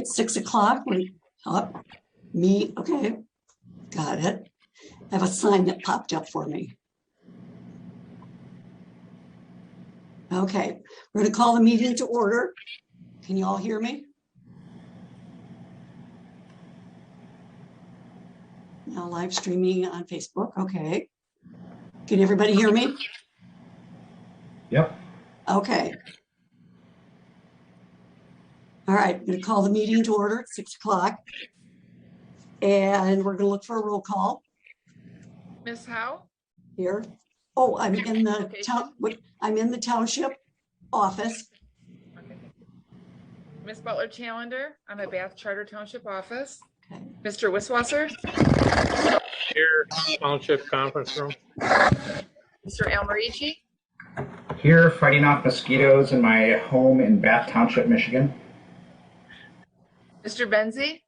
6 o'clock. Me, okay, got it. I have a sign that popped up for me. Okay, we're going to call the meeting to order. Can you all hear me? Now live streaming on Facebook. Okay. Can everybody hear me? Yep. Okay. All right, I'm going to call the meeting to order at 6 o'clock. And we're going to look for a roll call. Ms. Howe? Here. Oh, I'm in the I'm in the township office. Okay. Ms. Butler Challenger, I'm at Bath Charter Township office. Okay. Mr. Wiswasser? Here, Township Conference Room. Mr. Almerici? Here, fighting off mosquitoes in my home in Bath Township, Michigan. Mr. Benzie?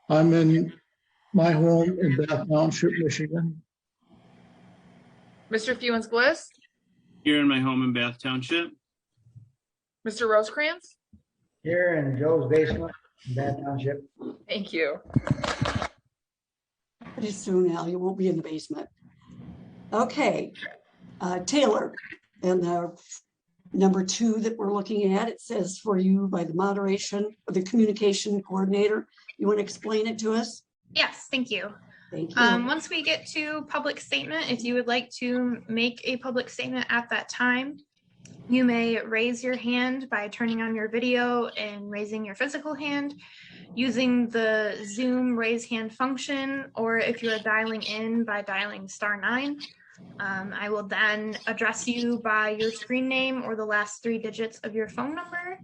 I'm in my home in Bath Township, Michigan. Mr. Fewens-Bliss? Here in my home in Bath Township. Mr. Rosecrans? Here in Joe's basement, in Bath Township. Thank you. Pretty soon, Al, you won't be in the basement. Okay, Taylor, and the number 2 that we're looking at, it says for you by the moderation or the communication coordinator. You want to explain it to us? Yes, thank you. Thank you. Once we get to public statement, if you would like to make a public statement at that time, you may raise your hand by turning on your video and raising your physical hand using the Zoom raise hand function, or if you are dialing in by dialing *9. I will then address you by your screen name or the last 3 digits of your phone number.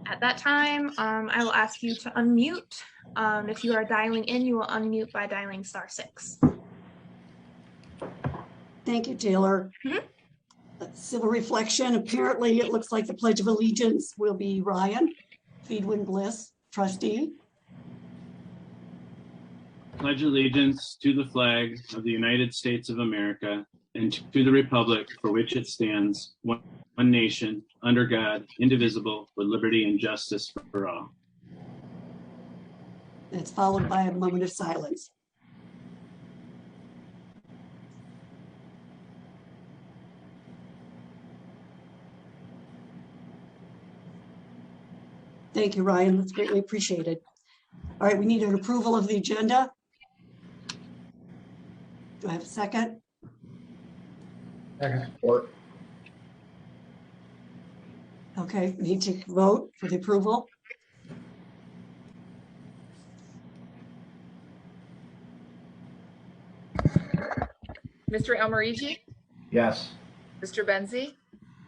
At that time, I will ask you to unmute. If you are dialing in, you will unmute by dialing *6. Thank you, Taylor. Civil reflection. Apparently, it looks like the Pledge of Allegiance will be Ryan Feedwin-Bliss, trustee. Pledge allegiance to the flag of the United States of America and to the republic for which it stands, one nation, under God, indivisible, with liberty and justice for all. That's followed by a moment of silence. Thank you, Ryan. That's greatly appreciated. All right, we need an approval of the agenda. Do I have a second? Second. Okay, we need to vote for the approval. Mr. Almerici? Yes. Mr. Benzie?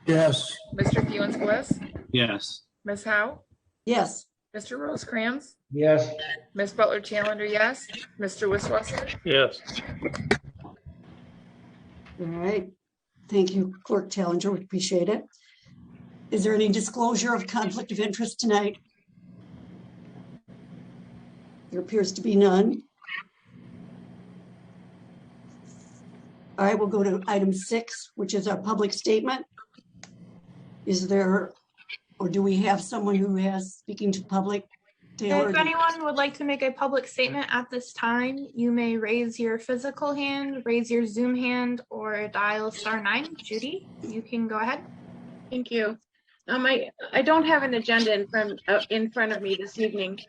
Yes. Mr. Fewens-Bliss? Yes. Ms. Howe? Yes. Mr. Rosecrans? Yes. Ms. Butler Challenger, yes. Mr. Wiswasser? Yes. All right. Thank you, Clerk Challenger. We appreciate it. Is there any disclosure of conflict of interest tonight? There appears to be none. All right, we'll go to item 6, which is our public statement. Is there, or do we have someone who has speaking to public? Taylor, If anyone would like to make a public statement at this time, you may raise your physical hand, raise your Zoom hand, or dial *9. Judy, you can go ahead. Thank you. I don't have an agenda in front of me this evening,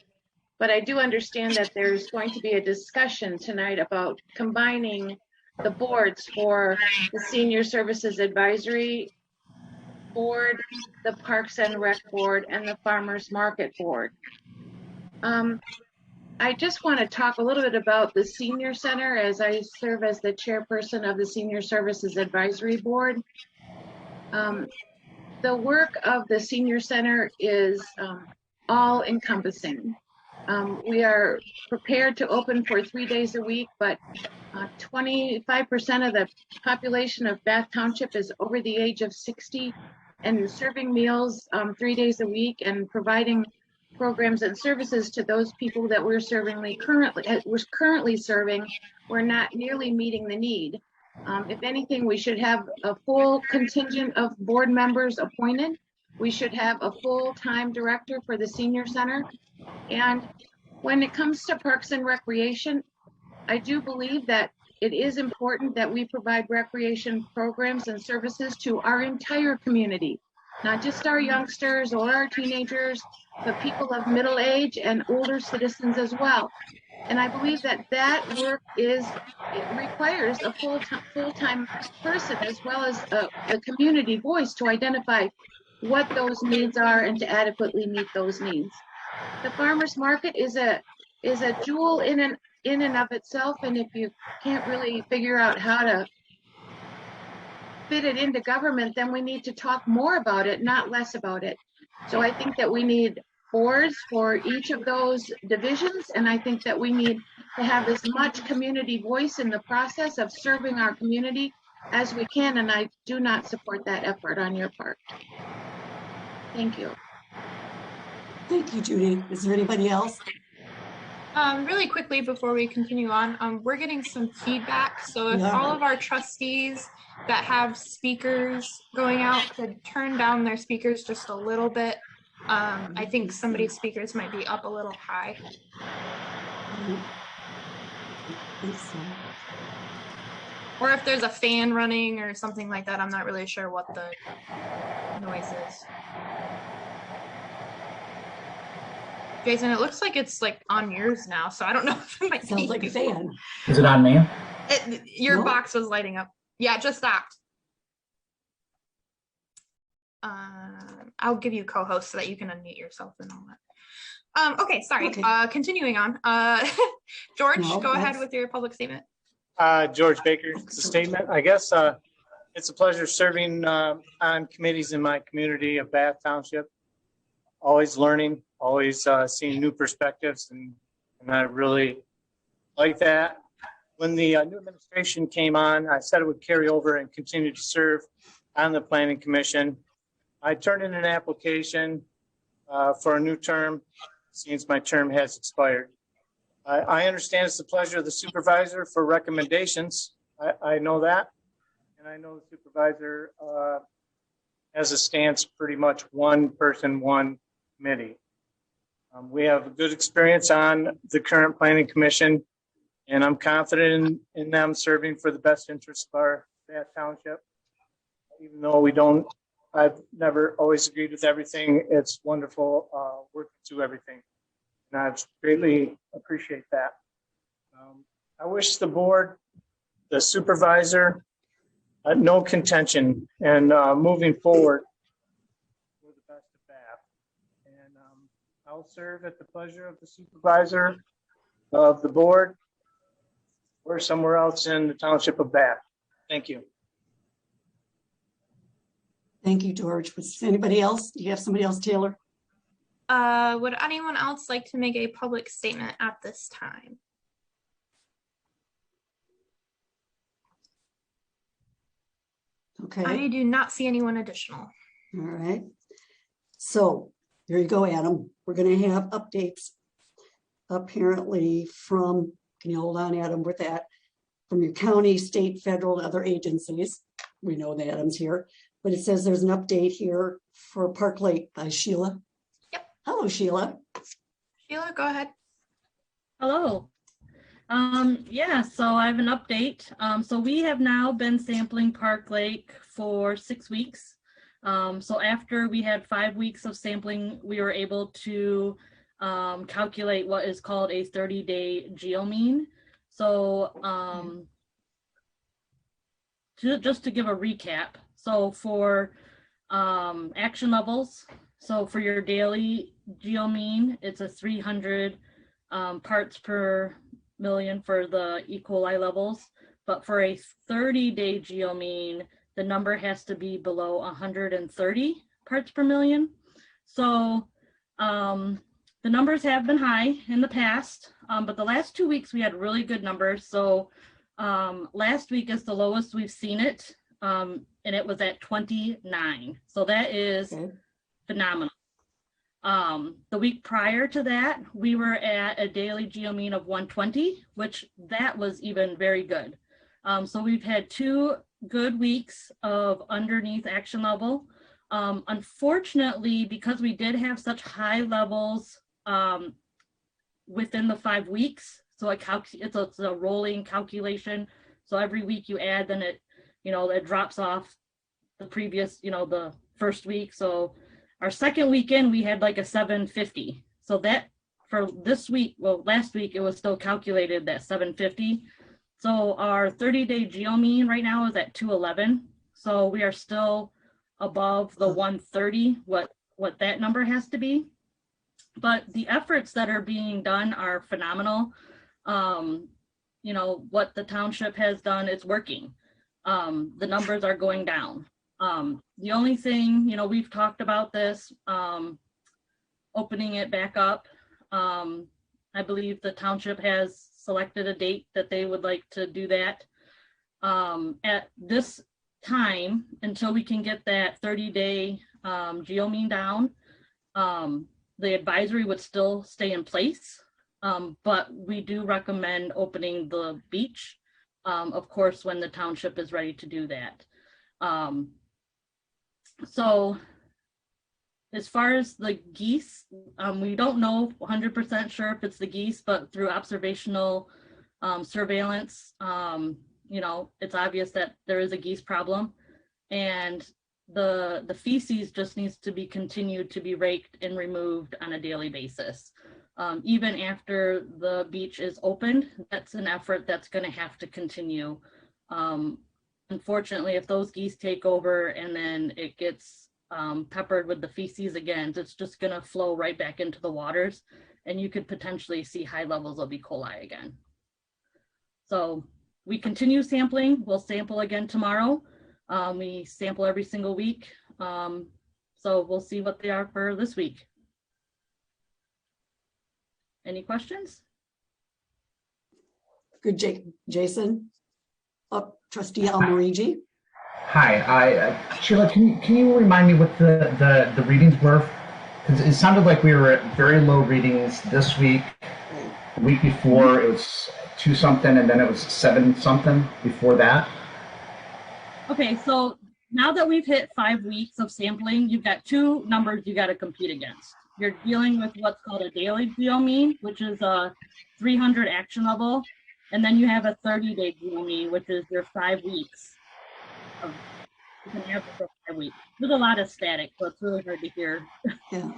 but I do understand that there's going to be a discussion tonight about combining the boards for the Senior Services Advisory Board, the Parks and Rec Board, and the Farmers Market Board. I just want to talk a little bit about the Senior Center, as I serve as the chairperson of the Senior Services Advisory Board. The work of the Senior Center is all encompassing. We are prepared to open for 3 days a week, but 25% of the population of Bath Township is over the age of 60, and serving meals 3 days a week and providing programs and services to those people that we're currently serving, we're not nearly meeting the need. If anything, we should have a full contingent of board members appointed we should have a full-time director for the senior center. And when it comes to Parks and Recreation, I do believe that it is important that we provide recreation programs and services to our entire community, not just our youngsters or our teenagers, but people of middle age and older citizens as well. And I believe that that work it requires a full-time person as well as a community voice to identify what those needs are and to adequately meet those needs. The farmers market is a jewel in and of itself, and if you can't really figure out how to fit it into government, then we need to talk more about it, not less about it. So I think that we need boards for each of those divisions, and I think that we need to have as much community voice in the process of serving our community as we can, and I do not support that effort on your part. Thank you. Thank you, Judy. Is there anybody else? Really quickly before we continue on, we're getting some feedback. So if all of our trustees that have speakers going out could turn down their speakers just a little bit. I think somebody's speakers might be up a little high. Or if there's a fan running or something like that, I'm not really sure what the noise is. Jason, it looks like it's like on yours now, so I don't know if it might Sounds like a fan. Is it on me? Your box was lighting up. Yeah, it just stopped. I'll give you co-host so that you can unmute yourself and all that. Okay, sorry. Okay. Continuing on. George, go ahead with your public statement. George Baker, it's a statement. I guess it's a pleasure serving on committees in my community of Bath Township. Always learning, always seeing new perspectives, and I really like that. When the new administration came on, I said it would carry over and continue to serve on the Planning Commission. I turned in an application for a new term since my term has expired. I understand it's the pleasure of the supervisor for recommendations. I know that, and I know the supervisor has a stance pretty much one person, one committee. We have a good experience on the current Planning Commission, and I'm confident in them serving for the best interests of our Bath Township. Even though I've never always agreed with everything, it's wonderful working through everything. And I greatly appreciate that. I wish the board, the supervisor, no contention, and moving forward for the best of Bath. And I'll serve at the pleasure of the supervisor, of the board, or somewhere else in the Township of Bath. Thank you. Thank you, George. Was anybody else? Do you have somebody else, Taylor? Would anyone else like to make a public statement at this time? Okay. I do not see anyone additional. All right. So here you go, Adam. We're going to have updates apparently from, can you hold on, Adam, with that, from your county, state, federal, and other agencies. We know that Adam's here, but it says there's an update here for Park Lake by Sheila. Yep. Hello, Sheila. Sheila, go ahead. Hello. Yeah, so I have an update. So we have now been sampling Park Lake for 6 weeks. So after we had 5 weeks of sampling, we were able to calculate what is called a 30-day geomean. So just to give a recap, so for action levels, so for your daily geomean, it's a 300 parts per million for the E. coli levels, but for a 30-day geomean, the number has to be below 130 parts per million. So the numbers have been high in the past, but the last 2 weeks we had really good numbers. So last week is the lowest we've seen it, and it was at 29. So that is phenomenal. The week prior to that, we were at a daily geomean of 120, which that was even very good. So we've had 2 good weeks of underneath action level. Unfortunately, because we did have such high levels within the 5 weeks, so it's a rolling calculation. So every week you add, then it, it drops off the previous, the first week. So our second weekend, we had like a 750. So that for this week, well, last week, it was still calculated that 750. So our 30-day geo mean right now is at 211. So we are still above the 130, what that number has to be. But the efforts that are being done are phenomenal. What the township has done, it's working. The numbers are going down. The only thing, we've talked about this, opening it back up. I believe the township has selected a date that they would like to do that. At this time, until we can get that 30-day geo mean down, the advisory would still stay in place, but we do recommend opening the beach, of course, when the township is ready to do that. So as far as the geese, we don't know 100% sure if it's the geese, but through observational surveillance, it's obvious that there is a geese problem, and the feces just needs to be continued to be raked and removed on a daily basis. Even after the beach is opened, that's an effort that's going to have to continue. Unfortunately, if those geese take over and then it gets peppered with the feces again, it's just going to flow right back into the waters, and you could potentially see high levels of E. coli again. So we continue sampling. We'll sample again tomorrow. We sample every single week. So we'll see what they are for this week. Any questions? Good, Jason. Trustee Almarigi. Hi, Sheila, can you remind me what the readings were? Because it sounded like we were at very low readings this week. The week before it was 2 something, and then it was 7 something before that. Okay, so now that we've hit 5 weeks of sampling, you've got 2 numbers you got to compete against. You're dealing with what's called a daily geo mean, which is a 300 action level, and then you have a 30-day geo mean, which is your 5 weeks. You can have it for 5 weeks. There's a lot of static, so it's really hard to hear. Yeah.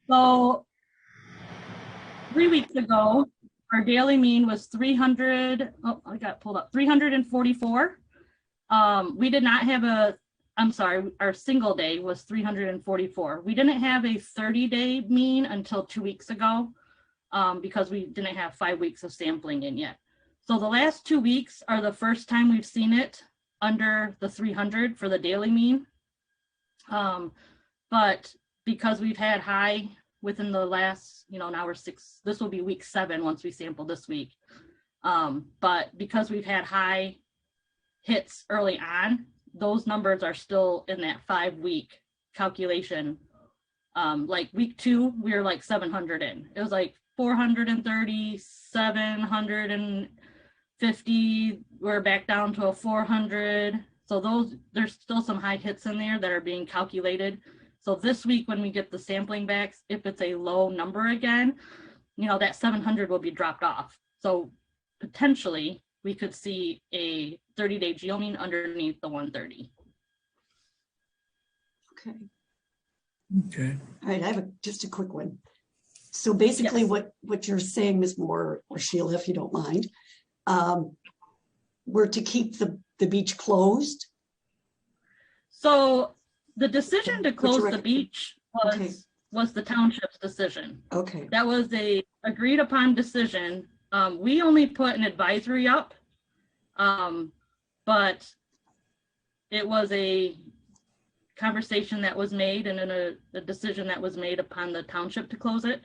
So 3 weeks ago, our daily mean was 300. Oh, I got pulled up. 344. We did not have our single day was 344. We didn't have a 30-day mean until 2 weeks ago because we didn't have 5 weeks of sampling in yet. So the last 2 weeks are the first time we've seen it under the 300 for the daily mean. But because we've had high within the last, now we're 6, this will be week 7 once we sample this week. But because we've had high hits early on, those numbers are still in that 5-week calculation. Like week 2, we were like 700 in. It was like 430, 750. We're back down to a 400. So there's still some high hits in there that are being calculated. So this week, when we get the sampling back, if it's a low number again, that 700 will be dropped off. So potentially we could see a 30-day geo mean underneath the 130. Okay. Okay. All right, I have just a quick one. So basically Yes. what you're saying, Ms. Moore or Sheila, if you don't mind, we're to keep the beach closed? So the decision to What's close your the beach was the township's decision. Okay. That was a agreed upon decision. We only put an advisory up, but it was a conversation that was made and a decision that was made upon the township to close it.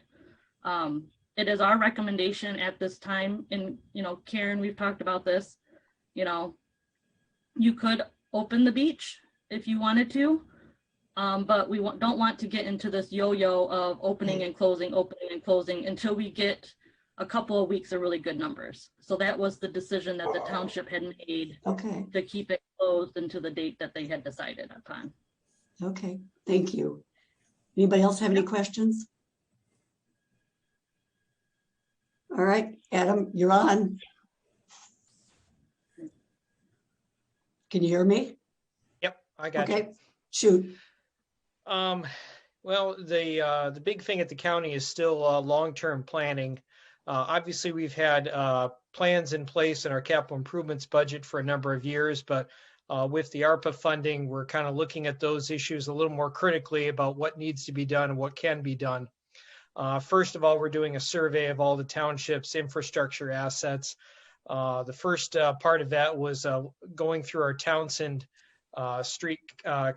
It is our recommendation at this time, and Karen, we've talked about this, you could open the beach if you wanted to, but we don't want to get into this yo-yo of opening and closing until we get a couple of weeks of really good numbers. So that was the decision that the township had made to keep it closed until the date that they had decided upon. Okay, thank you. Anybody else have any questions? All right, Adam, you're on. Can you hear me? Yep, I got you. Okay, shoot. Well, the big thing at the county is still long-term planning. Obviously, we've had plans in place in our capital improvements budget for a number of years, but with the ARPA funding, we're kind of looking at those issues a little more critically about what needs to be done and what can be done. First of all, we're doing a survey of all the township's infrastructure assets. The first part of that was going through our Townsend street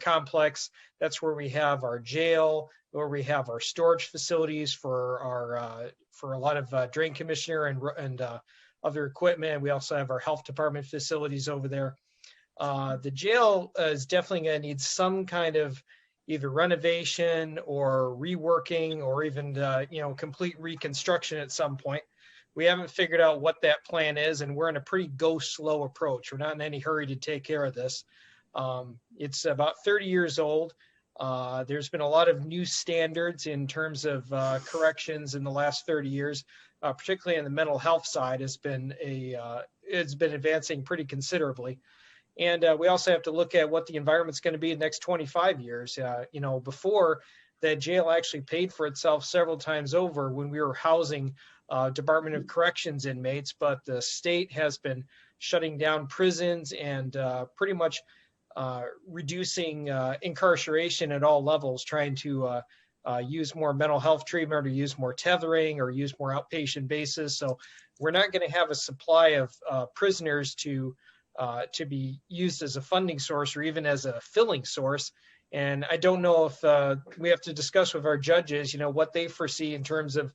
complex. That's where we have our jail, where we have our storage facilities for our for a lot of drain commissioner and other equipment. We also have our health department facilities over there. The jail is definitely going to need some kind of either renovation or reworking or even complete reconstruction at some point. We haven't figured out what that plan is, and we're in a pretty go slow approach. We're not in any hurry to take care of this. It's about 30 years old. There's been a lot of new standards in terms of corrections in the last 30 years, particularly on the mental health side. It's been advancing pretty considerably. And we also have to look at what the environment's going to be in the next 25 years. Before that jail actually paid for itself several times over when we were housing Department of Corrections inmates, but the state has been shutting down prisons and pretty much reducing incarceration at all levels, trying to use more mental health treatment or use more tethering or use more outpatient basis. So we're not going to have a supply of prisoners to be used as a funding source or even as a filling source. And I don't know if we have to discuss with our judges, what they foresee in terms of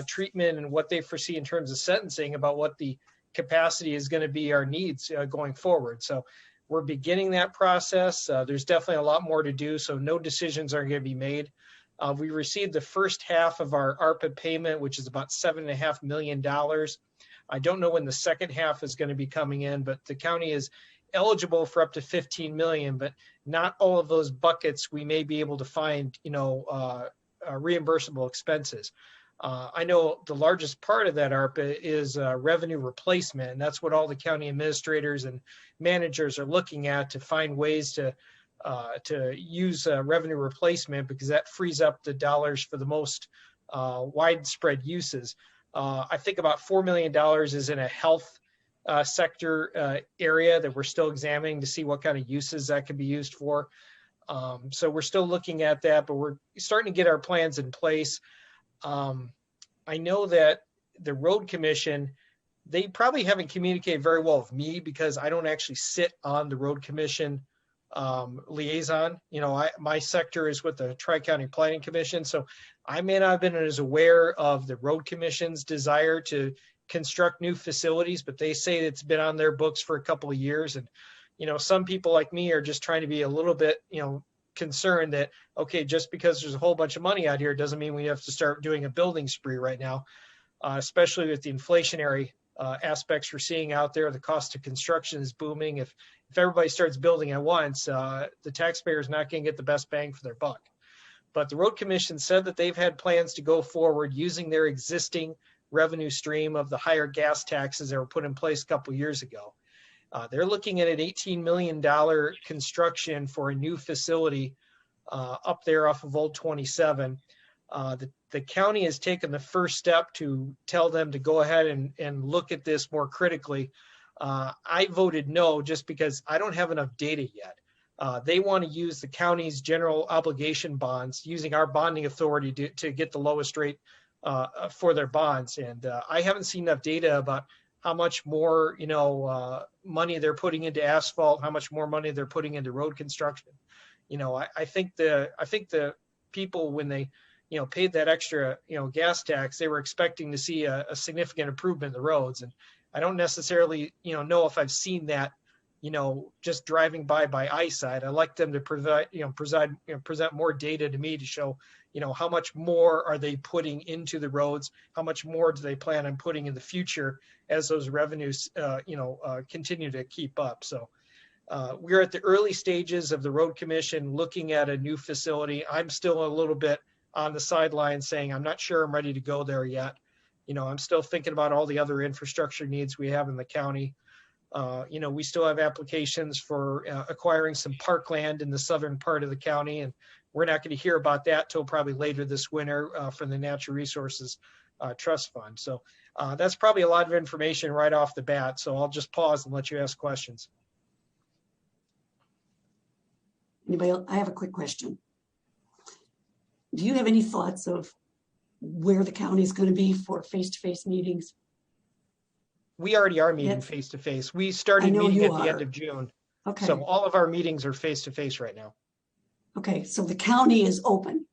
treatment and what they foresee in terms of sentencing about what the capacity is going to be our needs going forward. So we're beginning that process. There's definitely a lot more to do, so no decisions are going to be made. We received the first half of our ARPA payment, which is about $7.5 million. I don't know when the second half is going to be coming in, but the county is eligible for up to 15 million, but not all of those buckets we may be able to find, reimbursable expenses. I know the largest part of that ARPA is revenue replacement, and that's what all the county administrators and managers are looking at to find ways to use revenue replacement, because that frees up the dollars for the most widespread uses. I think about $4 million is in a health sector area that we're still examining to see what kind of uses that could be used for. So we're still looking at that, but we're starting to get our plans in place. I know that the road commission, they probably haven't communicated very well with me because I don't actually sit on the road commission liaison. My sector is with the Tri-County Planning Commission, so I may not have been as aware of the road commission's desire to construct new facilities, but they say it's been on their books for a couple of years. And, some people like me are just trying to be a little bit, concerned that, okay, just because there's a whole bunch of money out here doesn't mean we have to start doing a building spree right now, especially with the inflationary aspects we're seeing out there. The cost of construction is booming. If everybody starts building at once, the taxpayer is not going to get the best bang for their buck. But the road commission said that they've had plans to go forward using their existing revenue stream of the higher gas taxes that were put in place a couple of years ago. They're looking at an $18 million construction for a new facility up there off of Old 27. The county has taken the first step to tell them to go ahead and look at this more critically. I voted no just because I don't have enough data yet. They want to use the county's general obligation bonds, using our bonding authority to get the lowest rate for their bonds. And I haven't seen enough data about how much more, money they're putting into asphalt, how much more money they're putting into road construction. I think the people, when they, paid that extra, gas tax, they were expecting to see a significant improvement in the roads. And I don't necessarily, know if I've seen that, just driving by eyesight. I like them to present more data to me to show, how much more are they putting into the roads? How much more do they plan on putting in the future as those revenues, continue to keep up? So we're at the early stages of the road commission looking at a new facility. I'm still a little bit on the sidelines saying, I'm not sure I'm ready to go there yet. You know, I'm still thinking about all the other infrastructure needs we have in the county. You know, we still have applications for acquiring some parkland in the southern part of the county, and we're not going to hear about that till probably later this winter from the Natural Resources Trust Fund. So that's probably a lot of information right off the bat. So I'll just pause and let you ask questions. Anybody else? I have a quick question. Do you have any thoughts of where the county is going to be for face-to-face meetings? We already are meeting face-to-face. We started meeting at the end of June. Okay. So all of our meetings are face-to-face right now. Okay, so the county is open.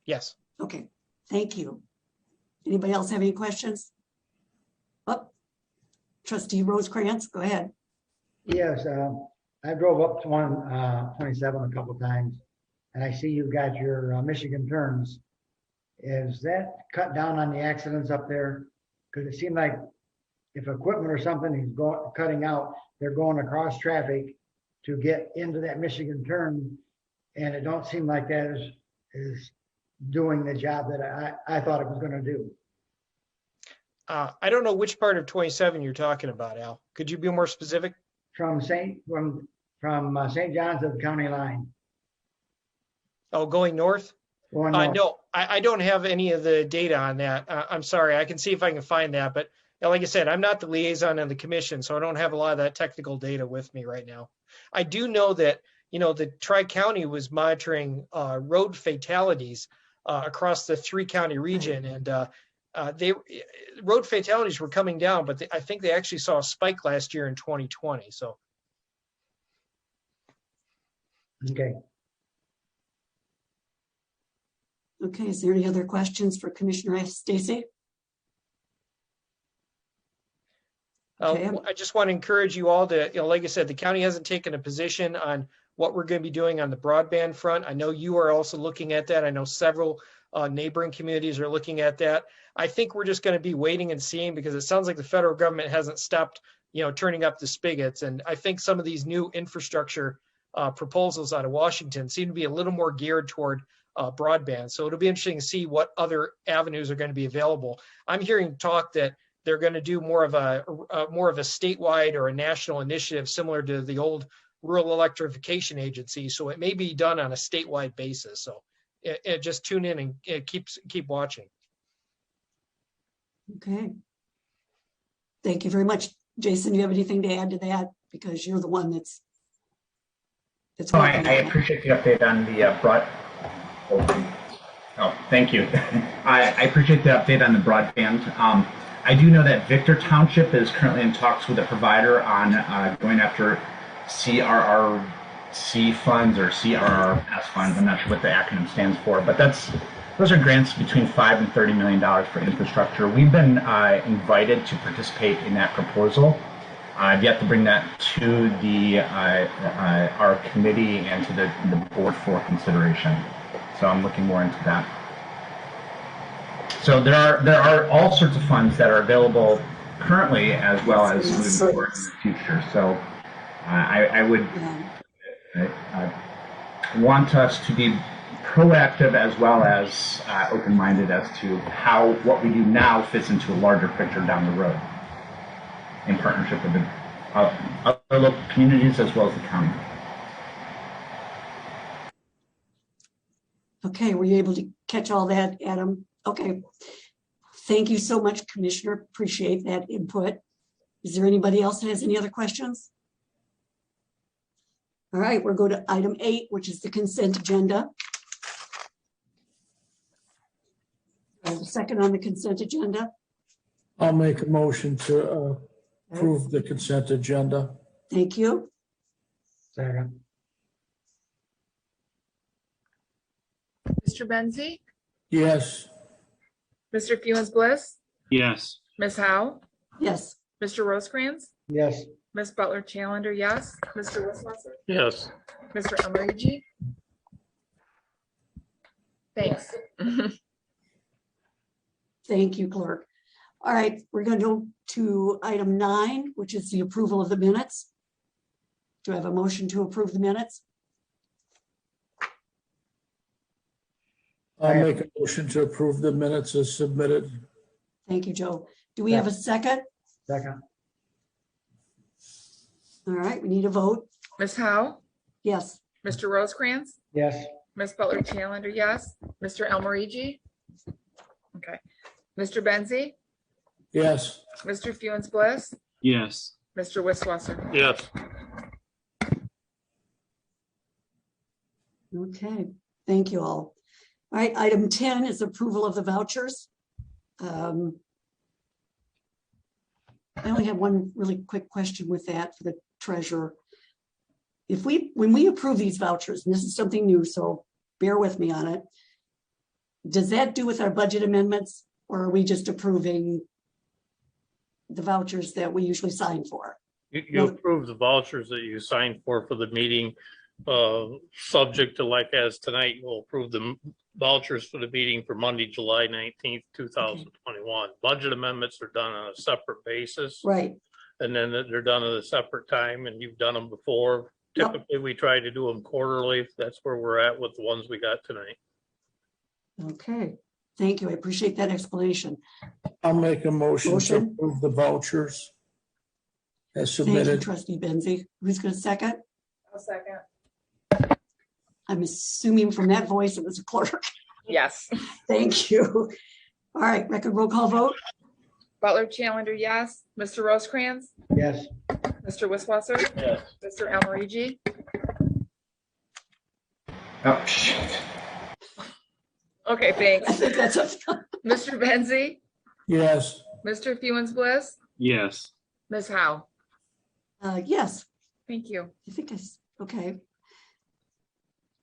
Yes. Okay, thank you. Anybody else have any questions? Oh, Trustee Rosecrans, go ahead. Yes, I drove up to 127 a couple times, and I see you've got your Michigan turns. Is that cut down on the accidents up there? Because it seemed like if equipment or something is cutting out, they're going across traffic to get into that Michigan turn, and it don't seem like that is doing the job that I thought it was going to do. I don't know which part of 27 you're talking about, Al. Could you be more specific? From St. John's to the county line. Oh, going north? Going north. No, I don't have any of the data on that. I'm sorry. I can see if I can find that, but like I said, I'm not the liaison on the commission, so I don't have a lot of that technical data with me right now. I do know that, you know, the Tri-County was monitoring road fatalities across the 3-county region, and road fatalities were coming down, but I think they actually saw a spike last year in 2020. So. Okay. Okay, is there any other questions for Commissioner Stacy? Okay. I just want to encourage you all to, you know, like I said, the county hasn't taken a position on what we're going to be doing on the broadband front. I know you are also looking at that. I know several neighboring communities are looking at that. I think we're just going to be waiting and seeing, because it sounds like the federal government hasn't stopped, you know, turning up the spigots. And I think some of these new infrastructure proposals out of Washington seem to be a little more geared toward broadband. So it'll be interesting to see what other avenues are going to be available. I'm hearing talk that they're going to do more of a statewide or a national initiative similar to the old Rural Electrification Agency. So it may be done on a statewide basis. So just tune in and keep watching. Okay. Thank you very much. Jason, do you have anything to add to that? Because you're the one that's I appreciate the update on the broad. Oh, thank you. I appreciate the update on the broadband. I do know that Victor Township is currently in talks with a provider on going after CRRC funds or CRRS funds. I'm not sure what the acronym stands for, but those are grants between $5 and $30 million for infrastructure. We've been invited to participate in that proposal. I've yet to bring that to our committee and to the board for consideration. So I'm looking more into that. So there are all sorts of funds that are available currently, as well as moving forward in the future. So I would want us to be proactive as well as open-minded as to how what we do now fits into a larger picture down the road, in partnership with the other local communities as well as the county. Okay, were you able to catch all that, Adam? Okay, thank you so much, Commissioner. Appreciate that input. Is there anybody else that has any other questions? All right, we'll go to item 8, which is the consent agenda. I have a second on the consent agenda. I'll make a motion to approve the consent agenda. Thank you. Second. Mr. Benzie? Yes. Mr. Fewens Bliss? Yes. Ms. Howe? Yes. Mr. Rosecrans? Yes. Ms. Butler Challenger, yes. Mr. Wisswasser? Yes. Mr. Amarigi? Thanks. Thank you, Clerk. All right, we're going to go to item 9, which is the approval of the minutes. Do I have a motion to approve the minutes? I'll make a motion to approve the minutes as submitted. Thank you, Joe. Do we have a second? Second. All right, we need a vote. Ms. Howe, Yes. Mr. Rosecrans, Yes. Ms. Butler Challenger, yes. Mr. Almarigi? Okay. Mr. Benzi, Yes. Mr. Funes Bliss, Yes. Mr. Wisswasser. Yes. Okay, thank you all. All right, item 10 is approval of the vouchers. I only have one really quick question with that for the treasurer. When we approve these vouchers, and this is something new, so bear with me on it. Does that do with our budget amendments, or are we just approving the vouchers that we usually sign for? You approve the vouchers that you signed for the meeting, subject to, like as tonight, you'll approve the vouchers for the meeting for Monday, July 19th, 2021. Budget amendments are done on a separate basis. Right. And then they're done at a separate time, and you've done them before. Typically, we try to do them quarterly. That's where we're at with the ones we got tonight. Okay, thank you. I appreciate that explanation. I'll make a motion to approve the vouchers as Thank you, submitted. Trustee Benzie. Who's going to second? I'll second. I'm assuming from that voice it was a clerk. Yes. Thank you. All right, record roll call vote. Butler Challenger, yes. Mr. Rosecrans, Yes. Mr. Wisswasser, Yes. Mr. Almarigi, Oh, shit. okay, I thanks. think that's a, Mr. Benzi, Yes. Mr. Funes Bliss, Yes. Ms. Howe. yes, Thank you. I think okay.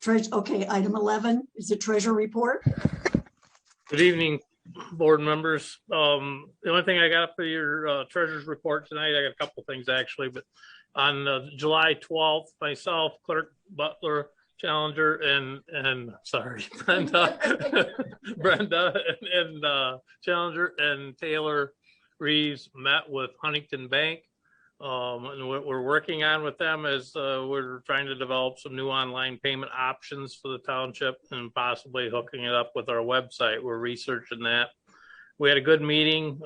Okay, item 11 is the treasurer report. Good evening, board members. The only thing I got for your treasurer's report tonight, I got a couple things actually, but on July 12th, myself, Clerk Butler Challenger, and sorry, Brenda, and Challenger and Taylor Reeves met with Huntington Bank. And what we're working on with them is we're trying to develop some new online payment options for the township and possibly hooking it up with our website. We're researching that. We had a good meeting.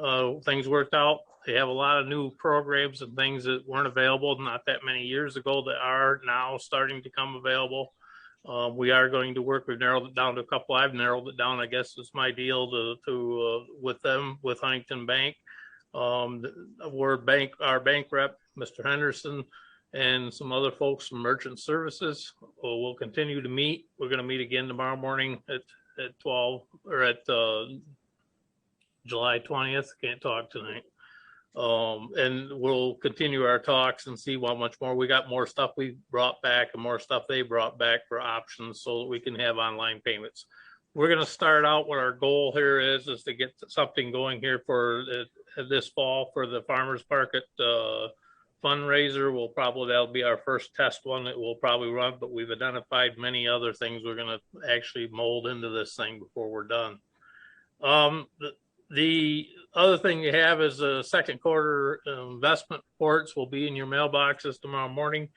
Things worked out. They have a lot of new programs and things that weren't available not that many years ago that are now starting to come available. We are going to work. We've narrowed it down to a couple. I've narrowed it down. I guess it's my deal to with them, with Huntington Bank. Our bank rep, Mr. Henderson, and some other folks from Merchant Services will continue to meet. We're going to meet again tomorrow morning at 12 or at July 20th. Can't talk tonight. And we'll continue our talks and see how much more. We got more stuff we brought back and more stuff they brought back for options so that we can have online payments. We're going to start out what our goal here is to get something going here for this fall for the farmers market fundraiser. That'll be our first test one that we'll probably run, but we've identified many other things we're going to actually mold into this thing before we're done. The other thing you have is the second quarter investment reports will be in your mailboxes tomorrow morning.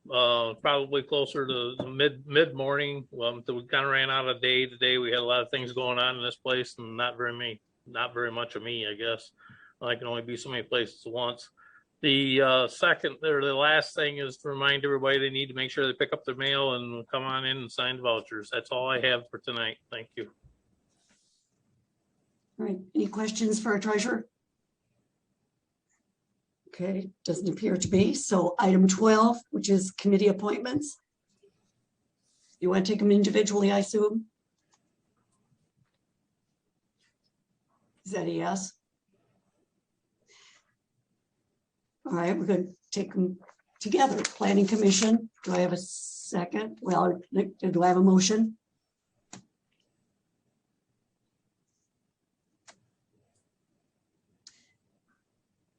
Probably closer to the mid morning. We kind of ran out of day today. We had a lot of things going on in this place, and not very much of me, I guess. I can only be so many places at once. The the last thing is to remind everybody they need to make sure they pick up their mail and come on in and sign the vouchers. That's all I have for tonight. Thank you. All right, any questions for our treasurer? Okay, doesn't appear to be. So item 12, which is committee appointments. You want to take them individually, I assume? Is that a yes? All right, we're going to take them together. Planning Commission, do I have a second? Well, do I have a motion?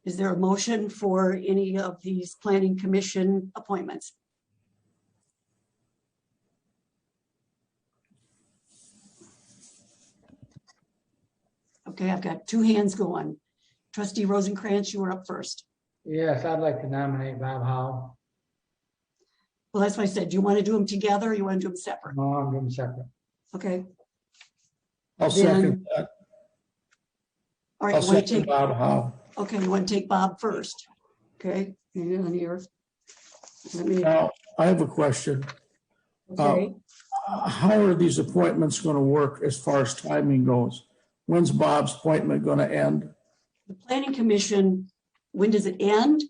Is there a motion for any of these Planning Commission appointments? Okay, I've got two hands going. Trustee Rosencrantz, you were up first. Yes, I'd like to nominate Bob Howe. Well, that's what I said. Do you want to do them together or you want to do them separate? No, I'm doing separate. Okay. I'll Then- second that. All right. I'll You want to second take, Bob Howe. okay, you want to take Bob first. Okay. Hang on here. Let me, Now, I have a question. okay. How are these appointments going to work as far as timing goes? When's Bob's appointment going to end? The planning commission, when does it end?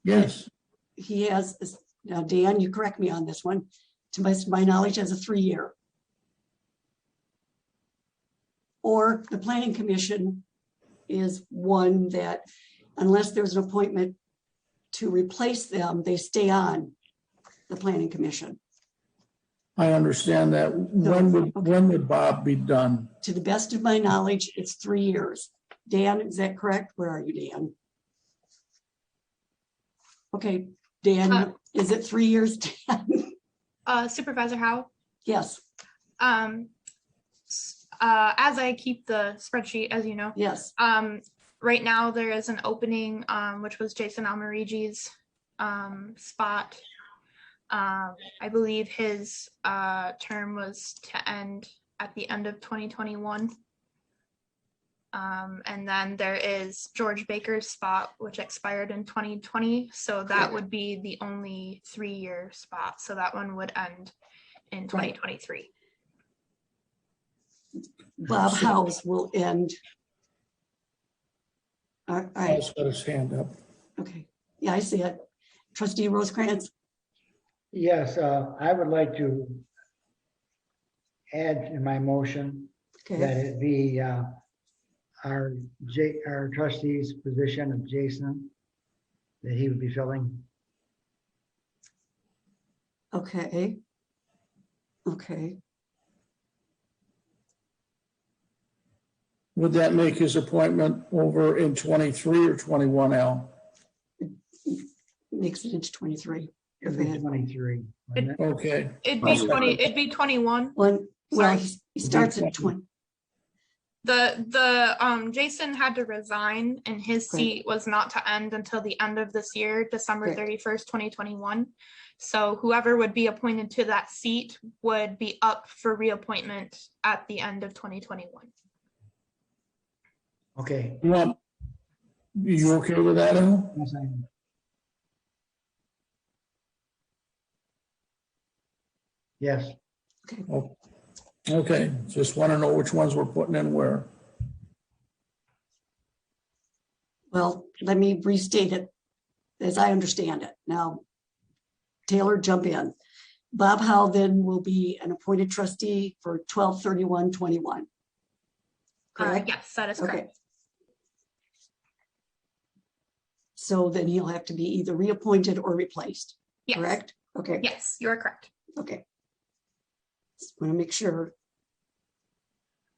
Yes, He has, now Dan, you correct me on this one. To my knowledge, has a 3-year. Or the planning commission is one that unless there's an appointment to replace them, they stay on the planning commission. I understand that. When would Bob be done? To the best of my knowledge, it's 3 years. Dan, is that correct? Where are you, Dan? Okay, Dan, is it 3 years? Supervisor Howe, Yes, as I keep the spreadsheet, as you know, yes. right now there is an opening, which was Jason Almarigi's spot. I believe his term was to end at the end of 2021. And then there is George Baker's spot, which expired in 2020. So that would be the only 3-year spot. So that one would end in 2023. Bob House will end. All right, He's got his hand up. okay. Yeah, I see it. Trustee Rosecrans? Yes, I would like to add in my motion that Okay, it be our trustee's position of Jason that he would be filling. okay. Okay, Would that make his appointment over in 23 or 21, Al? makes it into 23. It'd be 23. wouldn't it? Okay, It'd be 20. It'd be 21. Well, Sorry. he starts at 20. The Jason had to resign, and his Right. seat was not to end until the end of this year, December Right. 31st, 2021. So whoever would be appointed to that seat would be up for reappointment at the end of 2021. Okay. you okay with that, Al? Yes, I am. Yes, Okay, just want to know which ones we're putting in where. Well, let me restate it as I understand it. Now, Taylor, jump in. Bob Howe then will be an appointed trustee for 12/31/21. Correct? Yes, that is Okay. correct. So then he'll have to be either reappointed or replaced, Yes. correct? Okay, Yes, you are correct. okay. Just want to make sure.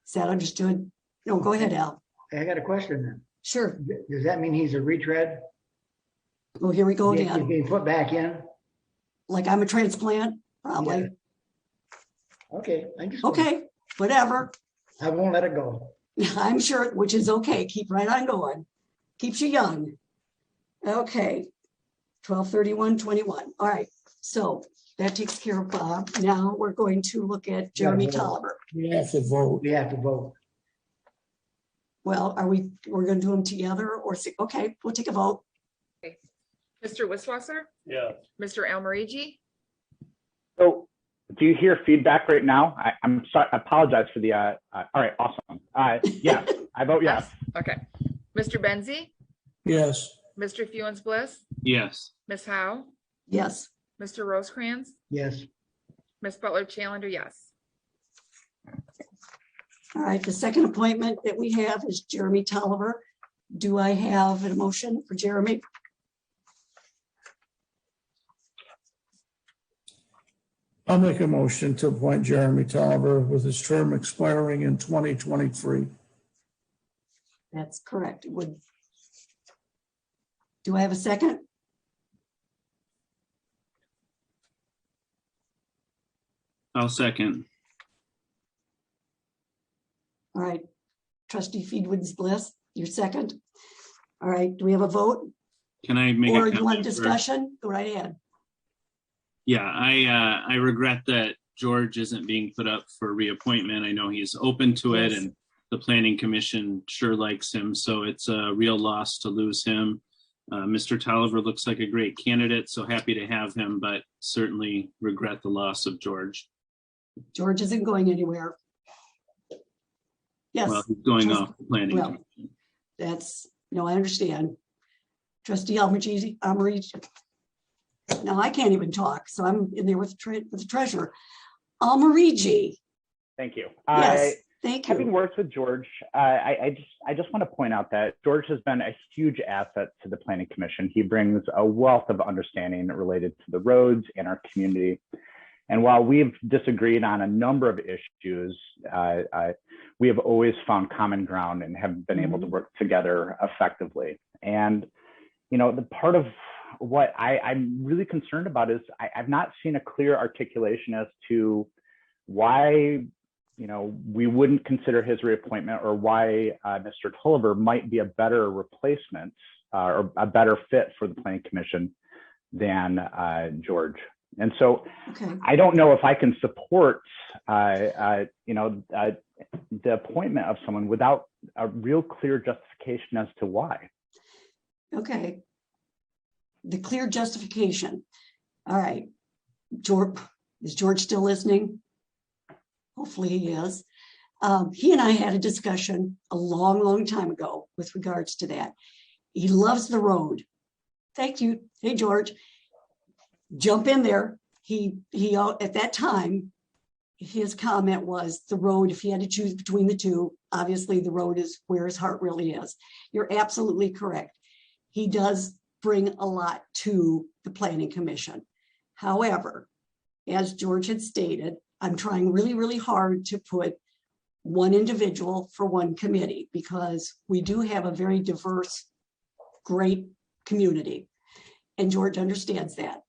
Is that understood? No, go ahead, Al. I got a question then. Sure. Does that mean he's a retread? Well, here we go He's again. being put back in? Like I'm a transplant? Probably. Okay, Okay, whatever. I won't let it go. I'm sure, which is okay. Keep right on going. Keeps you young. Okay. 12/31/21. All right. So that takes care of Bob. Now we're going to look at Jeremy Yeah, well- Tolliver. We have to vote. We have to vote. Well, we're going to do them together or, okay, we'll take a vote. Mr. Wisswasser, Yeah. Mr. Almarigi, So do you hear feedback right now? I'm sorry, I apologize for the, all right, awesome. Yes, I vote yes. okay. Mr. Benzie, Yes, Mr. Fewens Bliss, Yes. Ms. Howe, Yes. Mr. Rosecrans, Yes, Ms. Butler Challenger, yes. All right. The second appointment that we have is Jeremy Tolliver. Do I have a motion for Jeremy? I'll make a motion to appoint Jeremy Tolliver with his term expiring in 2023. That's correct. Do I have a second? I'll second. All right. Trustee Feedwoods Bliss, your second. All right. Do we have a vote? Can I make Or a you want comment first? discussion? Go right ahead. Yeah, I regret that George isn't being put up for reappointment. I know he's open to it, Yes. and the Planning Commission sure likes him, so it's a real loss to lose him. Mr. Tolliver looks like a great candidate, so happy to have him, but certainly regret the loss of George. George isn't going anywhere. Yes. Well, he's going off the Planning Well, Commission. no, I understand. Trustee Almarigi. No, I can't even talk, so I'm in there with the treasurer. Almarigi. Thank you. Yes, thank you. Having worked with George, I just want to point out that George has been a huge asset to the Planning Commission. He brings a wealth of understanding related to the roads and our community. And while we've disagreed on a number of issues, we have always found common ground and have been able to work together effectively. And, you know, the part of what I'm really concerned about is I've not seen a clear articulation as to why, you know, we wouldn't consider his reappointment, or why Mr. Tolliver might be a better replacement or a better fit for the Planning Commission than George. And so I don't know if I can support, you know, the appointment of someone without a real clear justification as to why. Okay. The clear justification. All right. George, is George still listening? Hopefully he is. He and I had a discussion a long time ago with regards to that. He loves the road. Thank you. Hey, George. Jump in there. He at that time, his comment was the road, if he had to choose between the two, obviously the road is where his heart really is. You're absolutely correct. He does bring a lot to the Planning Commission. However, as George had stated, I'm trying really hard to put one individual for one committee, because we do have a very diverse, great community. And George understands that.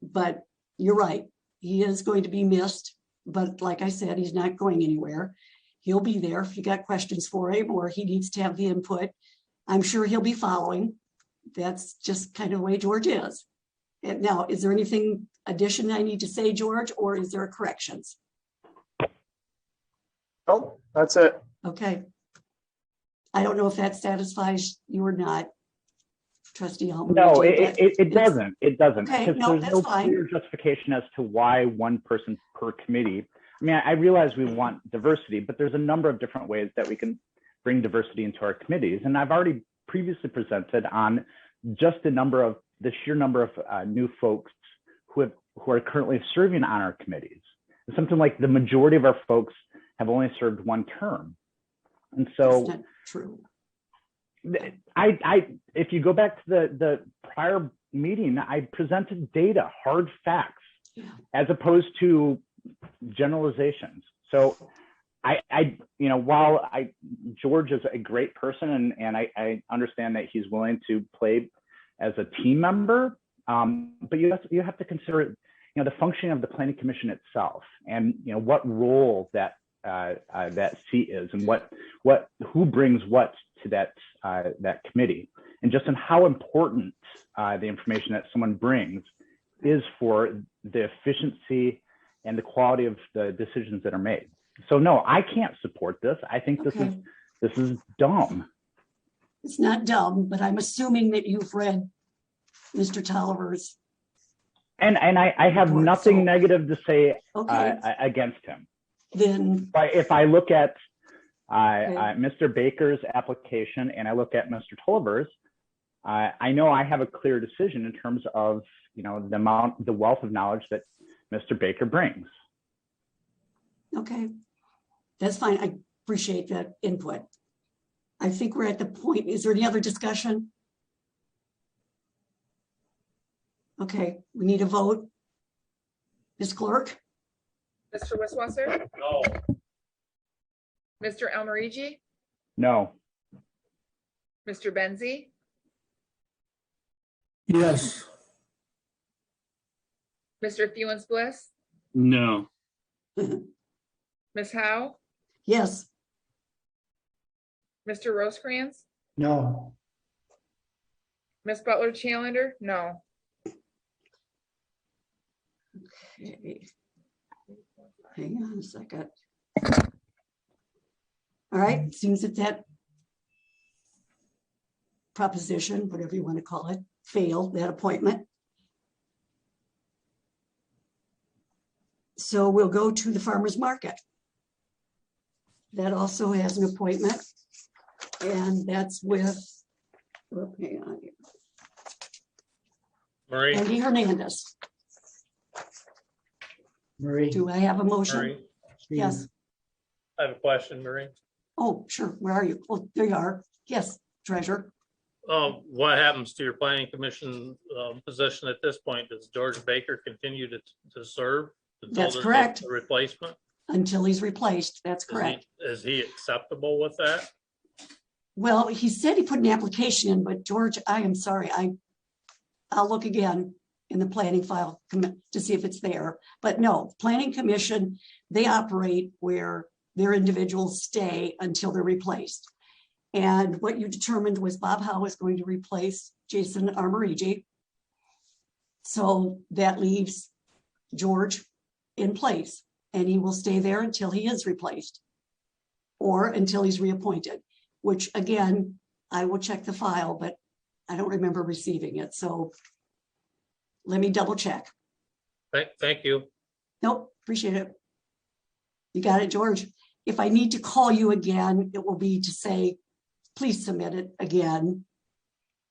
But you're right, he is going to be missed. But like I said, he's not going anywhere. He'll be there if you got questions for him, or he needs to have the input. I'm sure he'll be following. That's just kind of the way George is. And now, is there anything addition I need to say, George, or is there corrections? Oh, that's it. Okay. I don't know if that satisfies you or not, Trustee Almarigi. No, it doesn't. It doesn't. Okay, Because no, there's that's no fine. clear justification as to why one person per committee. I mean, I realize we want diversity, but there's a number of different ways that we can bring diversity into our committees. And I've already previously presented on just the sheer number of new folks who are currently serving on our committees. It's something like the majority of our folks have only served one term. And so that's not true. If you go back to the prior meeting, I presented data, hard facts, as opposed to generalizations. So you know, while George is a great person, and I understand that he's willing to play as a team member, but you have to consider, you know, the functioning of the Planning Commission itself, and you know what role that seat is, and who brings what to that committee, and just on how important the information that someone brings is for the efficiency and the quality of the decisions that are made. So no, I can't support this. I think this is dumb. It's not dumb, but I'm assuming that you've read Mr. Tolliver's. And I have report, nothing negative to say against him. Then, but if I look at Mr. Baker's application and I look at Mr. Tolliver's, I know I have a clear decision in terms of, you know, the wealth of knowledge that Mr. Baker brings. okay, that's fine. I appreciate that input. I think we're at the point. Is there any other discussion? Okay, we need a vote. Ms. Clerk? Mr. Wisswasser? No. Mr. Almarigi? No. Mr. Benzi? Yes. Mr. Fewens Bliss? No. Ms. Howe? Yes. Mr. Rosecrans? No. Ms. Butler Challenger? No. Okay. Hang on a second. All right, seems that proposition, whatever you want to call it, failed, that appointment. So we'll go to the farmer's market. That also has an appointment, and that's with, oh, hang on here. Marie, Andy Hernandez. Marie. Do I have a motion? Marie, Yes. I have a question, Marie. Oh, sure. Where are you? Oh, there you are. Yes, treasurer. What happens to your planning commission position at this point? Does George Baker continue to serve? until That's there's correct. A replacement? Until he's replaced. That's Is correct. Is he acceptable with that? Well, he said he put an application in, but George, I am sorry. I'll look again in the planning file to see if it's there. But no, planning commission, they operate where their individuals stay until they're replaced. And what you determined was Bob Howe is going to replace Jason Armorigi. So that leaves George in place, and he will stay there until he is replaced or until he's reappointed, which again, I will check the file, but I don't remember receiving it. So let me double check. Thank you. Nope, appreciate it. You got it, George. If I need to call you again, it will be to say, please submit it again,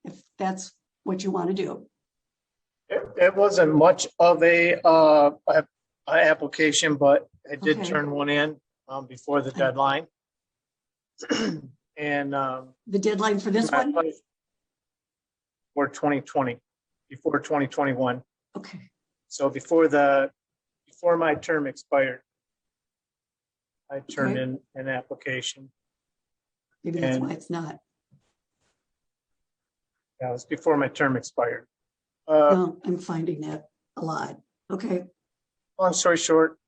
if that's what you want to do. It wasn't much of a application, but I did Okay. turn one in before the deadline. And The deadline for this one? for 2020, before 2021. Okay, So before my term expired, I turned Okay. in an application. maybe that's And- why it's not. Yeah, it was before my term expired. No, I'm finding that a lot. Okay, Long story short,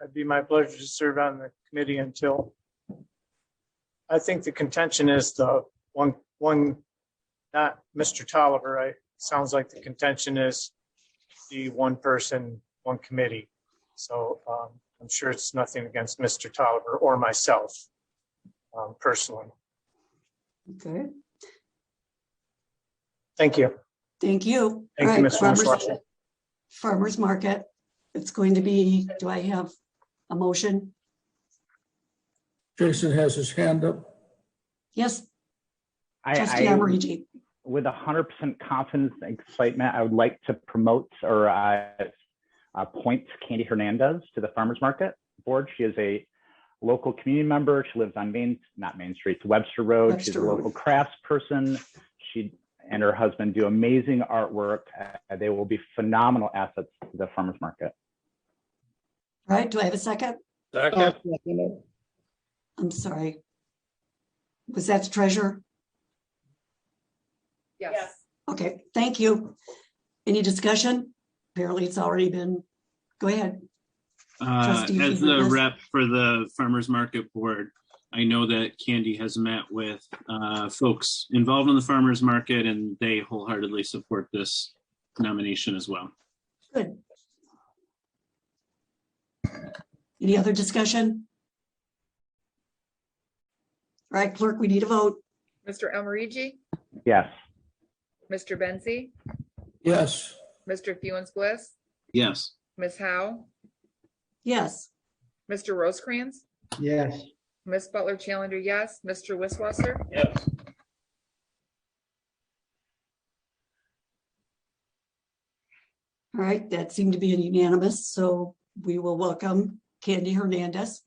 it'd be my pleasure to serve on the committee until, I think the contention is the one, not Mr. Tolliver. Sounds like the contention is the one person, one committee. So I'm sure it's nothing against Mr. Tolliver or myself personally. okay. Thank you. Thank you. Thank All you, right, Mr. Wishwasser. Farmers market. It's going to be, do I have a motion? Jason has his hand up. Yes, Trustee Amorigi. With 100% confidence and excitement, I would like to promote or appoint Candy Hernandez to the Farmers Market Board. She is a local community member. She lives on not Main Street, Webster Road. She's a local crafts person. She and her husband do amazing artwork. They will be phenomenal assets to the Farmers Market. All right, do I have a second? Second. I'm sorry. Was that the treasurer? Yes. Okay, thank you. Any discussion? Apparently it's already been, go ahead. Trustee As the Fernandez. rep for the Farmers Market Board, I know that Candy has met with folks involved in the farmers market, and they wholeheartedly support this nomination as well. Good. Any other discussion? All right, clerk, we need a vote. Mr. Elmarigi, Yes. Mr. Benzi, Yes. Mr. Fewens Bliss, Yes. Ms. Howe, Yes. Mr. Rosecrans, Yes. Ms. Butler Challenger, yes, Mr. Wisswasser, Yes. All right, that seemed to be an unanimous, so we will welcome Candy Hernandez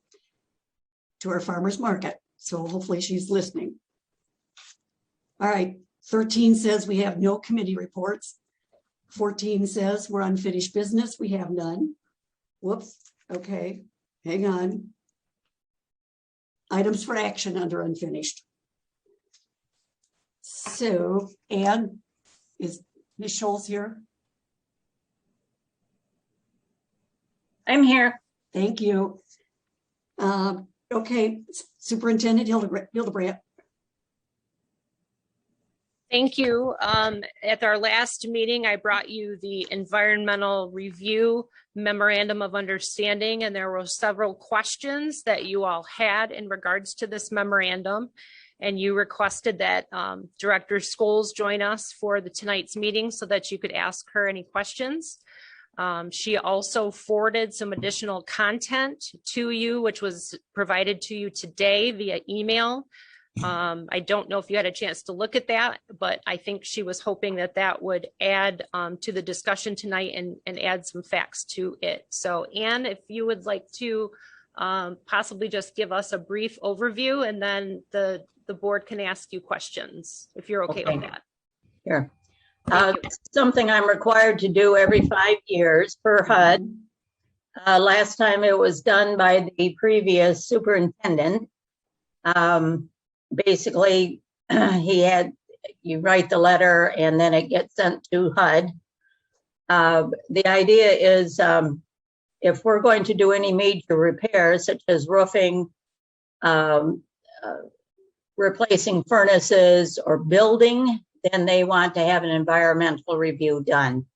to our farmers market. So hopefully she's listening. All right, 13 says we have no committee reports. 14 says we're unfinished business. We have none. Whoops, okay, hang on. Items for action under unfinished. So, Ann, is Ms. Scholes here? I'm here. Thank you. Okay, Superintendent Hildebrandt. Thank you. At our last meeting, I brought you the environmental review memorandum of understanding, and there were several questions that you all had in regards to this memorandum. And you requested that Director Scholes join us for tonight's meeting so that you could ask her any questions. She also forwarded some additional content to you, which was provided to you today via email. I don't know if you had a chance to look at that, but I think she was hoping that that would add to the discussion tonight and add some facts to it. So Anne, if you would like to possibly just give us a brief overview, and then the board can ask you questions if you're okay with that. Sure. Something I'm required to do every 5 years per HUD. Last time it was done by the previous superintendent. Basically, you write the letter and then it gets sent to HUD. The idea is if we're going to do any major repairs, such as roofing, replacing furnaces or building, then they want to have an environmental review done.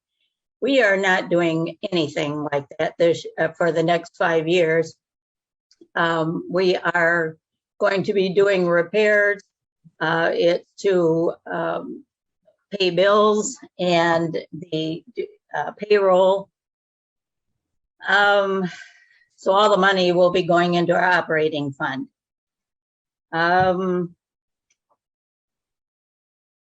We are not doing anything like that for the next 5 years. We are going to be doing repairs. It's to pay bills and the payroll. So all the money will be going into our operating fund.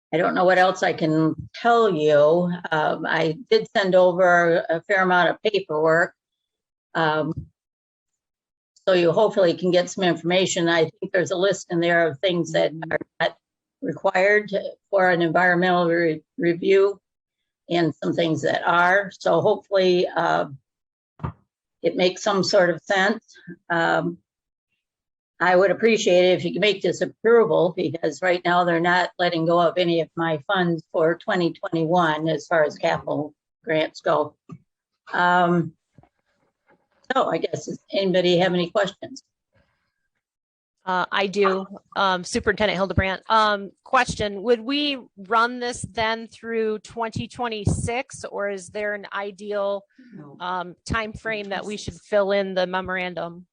I don't know what else I can tell you. I did send over a fair amount of paperwork. So you hopefully can get some information. I think there's a list in there of things that are not required for an environmental review and some things that are. So hopefully it makes some sort of sense. I would appreciate it if you could make this approval, because right now they're not letting go of any of my funds for 2021 as far as capital grants go. So I guess, does anybody have any questions? I do. Superintendent Hildebrandt. Question, would we run this then through 2026, or is there an ideal time frame that we should fill in the memorandum?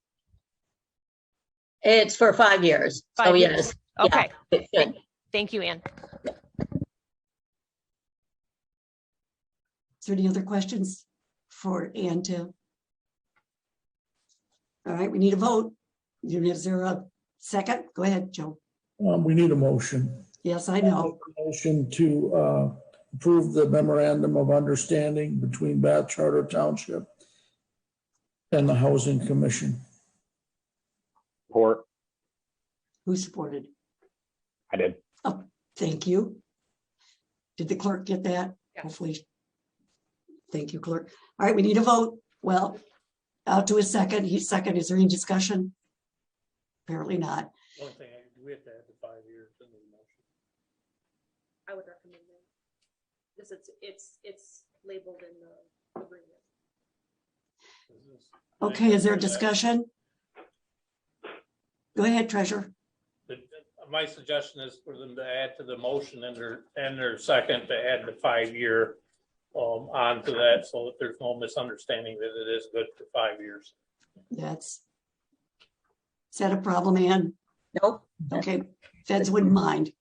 It's for 5 years. 5 years. Yes. Okay. Yeah, Thank you, Ann. Is there any other questions for Ann to? All right, we need a vote. Is there a second? Go ahead, Joe. We need a motion. Yes, I know. Motion to approve the memorandum of understanding between Bath Charter Township and the Housing Commission. Support. Who supported? I did. Oh, thank you. Did the clerk get that? Yeah. Hopefully. Thank you, clerk. All right, we need a vote. Well, out to a second. He's second. Is there any discussion? Apparently not. One thing, we have to add the 5 years in the motion. I would recommend that, because it's labeled in the agreement. Okay, is there a discussion? Go ahead, Treasurer. My suggestion is for them to add to the motion and their second to add the 5 year onto that, so that there's no misunderstanding that it is good for 5 years. Is that a problem, Ann? Nope. Okay, feds wouldn't mind.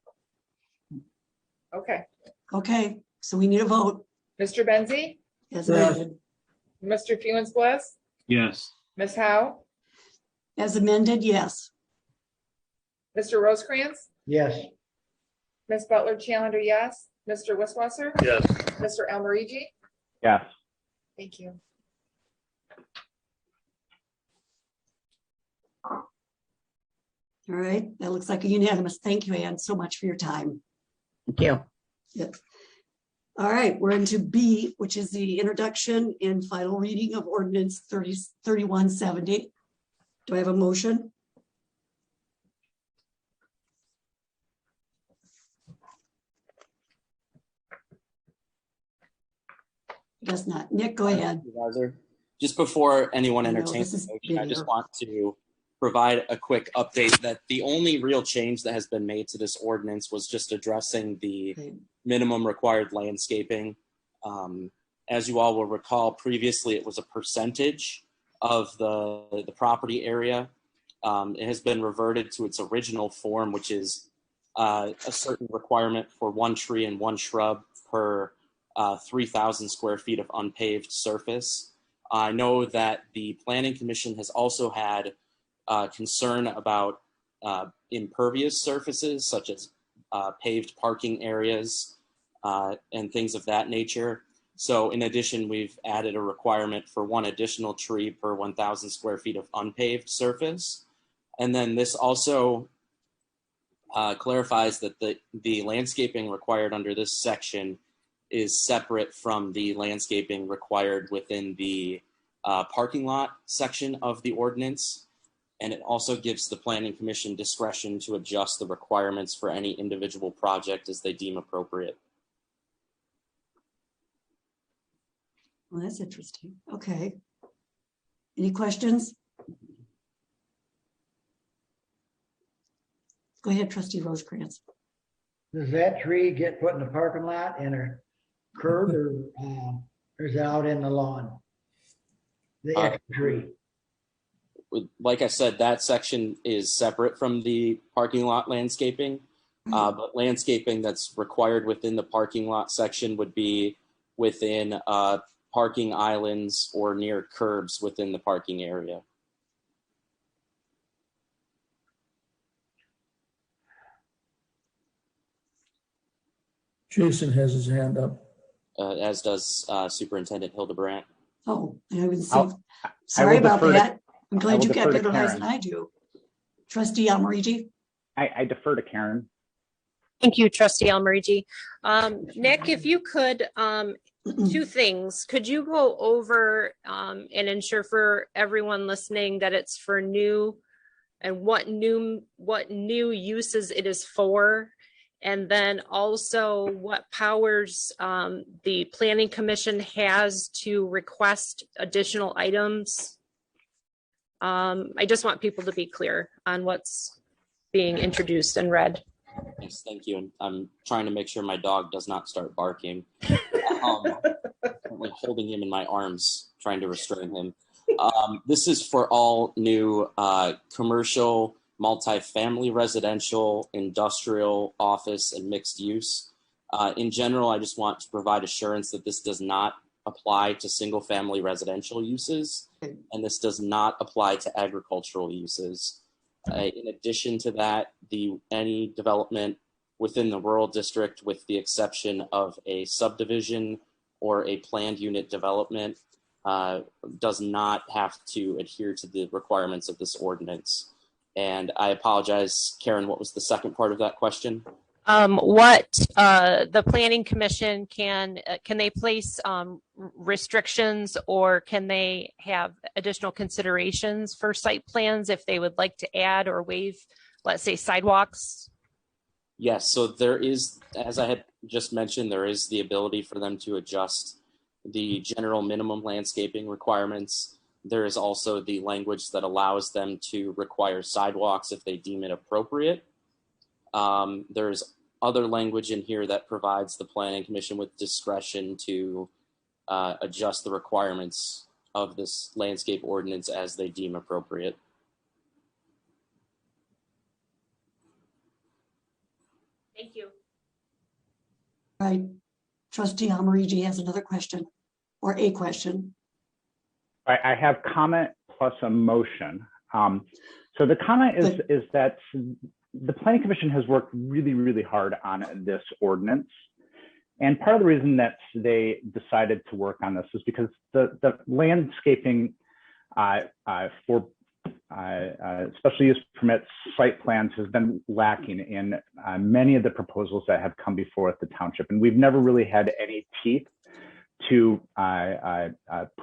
Okay. Okay, so we need a vote. Mr. Benzie? As amended. Mr. Fewens-Bliss? Yes. Ms. Howe? As amended, yes. Mr. Rosecrans? Yes. Ms. Butler Challenger, yes. Mr. Wisswasser? Yes. Mr. Almarigi? Yes. Thank you. All right, that looks like a unanimous. Thank you, Ann, so much for your time. Thank you. Yes. All right, we're into B, which is the introduction and final reading of ordinance 3170. Do I have a motion? Guess not. Nick, go ahead. Just before anyone I know, entertains this is the motion, I just bigger. want to provide a quick update that the only real change that has been made to this ordinance was just addressing the minimum required landscaping. As you all will recall, previously it was a percentage of the property area. It has been reverted to its original form, which is a certain requirement for 1 tree and 1 shrub per 3,000 square feet of unpaved surface. I know that the Planning Commission has also had concern about impervious surfaces, such as paved parking areas and things of that nature. So in addition, we've added a requirement for 1 additional tree per 1,000 square feet of unpaved surface. And then this also clarifies that the landscaping required under this section is separate from the landscaping required within the parking lot section of the ordinance. And it also gives the Planning Commission discretion to adjust the requirements for any individual project as they deem appropriate. Well, that's interesting. Okay. Any questions? Go ahead, Trustee Rosecrans. Does that tree get put in the parking lot in a curb or is it out in the lawn? The extra tree. Like I said, that section is separate from the parking lot landscaping, but landscaping that's required within the parking lot section would be within parking islands or near curbs within the parking area. Jason has his hand up. As does Superintendent Hildebrandt. Oh, I was sorry about that. I'm glad you got better eyes than I do. Trustee Almarigi. I defer to Karen. Thank you, Trustee Almarigi. Nick, if you could, 2 things. Could you go over and ensure for everyone listening that it's for new and what new uses it is for? And then also what powers the Planning Commission has to request additional items. I just want people to be clear on what's being introduced and read. Yes, thank you. And I'm trying to make sure my dog does not start barking. I'm holding him in my arms, trying to restrain him. This is for all new commercial, multifamily residential, industrial, office, and mixed use. In general, I just want to provide assurance that this does not apply to single family residential uses, and this does not apply to agricultural uses. In addition to that, any development within the rural district, with the exception of a subdivision or a planned unit development, does not have to adhere to the requirements of this ordinance. And I apologize, Karen, what was the second part of that question? What the Planning Commission can they place restrictions, or can they have additional considerations for site plans if they would like to add or waive, let's say, sidewalks? Yes, so there is, as I had just mentioned, there is the ability for them to adjust the general minimum landscaping requirements. There is also the language that allows them to require sidewalks if they deem it appropriate. There's other language in here that provides the Planning Commission with discretion to adjust the requirements of this landscape ordinance as they deem appropriate. Thank you. All right. Trustee Almarigi has another question or a question. I have comment plus a motion. So the comment is that the Planning Commission has worked really, really hard on this ordinance. And part of the reason that they decided to work on this is because the landscaping for special use permits, site plans has been lacking in many of the proposals that have come before at the township. And we've never really had any teeth to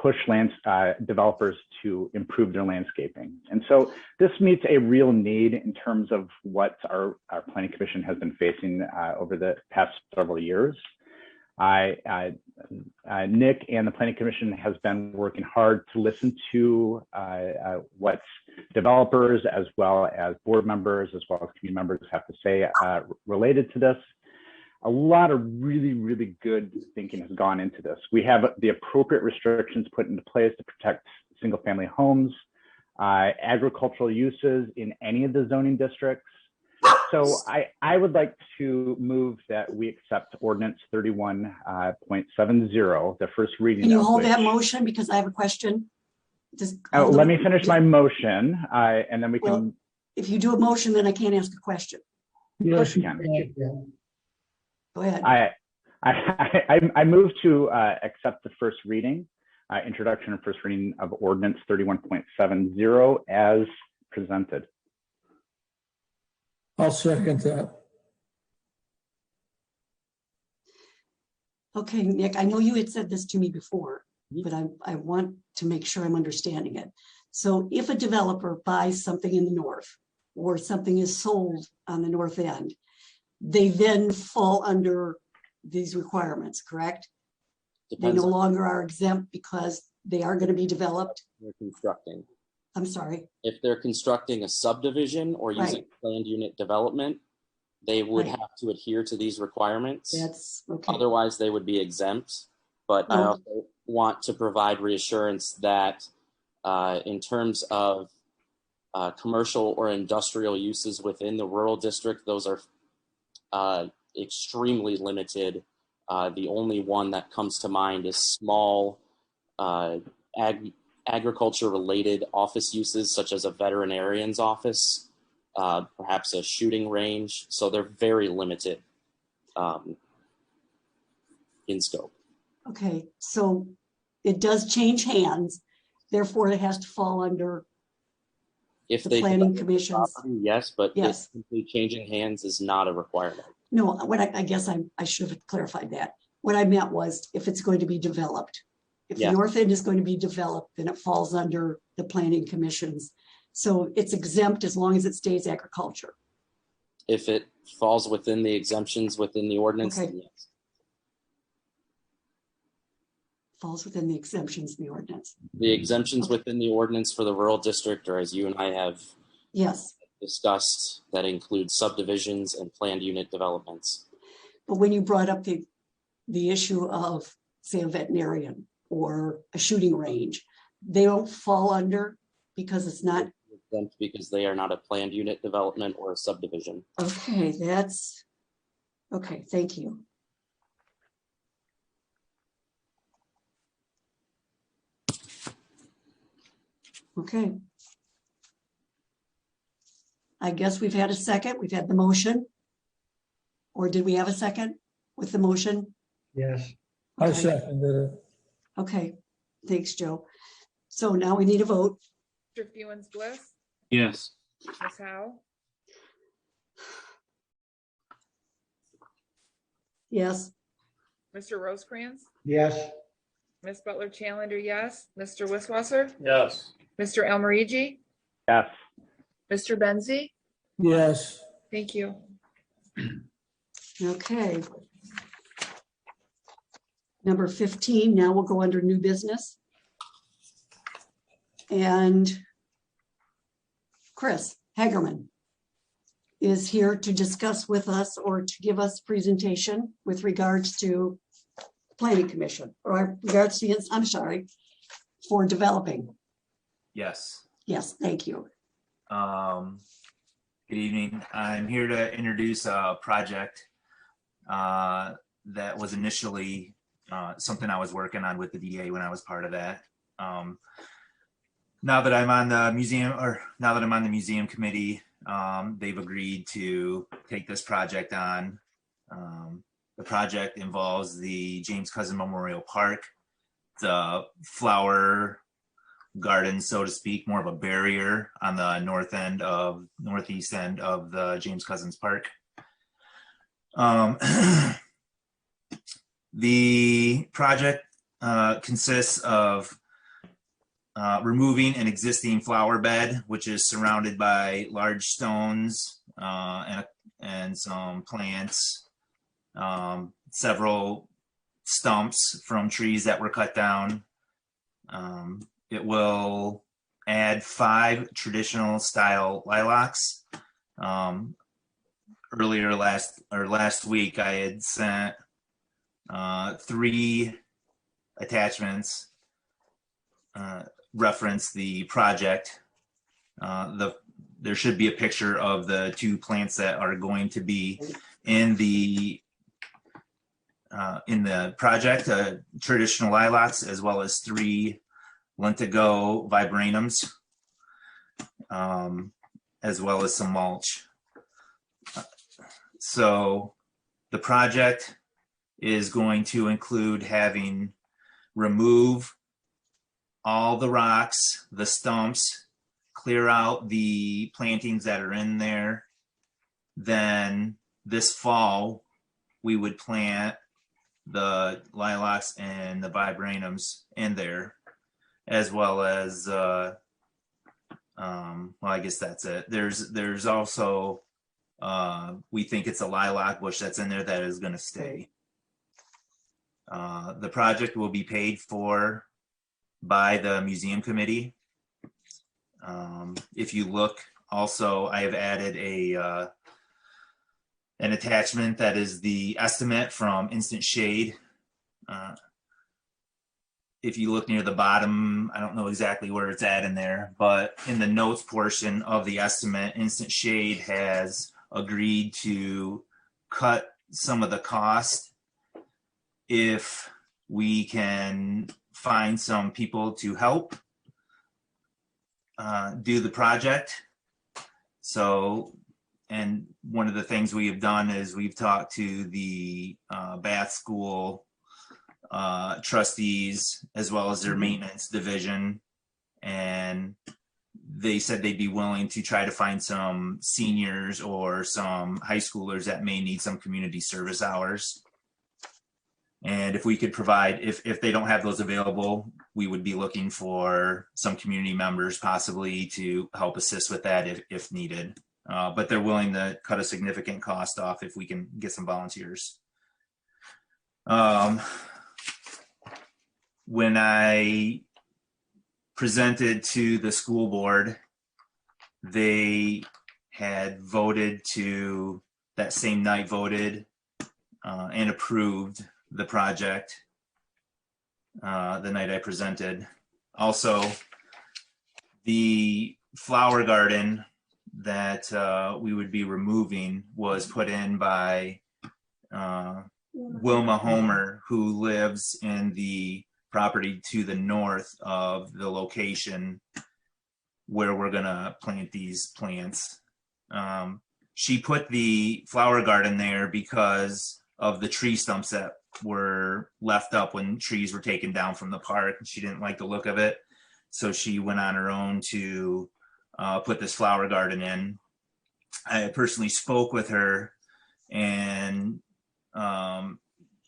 push developers to improve their landscaping. And so this meets a real need in terms of what our Planning Commission has been facing over the past several years. Nick and the Planning Commission has been working hard to listen to what developers as well as board members as well as community members have to say related to this. a lot of really, really good thinking has gone into this. We have the appropriate restrictions put into place to protect single family homes, agricultural uses in any of the zoning districts. So I would like to move that we accept ordinance 31.70, the first reading. Can you of hold which, that motion because I have a question? Just let me finish my motion, and then we Well, can. If you do a motion, then I can't ask a question. Yes, you can. Go ahead. I move to accept the first reading, introduction and first reading of ordinance 31.70 as presented. I'll second that. Okay, Nick, I know you had said this to me before, but I want to make sure I'm understanding it. So if a developer buys something in the north or something is sold on the north end, they then fall under these requirements, correct? They no longer are exempt because they are going to be developed. They're constructing. I'm sorry. If they're constructing a subdivision or using planned unit development, they would have to adhere to these requirements. That's okay. Otherwise, they would be exempt. But I also want to provide reassurance that in terms of commercial or industrial uses within the rural district, those are extremely limited. The only one that comes to mind is small agriculture-related office uses, such as a veterinarian's office, perhaps a shooting range. So they're very limited in scope. Okay, so it does change hands, therefore it has to fall under If the they planning commission's. yes, but Yes. simply changing hands is not a requirement. No, what I guess I should have clarified that. What I meant was if it's going to be developed. If the north end is going to be developed, then it falls under the planning commissions. So it's exempt as long as it stays agriculture. If it falls within the exemptions within the ordinance, Okay. then yes. Falls within the exemptions in the ordinance. The exemptions within the ordinance for the rural district, or as you and I have discussed, that include subdivisions and planned unit developments. But when you brought up the issue of, say, a veterinarian or a shooting range, they don't fall under because it's not. Exempt because they are not a planned unit development or a subdivision. Okay, that's okay. Thank you. Okay. I guess we've had a second. We've had the motion. Or did we have a second with the motion? Yes. I seconded it. Okay, thanks, Joe. So now we need a vote. Mr. Fewens Bliss, Yes. Ms. Howe, Yes. Mr. Rosecrans, Yes. Ms. Butler Challenger, yes. Mr. Wisswasser, Yes. Mr. Almarigi, Yes. Mr. Benzi. Yes. Thank you. Okay. Number 15, now we'll go under new business. And Chris Hagerman is here to discuss with us or to give us presentation with regards to planning commission or regards to, I'm sorry, for developing. Yes. Yes, thank you. Good evening. I'm here to introduce a project that was initially something I was working on with the DA when I was part of that. Now that I'm on the museum committee, they've agreed to take this project on. The project involves the James Cousin Memorial Park, the flower garden, so to speak, more of a barrier on the northeast end of the James Cousins Park. The project consists of removing an existing flower bed, which is surrounded by large stones and some plants, several stumps from trees that were cut down. It will add 5 traditional style lilacs, earlier last week, I had sent 3 attachments reference the project. There should be a picture of the 2 plants that are going to be in the project, traditional lilacs, as well as 3 Lentigo viburnums, as well as some mulch. So the project is going to include having remove all the rocks, the stumps, clear out the plantings that are in there. Then this fall, we would plant the lilacs and the viburnums in there, as well as, well, I guess that's it. There's also, we think it's a lilac bush that's in there that is going to stay. The project will be paid for by the museum committee. If you look, also, I have added an attachment that is the estimate from Instant Shade. If you look near the bottom, I don't know exactly where it's at in there, but in the notes portion of the estimate, Instant Shade has agreed to cut some of the cost if we can find some people to help do the project. So, and one of the things we have done is we've talked to the Bath School trustees, as well as their maintenance division, and they said they'd be willing to try to find some seniors or some high schoolers that may need some community service hours. And if we could provide, if they don't have those available, we would be looking for some community members possibly to help assist with that if needed. But they're willing to cut a significant cost off if we can get some volunteers. When I presented to the school board, they had voted to, that same night voted and approved the project the night I presented. Also, the flower garden that we would be removing was put in by Wilma Homer, who lives in the property to the north of the location where we're gonna plant these plants. She put the flower garden there because of the tree stumps that were left up when trees were taken down from the park. She didn't like the look of it, so she went on her own to put this flower garden in. I personally spoke with her, and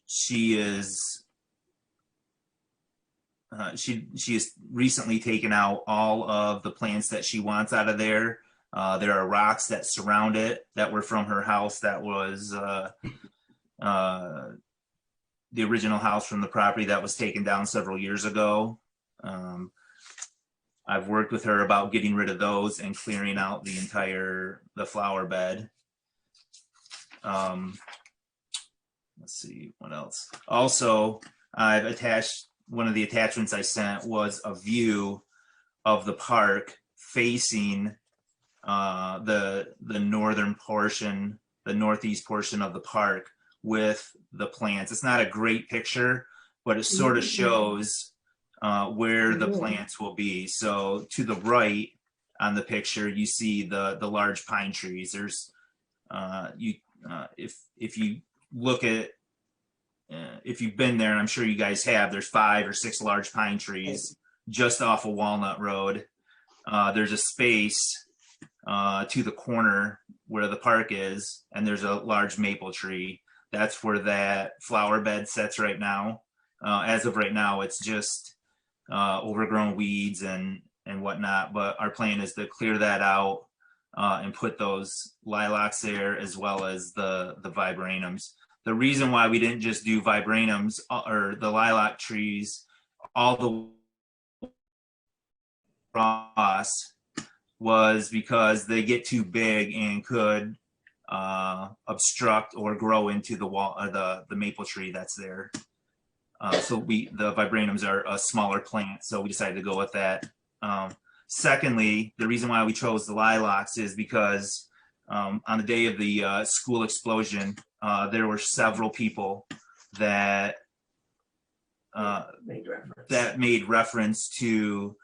she has recently taken out all of the plants that she wants out of there. There are rocks that surround it that were from her house that was the original house from the property that was taken down several years ago. I've worked with her about getting rid of those and clearing out the flower bed. Let's see, what else? Also, I've attached, one of the attachments I sent was a view of the park facing the northern portion, the northeast portion of the park with the plants. It's not a great picture, but it sort of shows where the plants will be. So to the right on the picture, you see the large pine trees. There's if you look at if you've been there, and I'm sure you guys have, there's 5 or 6 large pine trees just off of Walnut Road. There's a space to the corner where the park is, and there's a large maple tree. That's where that flower bed sits right now. As of right now, it's just overgrown weeds and whatnot, but our plan is to clear that out and put those lilacs there, as well as the viburnums. The reason why we didn't just do viburnums or the lilac trees all the across was because they get too big and could obstruct or grow into the wall, the maple tree that's there. So the viburnums are a smaller plant, so we decided to go with that. Secondly, the reason why we chose the lilacs is because on the day of the school explosion, there were several people that made reference to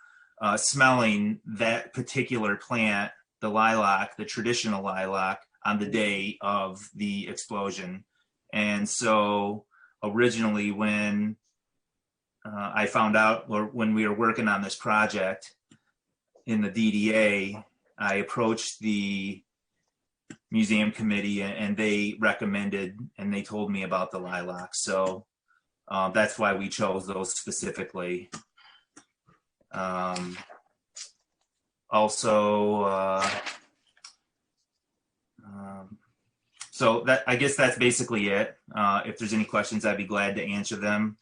smelling that particular plant, the lilac, the traditional lilac, on the day of the explosion. And so originally when I found out, or when we were working on this project in the DDA, I approached the museum committee and they recommended and they told me about the lilacs. So that's why we chose those specifically. So that, I guess that's basically it. If there's any questions, I'd be glad to answer them.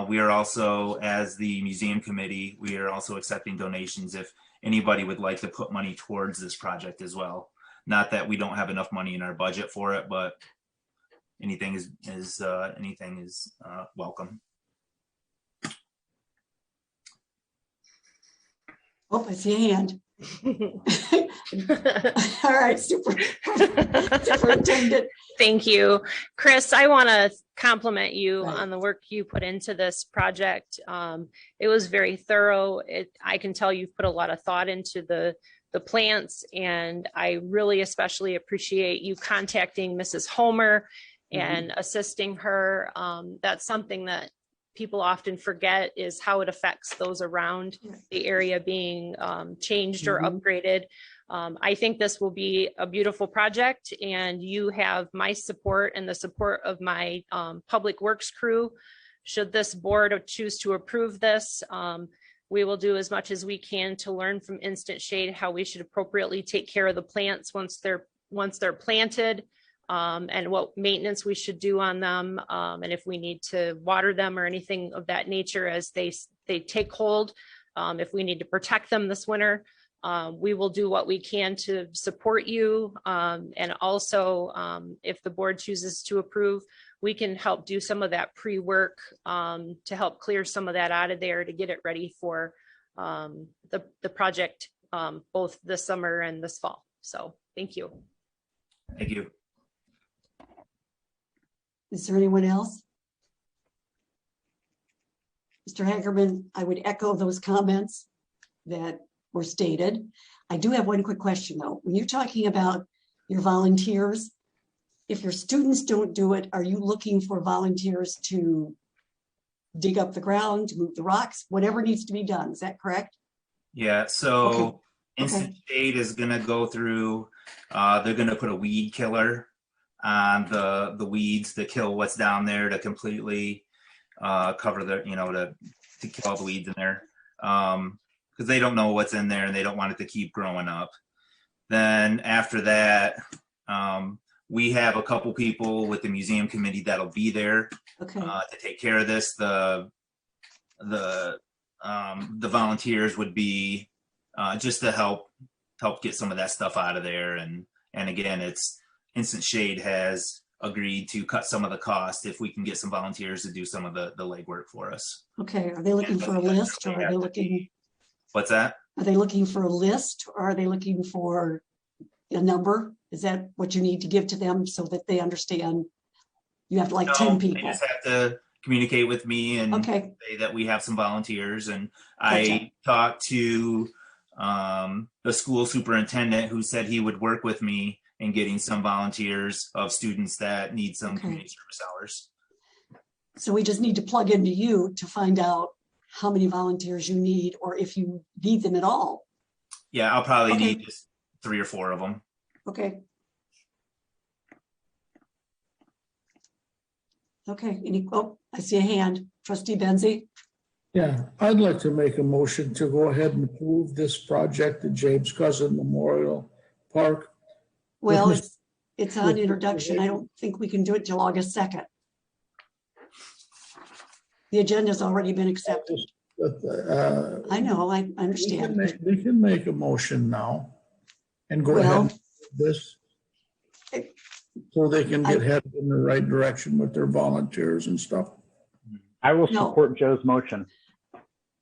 We are also, as the museum committee, we are also accepting donations if anybody would like to put money towards this project as well. Not that we don't have enough money in our budget for it, but anything is welcome. Oh, I see a hand. All right, Superintendent. Thank you. Chris, I want to compliment you on the work you put into this project. It was very thorough. I can tell you've put a lot of thought into the plants, and I really especially appreciate you contacting Mrs. Homer and assisting her. That's something that people often forget, is how it affects those around the area being changed or upgraded. I think this will be a beautiful project, and you have my support and the support of my public works crew. Should this board choose to approve this, we will do as much as we can to learn from Instant Shade how we should appropriately take care of the plants once they're planted, and what maintenance we should do on them, and if we need to water them or anything of that nature as they take hold. If we need to protect them this winter, we will do what we can to support you. And also, if the board chooses to approve, we can help do some of that pre-work to help clear some of that out of there to get it ready for the project, both this summer and this fall. So thank you. Thank you. Is there anyone else? Mr. Hackerman, I would echo those comments that were stated. I do have one quick question though. When you're talking about your volunteers, if your students don't do it, are you looking for volunteers to dig up the ground, to move the rocks, whatever needs to be done? Is that correct? Yeah, so Instant Shade is gonna go through, they're gonna put a weed killer on the weeds to kill what's down there, to completely cover the, to kill all the weeds in there. Because they don't know what's in there and they don't want it to keep growing up. Then after that, we have a couple people with the museum committee that'll be there to take care of this. The volunteers would be just to help get some of that stuff out of there. And again, it's Instant Shade has agreed to cut some of the cost if we can get some volunteers to do some of the legwork for us. Okay, are they looking for a list, or are they looking? What's that? Are they looking for a list, or are they looking for a number? Is that what you need to give to them so that they understand you have like 10 people? They just have to communicate with me and say that we have some volunteers. And I talked to the school superintendent, who said he would work with me in getting some volunteers of students that need some community service hours. So we just need to plug into you to find out how many volunteers you need, or if you need them at all. Yeah, I'll probably need just 3 or 4 of them. Okay. Okay, I see a hand. Trustee Benzie? Yeah, I'd like to make a motion to go ahead and approve this project at James Cousin Memorial Park. Well, it's on introduction. I don't think we can do it till August 2nd. The agenda's already been accepted. I know, I understand. We can make a motion now and go ahead and do this. So they can get headed in the right direction with their volunteers and stuff. I will No. support Joe's motion.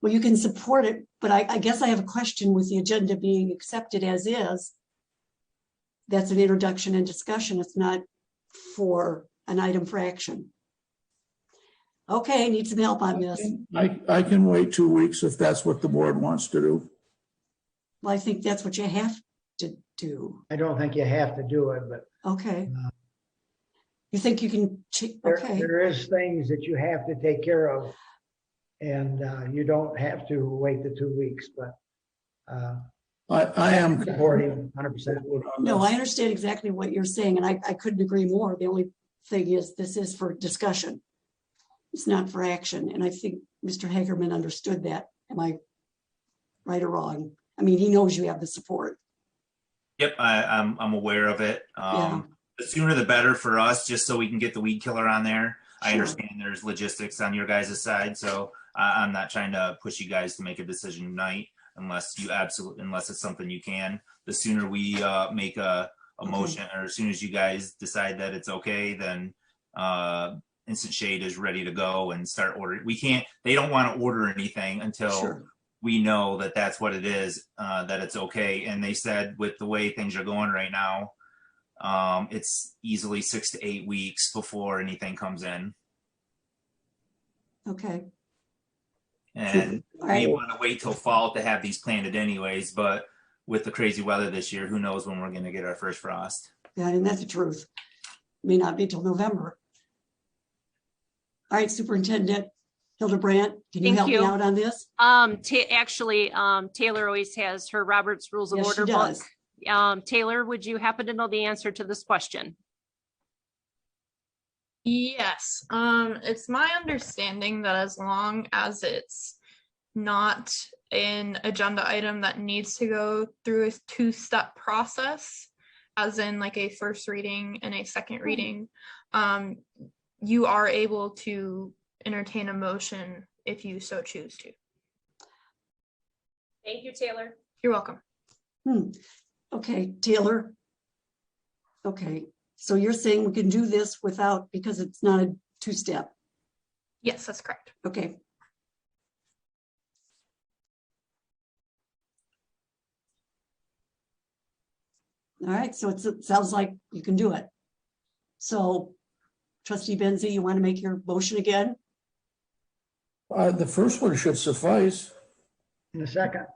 Well, you can support it, but I guess I have a question with the agenda being accepted as is. That's an introduction and discussion. It's not for an item for action. Okay, need some help on this. I can wait 2 weeks if that's what the board wants to do. Well, I think that's what you have to do. I don't think you have to do it, but Okay. You think you can, okay. there is things that you have to take care of. And you don't have to wait the 2 weeks, but I am supporting 100%. No, I understand exactly what you're saying, and I couldn't agree more. The only thing is, this is for discussion. It's not for action, and I think Mr. Hagerman understood that. Am I right or wrong? I mean, he knows you have the support. Yep, I'm aware of it. Yeah. The sooner the better for us, just so we can get the weed killer on there. I Sure. understand there's logistics on your guys' side, so I'm not trying to push you guys to make a decision tonight unless it's something you can. The sooner we make a motion, or as soon as you guys decide that it's okay, then Instant Shade is ready to go and start ordering. They don't want to order anything until Sure. we know that that's what it is, that it's okay. And they said with the way things are going right now, it's easily 6 to 8 weeks before anything comes in. Okay. And Right. we want to wait till fall to have these planted anyways, but with the crazy weather this year, who knows when we're going to get our first frost. Yeah, and that's the truth. May not be till November. All right, Superintendent Hildebrandt, can you Thank help you. me out on this? Actually, Taylor always has her Robert's Rules of Yes, she Order book. does. Taylor, would you happen to know the answer to this question? Yes, it's my understanding that as long as it's not an agenda item that needs to go through a two-step process, as in like a first reading and a second reading, you are able to entertain a motion if you so choose to. Thank you, Taylor. You're welcome. Okay, Taylor. Okay, so you're saying we can do this without, because it's not a two-step. Yes, that's correct. Okay. All right, so it sounds like you can do it. So Trustee Benzie, you want to make your motion again? The first one should suffice. In a second.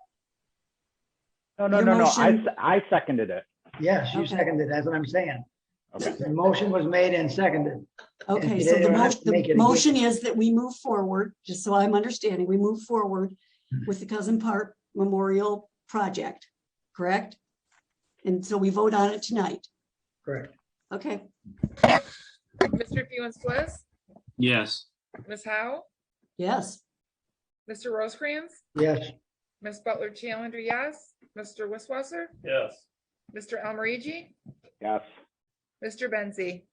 No. motion- I seconded it. Yes, you Okay. seconded. That's what I'm saying. Okay. The motion was made and seconded. Okay, And so you don't have to make the it motion again. is that we move forward, just so I'm understanding, we move forward with the Cousin Park Memorial Project, correct? And so we vote on it tonight. Correct. Okay, Mr. Fuensquist, Yes. Ms. Howe, yes. Mr. Rosecrans, Yes. Ms. Butler Challenger, yes. Mr. Wisswasser, Yes. Mr. Almarigi, Yes. Mr. Benzie.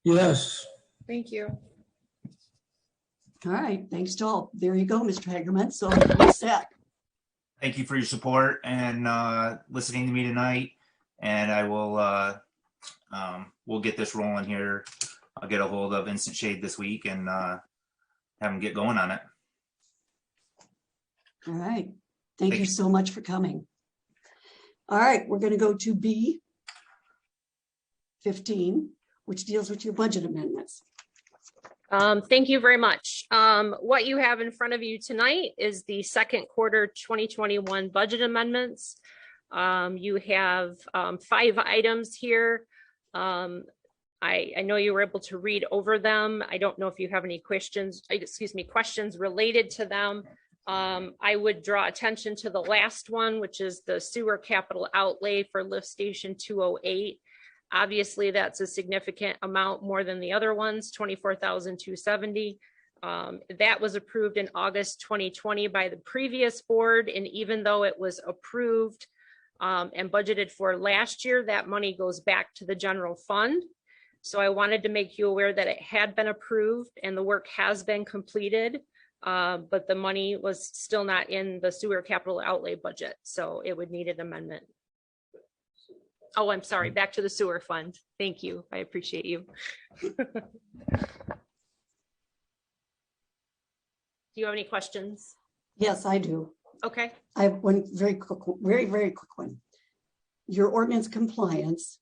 Yes. Thank you. All right, thanks to all. There you go, Mr. Hagerman. So we're set. Thank you for your support and listening to me tonight. And I will, we'll get this rolling here. I'll get a hold of Instant Shade this week and have them get going on it. All right, thank you so much for coming. All right, we're going to go to B 15, which deals with your budget amendments. Thank you very much. What you have in front of you tonight is the second quarter 2021 budget amendments. You have 5 items here. I know you were able to read over them. I don't know if you have any questions related to them. I would draw attention to the last one, which is the sewer capital outlay for lift station 208. Obviously, that's a significant amount more than the other ones, $24,270. That was approved in August 2020 by the previous board. And even though it was approved and budgeted for last year, that money goes back to the general fund. So I wanted to make you aware that it had been approved and the work has been completed, but the money was still not in the sewer capital outlay budget. So it would need an amendment. Oh, I'm sorry. Back to the sewer fund. Thank you. I appreciate you. Do you have any questions? Yes, I do. Okay. I have one very quick one. Your ordinance compliance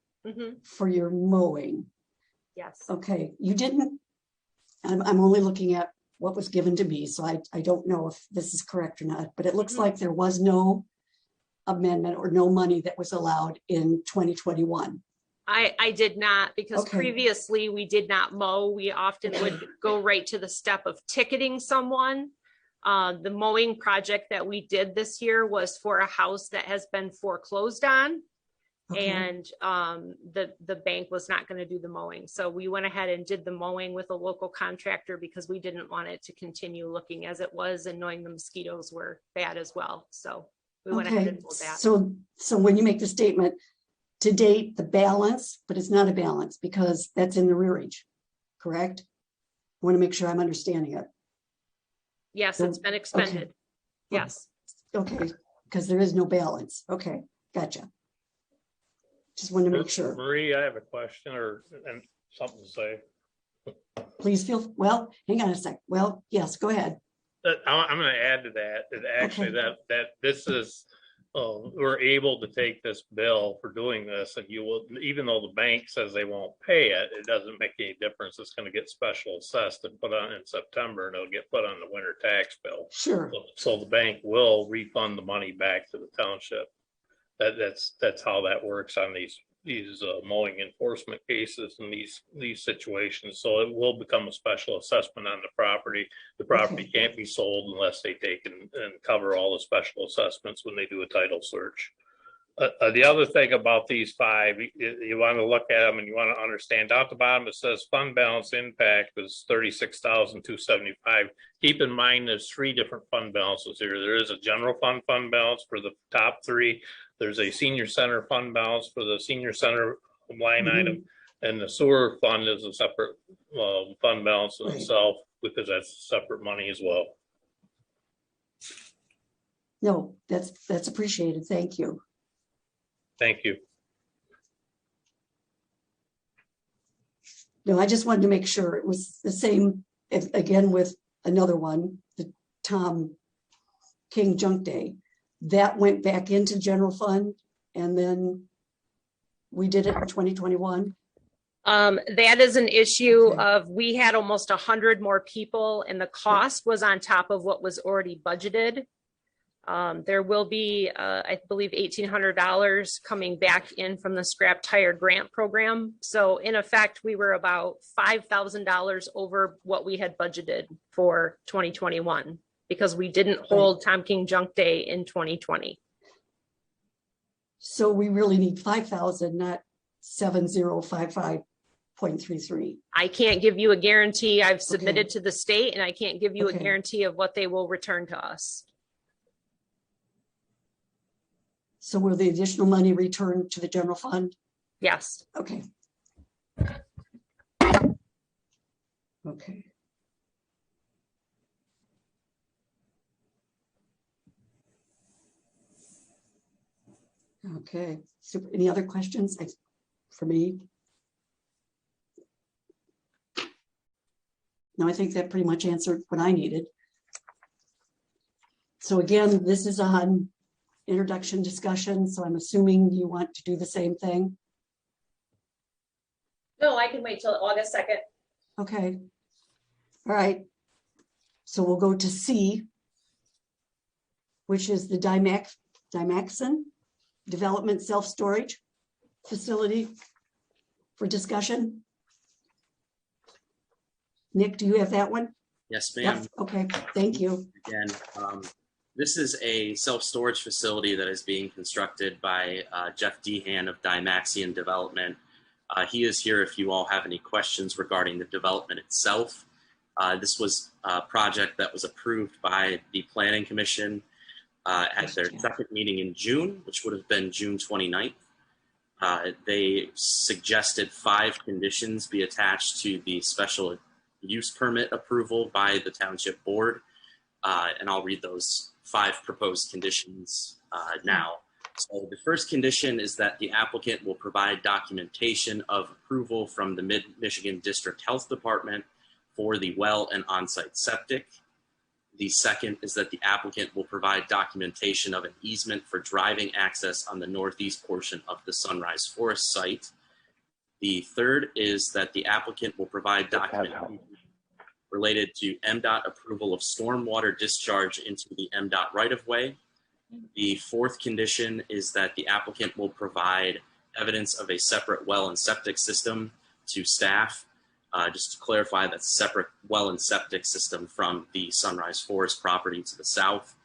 for your mowing. Yes. Okay, you didn't, I'm only looking at what was given to me, so I don't know if this is correct or not, but it looks like there was no amendment or no money that was allowed in 2021. I did not, because Okay. previously we did not mow. We often would go right to the step of ticketing someone. The mowing project that we did this year was for a house that has been foreclosed on. Okay. And the bank was not going to do the mowing. So we went ahead and did the mowing with a local contractor because we didn't want it to continue looking as it was, and knowing the mosquitoes were bad as well. So we went ahead and mowed that. So when you make the statement, to date, the balance, but it's not a balance because that's in the rearage, correct? I want to make sure I'm understanding it. Yes, So- it's been expended. okay. Yes. Okay, because there is no balance. Okay, gotcha. Just wanted to make sure. Marie, I have a question and something to say. Please feel, well, hang on a sec. Well, yes, go ahead. I'm going to add to that actually that this is, we're able to take this bill for doing this, and you will, even though the bank says they won't pay it, it doesn't make any difference. It's going to get special assessed and put on in September, and it'll get put on the winter tax bill. Sure. So the bank will refund the money back to the township. That's how that works on these mowing enforcement cases and these situations. So it will become a special assessment on the property. The property can't be sold unless they take and cover all the special assessments when they do a title search. The other thing about these five, you want to look at them and you want to understand. Down at the bottom, it says fund balance impact is $36,275. Keep in mind, there's three different fund balances here. There is a general fund balance for the top three. There's a senior center fund balance for the senior center line item, and the sewer fund is a separate fund balance in itself because that's separate money as well. No, that's appreciated. Thank you. Thank you. No, I just wanted to make sure it was the same, again, with another one, the Tom King Junk Day. That went back into general fund, and then we did it in 2021. That is an issue of, we had almost 100 more people, and the cost was on top of what was already budgeted. There will be, I believe, $1,800 coming back in from the scrap tire grant program. So in effect, we were about $5,000 over what we had budgeted for 2021 because we didn't hold Tom King Junk Day in 2020. So we really need 5,000, not 7055.33. I can't give you a guarantee. I've submitted to the state, and I can't give you a guarantee of what they will return to us. So will the additional money return to the general fund? Yes. Okay. Okay. Okay. Super. Any other questions for me? No, I think that pretty much answered what I needed. So again, this is on introduction discussion, so I'm assuming you want to do the same thing. No, I can wait till August 2nd. Okay. All right. So we'll go to C, which is the Dymaxon Development Self-Storage Facility for discussion. Nick, do you have that one? Yes, ma'am. Yep. Okay, thank you. Again, this is a self-storage facility that is being constructed by Jeff Dehan of Dymaxion Development. He is here if you all have any questions regarding the development itself. This was a project that was approved by the Planning Commission at their second meeting in June, which would have been June 29th. They suggested 5 conditions be attached to the special use permit approval by the Township Board. And I'll read those 5 proposed conditions now. So the first condition is that the applicant will provide documentation of approval from the Mid-Michigan District Health Department for the well and on-site septic. The second is that the applicant will provide documentation of an easement for driving access on the northeast portion of the Sunrise Forest site. The third is that the applicant will provide documentation related to MDOT approval of stormwater discharge into the MDOT right-of-way. The fourth condition is that the applicant will provide evidence of a separate well and septic system to staff. Just to clarify, that's separate well and septic system from the Sunrise Forest property to the south.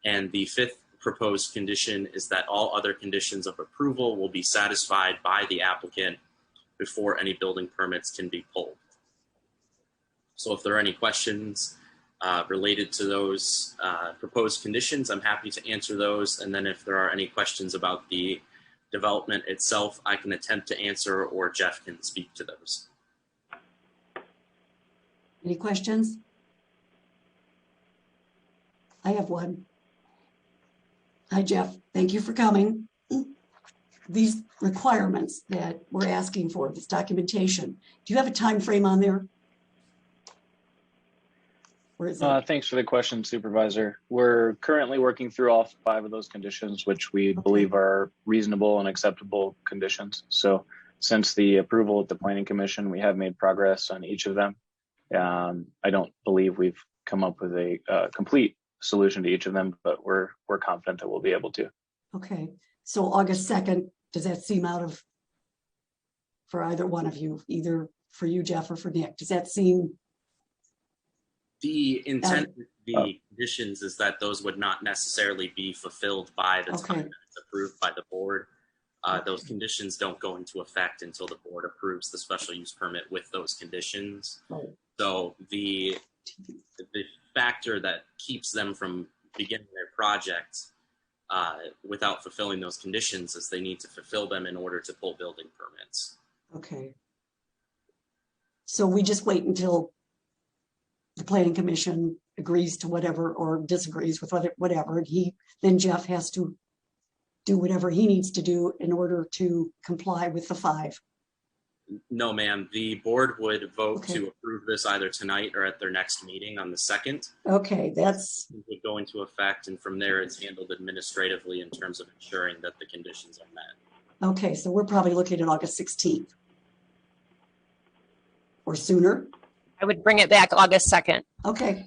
And the fifth proposed condition is that all other conditions of approval will be satisfied by the applicant before any building permits can be pulled. So if there are any questions related to those proposed conditions, I'm happy to answer those. And then if there are any questions about the development itself, I can attempt to answer, or Jeff can speak to those. Any questions? I have one. Hi, Jeff. Thank you for coming. These requirements that we're asking for, this documentation, do you have a time frame on there? Where is it? Thanks for the question, Supervisor. We're currently working through all 5 of those conditions, which we believe are reasonable and acceptable conditions. So since the approval at the Planning Commission, we have made progress on each of them. I don't believe we've come up with a complete solution to each of them, but we're confident that we'll be able to. Okay, so August 2nd, does that seem out of, for either one of you, either for you, Jeff, or for Nick, does that seem? The intent of the conditions is that those would not necessarily be fulfilled by the time that it's approved by the board. Those conditions don't go into effect until the board approves the special use permit with those conditions. Right. So the factor that keeps them from beginning their project without fulfilling those conditions is they need to fulfill them in order to pull building permits. Okay. So we just wait until the Planning Commission agrees to whatever or disagrees with whatever, and then Jeff has to do whatever he needs to do in order to comply with the 5. No, ma'am. The board would vote to approve this either tonight or at their next meeting on the 2nd. Okay, that's. It would go into effect, and from there it's handled administratively in terms of ensuring that the conditions are met. Okay, so we're probably looking at August 16th. Or sooner? I would bring it back August 2nd. Okay.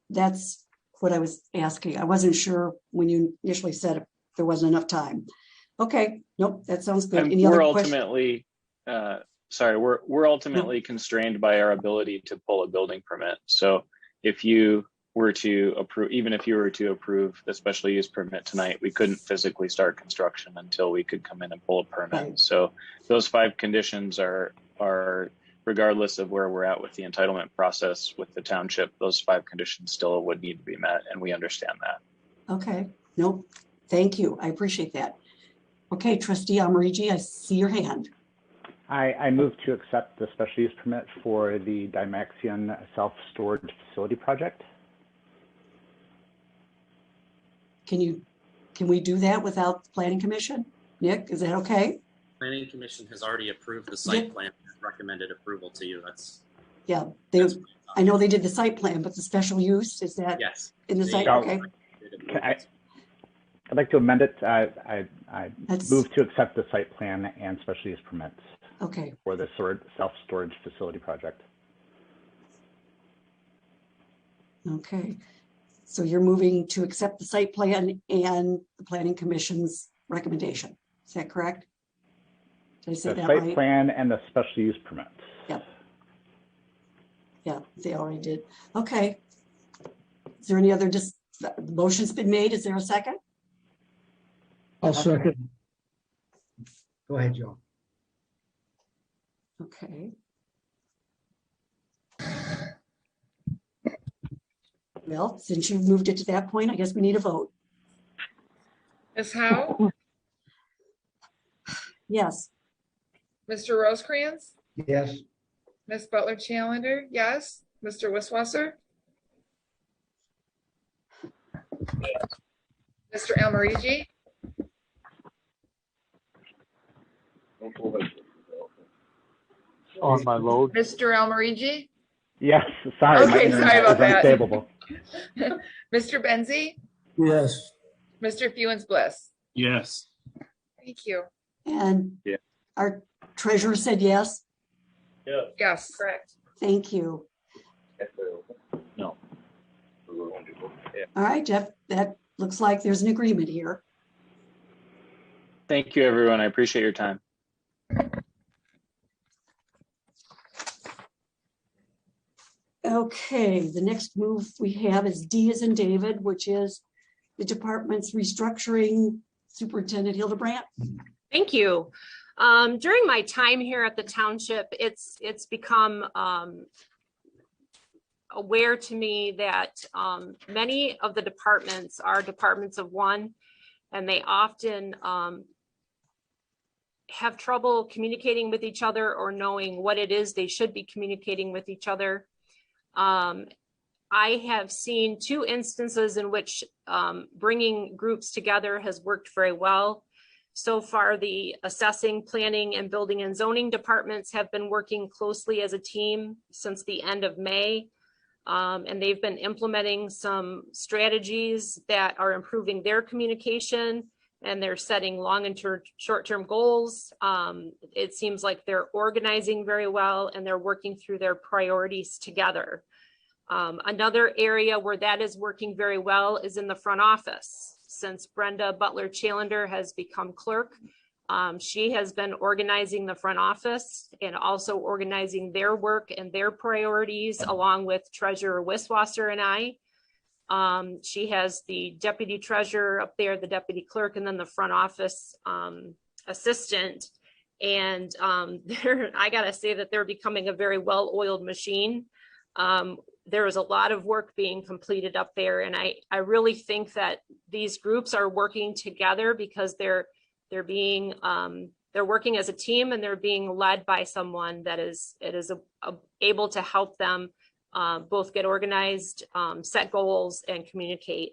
That's what I was asking. I wasn't sure when you initially said there wasn't enough time. Okay, nope, that sounds good. Any other questions? We're ultimately constrained by our ability to pull a building permit. So if you were to approve, even if you were to approve the special use permit tonight, we couldn't physically start construction until we could come in and pull a permit. Right. So those 5 conditions are regardless of where we're at with the entitlement process with the township, those 5 conditions still would need to be met, and we understand that. Okay, nope, thank you, I appreciate that. Okay, Trustee Amarigi, I see your hand. I move to accept the special use permit for the Dymaxion self-storage facility project. Can we do that without the Planning Commission? Nick, is that okay? Planning Commission has already approved the site plan and recommended approval to you. Yeah, I know they did the site plan, but the special use, is that in the site? Okay. I'd like to amend it. I move to accept the site plan and special use permits for the self-storage facility project. Okay, so you're moving to accept the site plan and the Planning Commission's recommendation. Is that correct? Did I say that right? The site plan and the special use permits. Yep. Yeah, they already did. Okay. Is there any other, the motion's been made. Is there a second? I'll second. Go ahead, Joe. Okay. Well, since you've moved it to that point, I guess we need a vote. Ms. Howe? Yes. Mr. Rosecrans? Yes. Ms. Butler Challenger? Yes. Mr. Wisswasser? Mr. Almarigi? On my load. Mr. Almarigi? Yes, sorry, my Okay, internet sorry about is that. unstable. Mr. Benzie? Yes. Mr. Fewens Bliss? Yes. Thank you. And Yeah. our treasurer said yes. Yes, correct. Thank you. No. All right, Jeff, that looks like there's an agreement here. Thank you, everyone. I appreciate your time. Okay, the next move we have is D as in David, which is the department's restructuring. Superintendent Hildebrandt. Thank you. During my time here at the township, it's become aware to me that many of the departments are departments of one, and they often have trouble communicating with each other or knowing what it is they should be communicating with each other. I have seen two instances in which bringing groups together has worked very well. So far, the assessing, planning, and building and zoning departments have been working closely as a team since the end of May. And they've been implementing some strategies that are improving their communication, and they're setting long and short-term goals. It seems like they're organizing very well, and they're working through their priorities together. Another area where that is working very well is in the front office. Since Brenda Butler Challenger has become clerk, she has been organizing the front office and also organizing their work and their priorities along with Treasurer Wiswasser and I. She has the deputy treasurer up there, the deputy clerk, and then the front office assistant. And I gotta say that they're becoming a very well-oiled machine. There is a lot of work being completed up there, and I really think that these groups are working together because they're working as a team, and they're being led by someone that is able to help them both get organized, set goals, and communicate.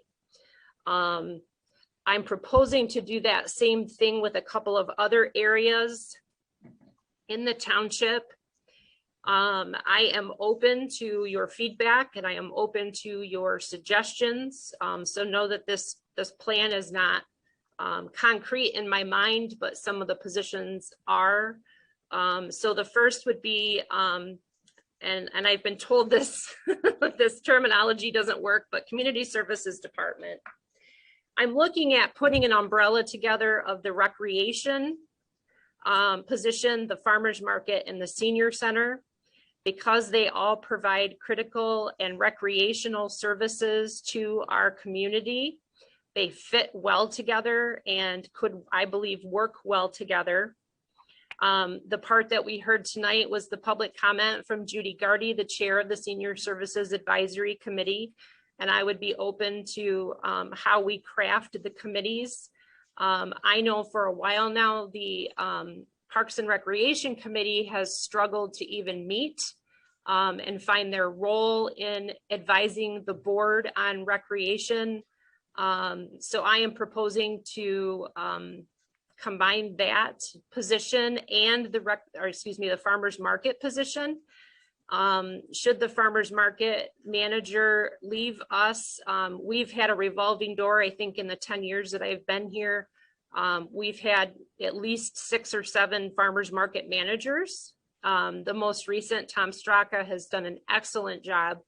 I'm proposing to do that same thing with a couple of other areas in the township. I am open to your feedback, and I am open to your suggestions. So know that this plan is not concrete in my mind, but some of the positions are. So the first would be, and I've been told this, this terminology doesn't work, but community services department. I'm looking at putting an umbrella together of the recreation position, the farmers market, and the senior center, because they all provide critical and recreational services to our community. They fit well together and could, I believe, work well together. The part that we heard tonight was the public comment from Judy Gardy, the chair of the Senior Services Advisory Committee. And I would be open to how we craft the committees. I know for a while now, the Parks and Recreation Committee has struggled to even meet and find their role in advising the board on recreation. So I am proposing to combine that position and the farmers market position. Should the farmers market manager leave us, we've had a revolving door. I think in the 10 years that I've been here, we've had at least 6 or 7 farmers market managers. The most recent, Tom Straka, has done an excellent job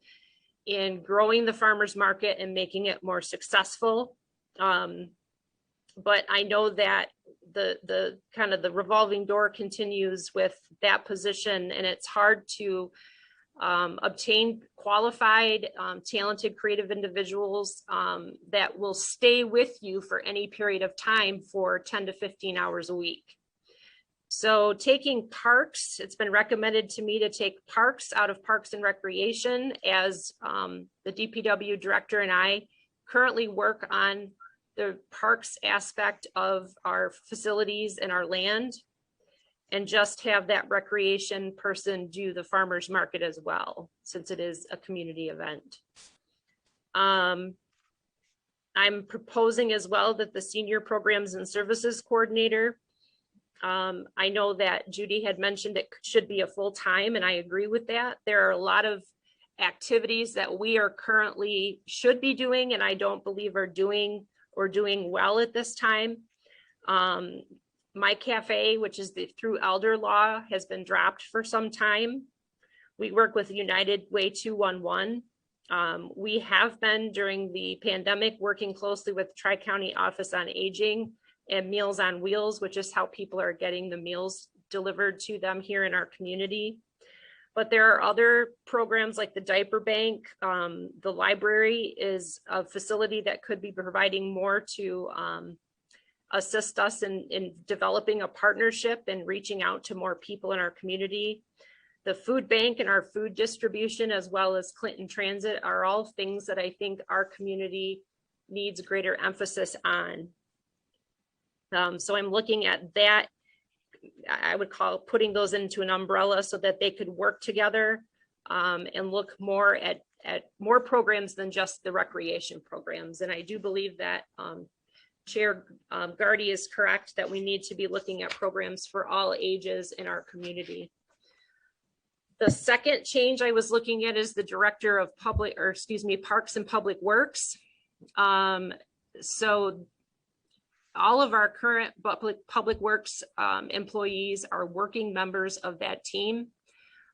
in growing the farmers market and making it more successful. But I know that the kind of the revolving door continues with that position, and it's hard to obtain qualified, talented, creative individuals that will stay with you for any period of time for 10 to 15 hours a week. So taking parks, it's been recommended to me to take parks out of Parks and Recreation, as the DPW director and I currently work on the parks aspect of our facilities and our land, and just have that recreation person do the farmers market as well, since it is a community event. I'm proposing as well that the senior programs and services coordinator I know that Judy had mentioned it should be a full-time, and I agree with that. There are a lot of activities that we are currently should be doing, and I don't believe are doing well at this time. My Cafe, which is through elder law, has been dropped for some time. We work with United Way 211. We have been, during the pandemic, working closely with Tri-County Office on Aging and Meals on Wheels, which is how people are getting the meals delivered to them here in our community. But there are other programs like the diaper bank. The library is a facility that could be providing more to assist us in developing a partnership and reaching out to more people in our community. The food bank and our food distribution, as well as Clinton Transit, are all things that I think our community needs greater emphasis on. So I'm looking at that. I would call putting those into an umbrella so that they could work together and look more at more programs than just the recreation programs. And I do believe that Chair Gardy is correct that we need to be looking at programs for all ages in our community. The second change I was looking at is the Director of Parks and Public Works. So all of our current public works employees are working members of that team.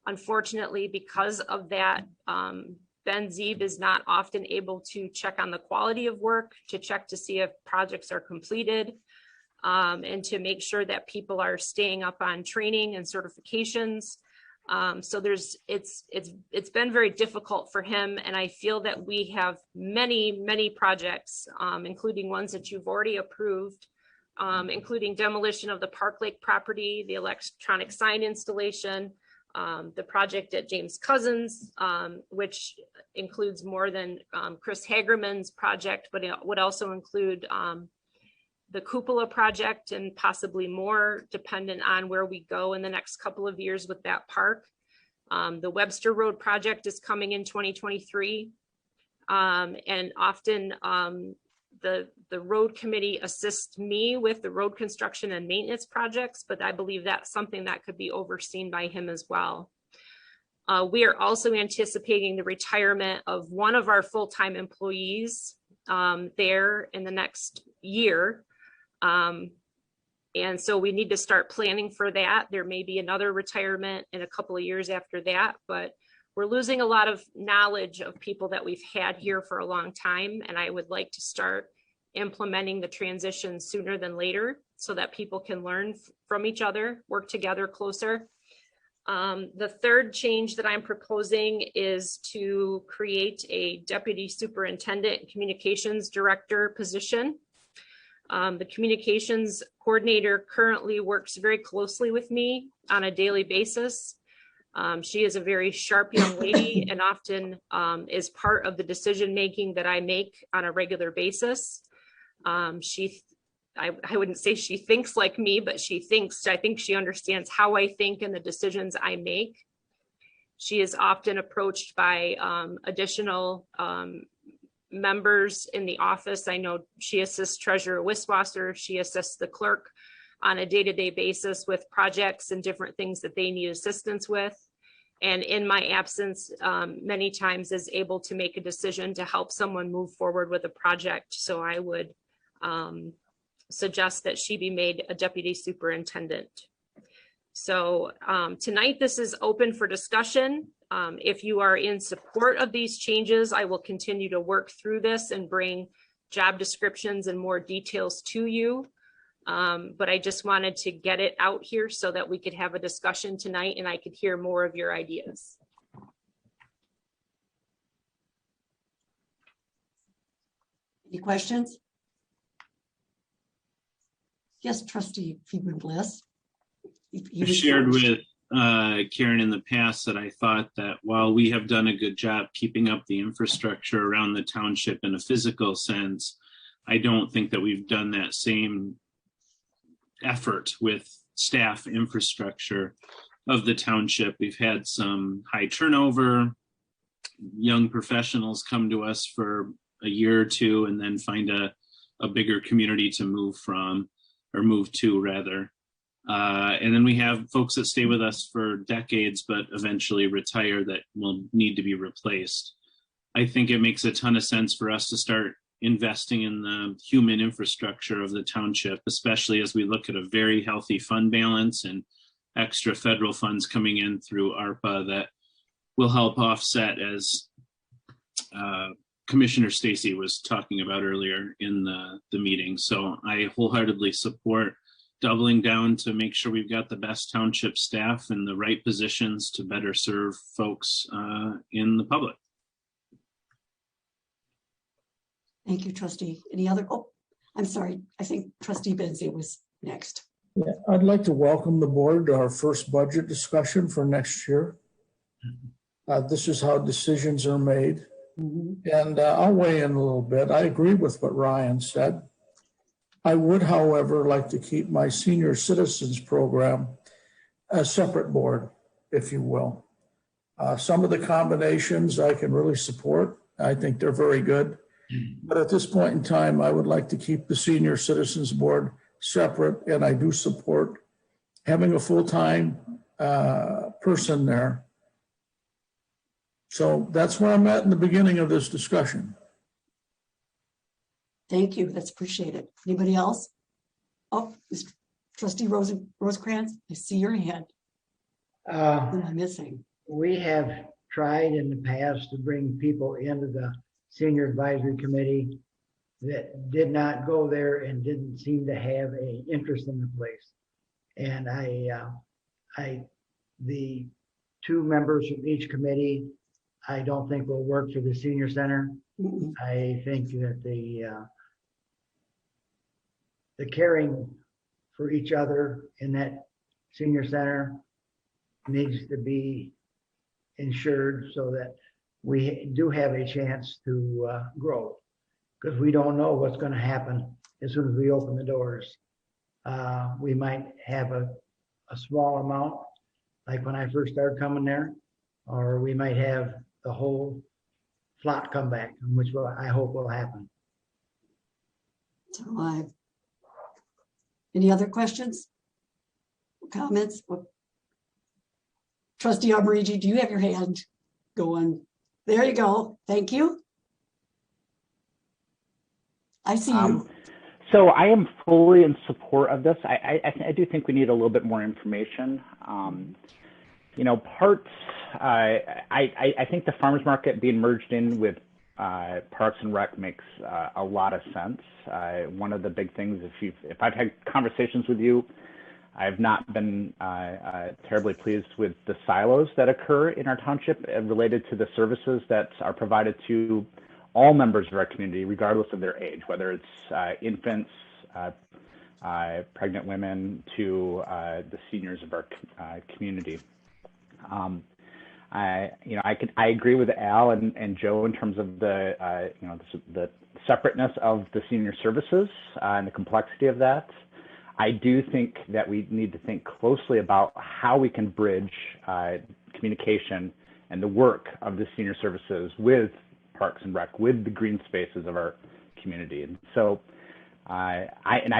Unfortunately, because of that, Ben Zeeb is not often able to check on the quality of work, to check to see if projects are completed, and to make sure that people are staying up on training and certifications. So it's been very difficult for him, and I feel that we have many projects, including ones that you've already approved, including demolition of the Park Lake property, the electronic sign installation, the project at James Cousins, which includes more than Chris Hagerman's project, but it would also include the cupola project and possibly more, dependent on where we go in the next couple of years with that park. The Webster Road project is coming in 2023. And often the road committee assists me with the road construction and maintenance projects, but I believe that's something that could be overseen by him as well. We are also anticipating the retirement of one of our full-time employees there in the next year. And so we need to start planning for that. There may be another retirement in a couple of years after that, but we're losing a lot of knowledge of people that we've had here for a long time. And I would like to start implementing the transition sooner than later so that people can learn from each other, work together closer. The third change that I'm proposing is to create a deputy superintendent communications director position. The communications coordinator currently works very closely with me on a daily basis. She is a very sharp young lady and often is part of the decision-making that I make on a regular basis. I wouldn't say she thinks like me, but I think she understands how I think and the decisions I make. She is often approached by additional members in the office. I know she assists Treasurer Wiswasser. She assists the clerk on a day-to-day basis with projects and different things that they need assistance with. And in my absence, many times is able to make a decision to help someone move forward with a project. So I would suggest that she be made a deputy superintendent. So tonight, this is open for discussion. If you are in support of these changes, I will continue to work through this and bring job descriptions and more details to you. But I just wanted to get it out here so that we could have a discussion tonight and I could hear more of your ideas. Any questions? Yes, Trustee Friedman-Bliss. I've shared with Karen in the past that I thought that while we have done a good job keeping up the infrastructure around the township in a physical sense, I don't think that we've done that same effort with staff infrastructure of the township. We've had some high turnover, young professionals come to us for a year or two and then find a bigger community to move from, or move to rather. And then we have folks that stay with us for decades, but eventually retire that will need to be replaced. I think it makes a ton of sense for us to start investing in the human infrastructure of the township, especially as we look at a very healthy fund balance and extra federal funds coming in through ARPA that will help offset, as Commissioner Stacy was talking about earlier in the meeting. So I wholeheartedly support doubling down to make sure we've got the best township staff in the right positions to better serve folks in the public. Thank you, Trustee. Any other? Oh, I'm sorry. I think Trustee Benzie was next. Yeah, I'd like to welcome the board to our first budget discussion for next year. This is how decisions are made. And I'll weigh in a little bit. I agree with what Ryan said. I would, however, like to keep my senior citizens program a separate board, if you will. Some of the combinations I can really support. I think they're very good. But at this point in time, I would like to keep the senior citizens board separate, and I do support having a full-time person there. So that's where I'm at in the beginning of this discussion. Thank you. That's appreciated. Anybody else? Oh, Trustee Rosecrans, I see your hand. What am I missing? We have tried in the past to bring people into the Senior Advisory Committee that did not go there and didn't seem to have an interest in the place. And the two members from each committee, I don't think will work for the senior center. I think that the caring for each other in that senior center needs to be ensured so that we do have a chance to grow, because we don't know what's going to happen as soon as we open the doors. We might have a small amount, like when I first started coming there, or we might have the whole flock come back, which I hope will happen. So, any other questions? Comments? Trustee Almarigi, do you have your hand going? There you go. Thank you. I see you. So I am fully in support of this. I do think we need a little bit more information. You know, parts, I think the farmers market being merged in with Parks and Rec makes a lot of sense. One of the big things, if I've had conversations with you, I've not been terribly pleased with the silos that occur in our township related to the services that are provided to all members of our community, regardless of their age, whether it's infants, pregnant women, to the seniors of our community. I agree with Al and Joe in terms of the separateness of the senior services and the complexity of that. I do think that we need to think closely about how we can bridge communication and the work of the senior services with Parks and Rec, with the green spaces of our community. And so I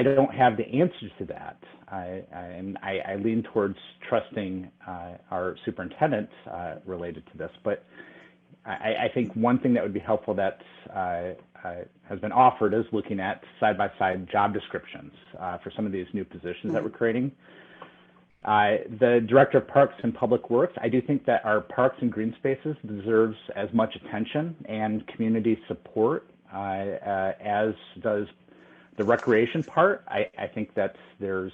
don't have the answers to that. I lean towards trusting our superintendent related to this. But I think one thing that would be helpful that has been offered is looking at side-by-side job descriptions for some of these new positions that we're creating. The Director of Parks and Public Works, I do think that our parks and green spaces deserves as much attention and community support as does the recreation part. I think that there's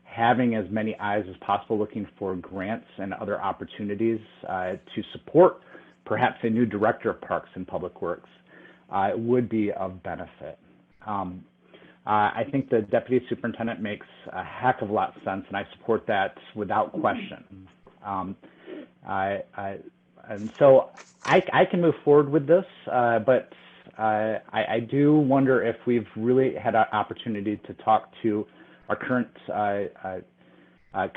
having as many eyes as possible looking for grants and other opportunities to support perhaps a new Director of Parks and Public Works would be of benefit. I think the Deputy Superintendent makes a heck of a lot of sense, and I support that without question. And so I can move forward with this, but I do wonder if we've really had an opportunity to talk to our current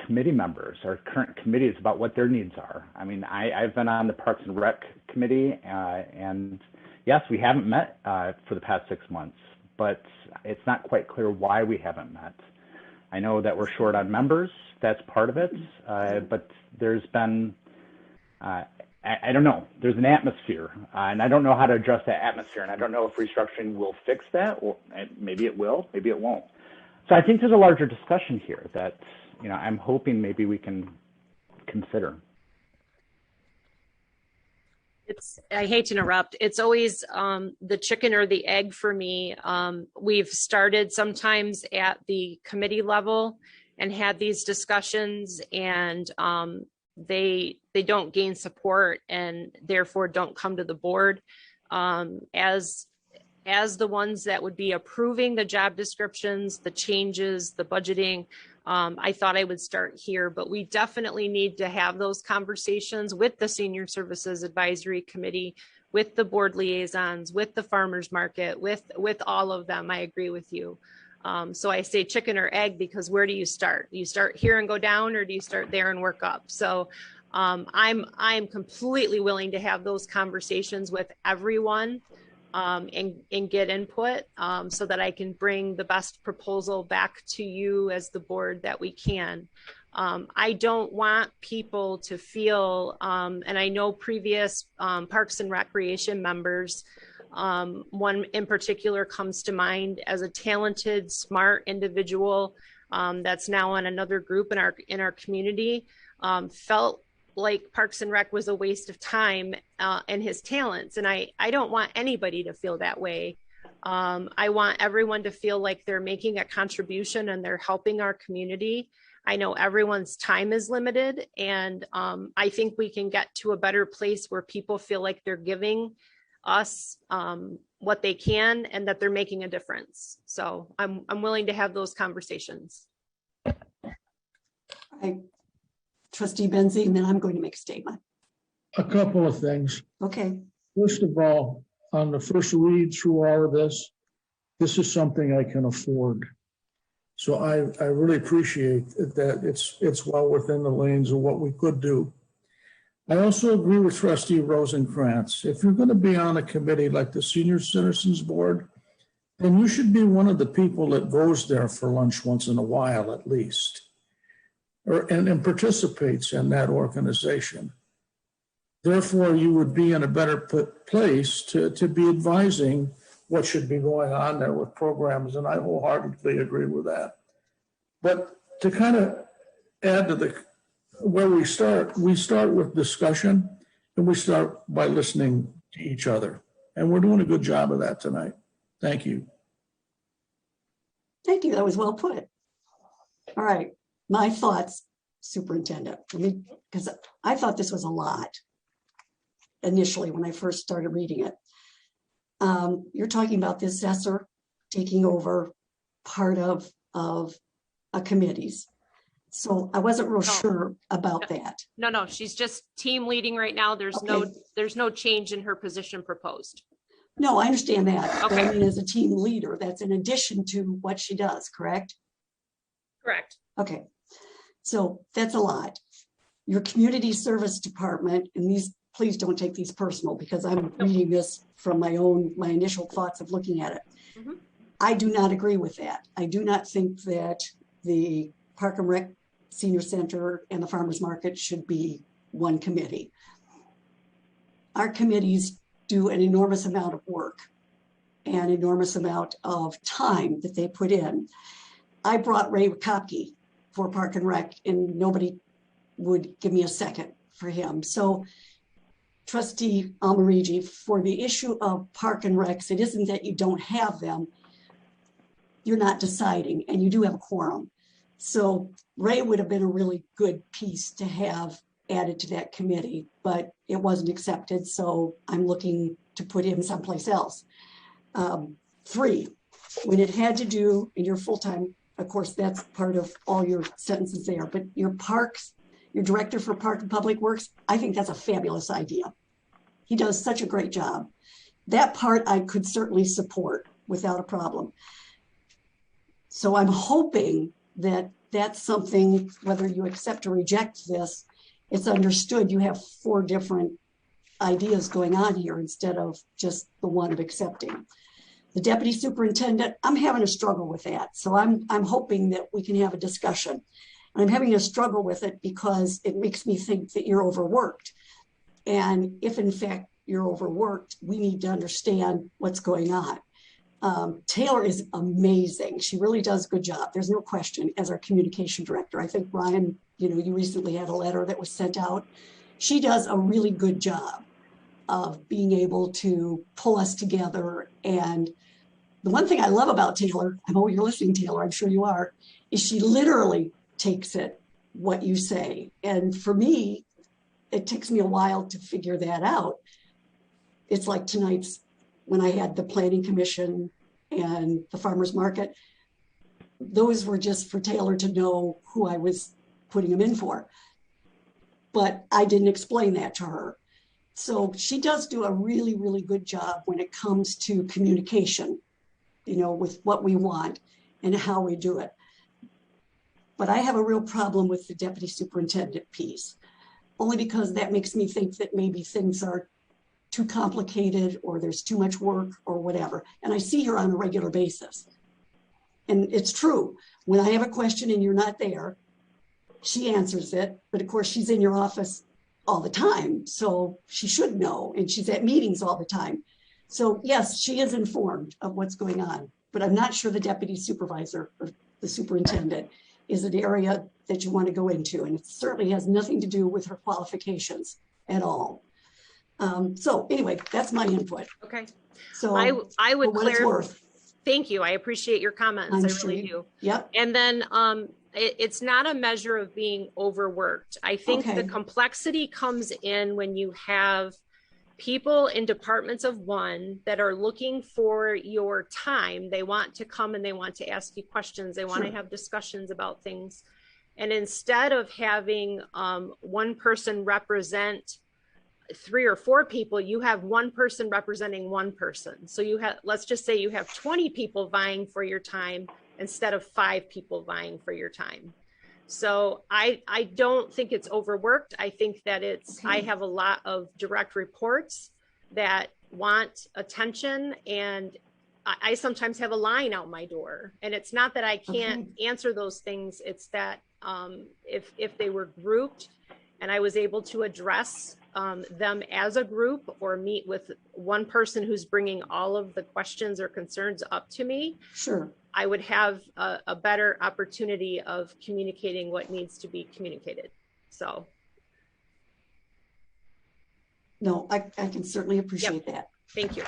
committee members, our current committees, about what their needs are. I mean, I've been on the Parks and Rec committee, and yes, we haven't met for the past 6 months, but it's not quite clear why we haven't met. I know that we're short on members. That's part of it. But there's been, I don't know, there's an atmosphere, and I don't know how to address that atmosphere. And I don't know if restructuring will fix that, or maybe it will, maybe it won't. So I think there's a larger discussion here that, I'm hoping maybe we can consider. I hate to interrupt. It's always the chicken or the egg for me. We've started sometimes at the committee level and had these discussions, and they don't gain support and therefore don't come to the board as the ones that would be approving the job descriptions, the changes, the budgeting. I thought I would start here, but we definitely need to have those conversations with the Senior Services Advisory Committee, with the board liaisons, with the farmers market, with all of them. I agree with you. So I say chicken or egg, because where do you start? Do you start here and go down, or do you start there and work up? So I'm completely willing to have those conversations with everyone and get input so that I can bring the best proposal back to you as the board that we can. I don't want people to feel, and I know previous Parks and Recreation members, one in particular comes to mind as a talented, smart individual that's now on another group in our community, felt like Parks and Rec was a waste of time and his talents. And I don't want anybody to feel that way. I want everyone to feel like they're making a contribution and they're helping our community. I know everyone's time is limited, and I think we can get to a better place where people feel like they're giving us what they can and that they're making a difference. So I'm willing to have those conversations. Trustee Benzie, and then I'm going to make a statement. A couple of things. Okay. First of all, on the first read through all of this is something I can afford. So I really appreciate that it's well within the lanes of what we could do. I also agree with Trustee Rosenkrantz. If you're going to be on a committee like the Senior Citizens Board, then you should be one of the people that goes there for lunch once in a while at least, and participates in that organization. Therefore, you would be in a better place to be advising what should be going on there with programs, and I wholeheartedly agree with that. But to kind of add to where we start with discussion, and we start by listening to each other. And we're doing a good job of that tonight. Thank you. Thank you. That was well put. All right. My thoughts, Superintendent, because I thought this was a lot initially when I first started reading it. You're talking about the assessor taking over part of a committee's. So I wasn't real sure about that. No, she's just team leading right now. There's no change in her position proposed. No, I understand that. Okay. But I mean, as a team leader, that's in addition to what she does, correct? Correct. Okay. So that's a lot. Your community service department, and these, please don't take these personal because I'm reading this from my initial thoughts of looking at it. Mm-hmm. I do not agree with that. I do not think that the Park and Rec Senior Center and the Farmers Market should be one committee. Our committees do an enormous amount of work and enormous amount of time that they put in. I brought Ray Kopke for Park and Rec, and nobody would give me a second for him. So Trustee Almarigi, for the issue of Park and Recs, it isn't that you don't have them, you're not deciding, and you do have a quorum. So Ray would have been a really good piece to have added to that committee, but it wasn't accepted. So I'm looking to put him someplace else. 3, when it had to do in your full-time, of course, that's part of all your sentences there, but your parks, your director for Park and Public Works, I think that's a fabulous idea. He does such a great job. That part I could certainly support without a problem. So I'm hoping that that's something, whether you accept or reject this, it's understood you have 4 different ideas going on here instead of just the one of accepting. The deputy superintendent, I'm having a struggle with that. So I'm hoping that we can have a discussion. And I'm having a struggle with it because it makes me think that you're overworked. And if in fact you're overworked, we need to understand what's going on. Taylor is amazing. She really does a good job. There's no question as our communication director. I think Ryan, you recently had a letter that was sent out. She does a really good job of being able to pull us together. And the one thing I love about Taylor, I know you're listening, Taylor, I'm sure you are, is she literally takes it what you say. And for me, it takes me a while to figure that out. It's like tonight's, when I had the planning commission and the farmer's market, those were just for Taylor to know who I was putting them in for. But I didn't explain that to her. So she does do a really, really good job when it comes to communication, with what we want and how we do it. But I have a real problem with the deputy superintendent piece, only because that makes me think that maybe things are too complicated or there's too much work or whatever. And I see her on a regular basis. And it's true. When I have a question and you're not there, she answers it. But of course, she's in your office all the time. So she should know. And she's at meetings all the time. So yes, she is informed of what's going on. But I'm not sure the deputy supervisor or the superintendent is an area that you want to go into. And it certainly has nothing to do with her qualifications at all. So anyway, that's my input. Okay. So I would clarify. Thank you. I appreciate your comments. I really do. Yep. And then it's not a measure of being overworked. I think the complexity comes in when you have people in departments of one that are looking for your time. They want to come and they want to ask you questions. They want to have discussions about things. And instead of having one person represent 3 or 4 people, you have one person representing one person. So you have, let's just say you have 20 people vying for your time instead of 5 people vying for your time. So I don't think it's overworked. I think that I have a lot of direct reports that want attention, and I sometimes have a line out my door. And it's not that I can't answer those things. It's that if they were grouped and I was able to address them as a group or meet with one person who's bringing all of the questions or concerns up to me, I would have a better opportunity of communicating what needs to be communicated. So. No, I can certainly appreciate that. Thank you.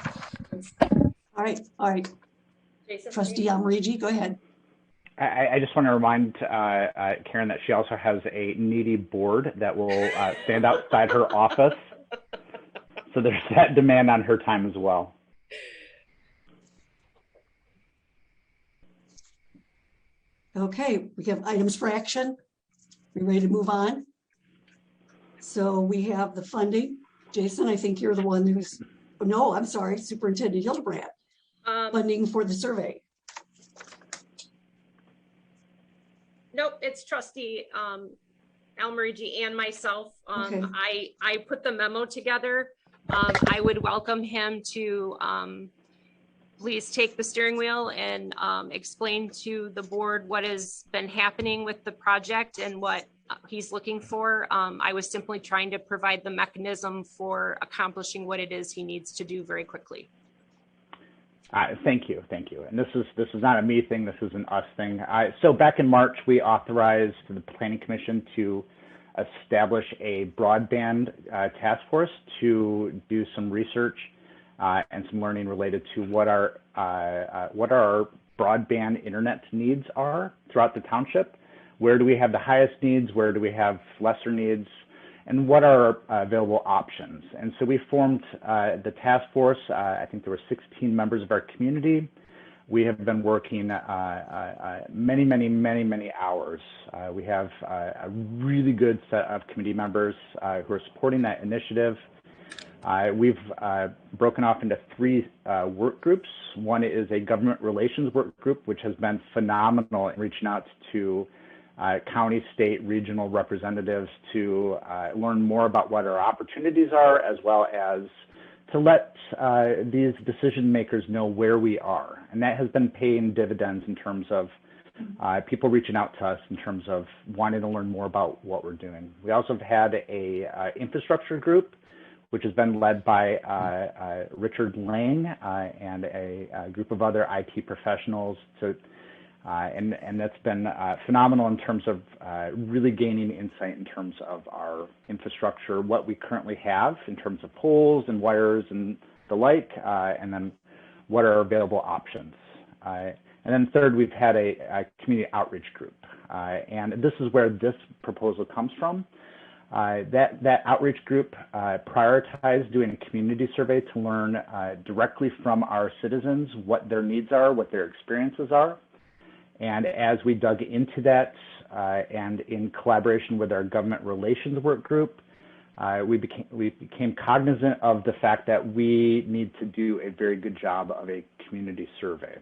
All right. Jason, Trustee Almarigi, go ahead. I just want to remind Karen that she also has a needy board that will stand outside her office. So there's that demand on her time as well. Okay, we have items for action. We ready to move on? So we have the funding. Jason, I think you're the one who's, no, I'm sorry, Superintendent Hildebrand. Funding for the survey. Nope, it's Trustee Almarigi and myself. I put the memo together. I would welcome him to please take the steering wheel and explain to the board what has been happening with the project and what he's looking for. I was simply trying to provide the mechanism for accomplishing what it is he needs to do very quickly. Thank you. And this is not a me thing. This is an us thing. So back in March, we authorized the Planning Commission to establish a broadband task force to do some research and some learning related to what our broadband internet needs are throughout the township. Where do we have the highest needs? Where do we have lesser needs? And what are available options? And so we formed the task force. I think there were 16 members of our community. We have been working many hours. We have a really good set of committee members who are supporting that initiative. We've broken off into 3 work groups. One is a government relations work group, which has been phenomenal in reaching out to county, state, regional representatives to learn more about what our opportunities are, as well as to let these decision makers know where we are. And that has been paying dividends in terms of people reaching out to us in terms of wanting to learn more about what we're doing. We also have had a infrastructure group, which has been led by Richard Lang and a group of other IT professionals. And that's been phenomenal in terms of really gaining insight in terms of our infrastructure, what we currently have in terms of poles and wires and the like, and then what are available options. And then third, we've had a community outreach group. And this is where this proposal comes from. That outreach group prioritized doing a community survey to learn directly from our citizens what their needs are, what their experiences are. And as we dug into that and in collaboration with our government relations work group, we became cognizant of the fact that we need to do a very good job of a community survey.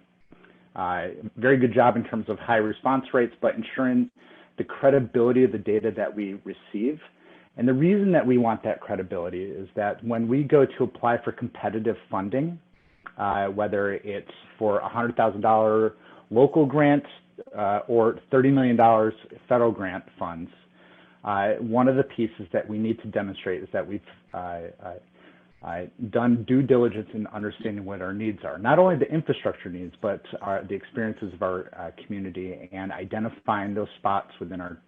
Very good job in terms of high response rates, but ensuring the credibility of the data that we receive. And the reason that we want that credibility is that when we go to apply for competitive funding, whether it's for $100,000 local grants or $30 million federal grant funds, one of the pieces that we need to demonstrate is that we've done due diligence in understanding what our needs are. Not only the infrastructure needs, but the experiences of our community and identifying those spots within our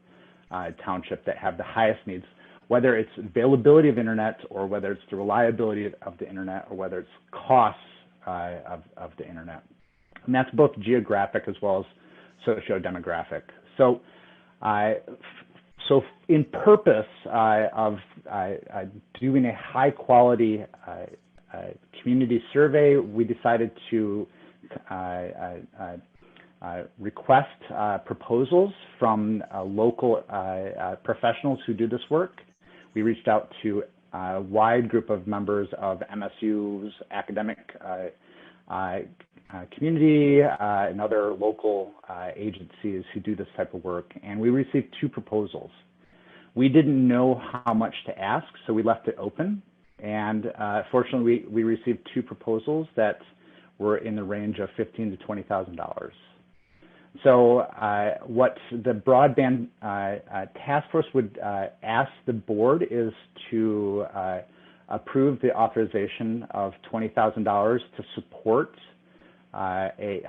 township that have the highest needs, whether it's availability of internet or whether it's the reliability of the internet or whether it's costs of the internet. And that's both geographic as well as socio-demographic. So, in purpose of doing a high quality community survey, we decided to request proposals from local professionals who do this work. We reached out to a wide group of members of MSU's academic community and other local agencies who do this type of work, and we received 2 proposals. We didn't know how much to ask, so we left it open, and fortunately we received 2 proposals that were in the range of $15,000 to $20,000. So what the Broadband Task Force would ask the board is to approve the authorization of $20,000 to support the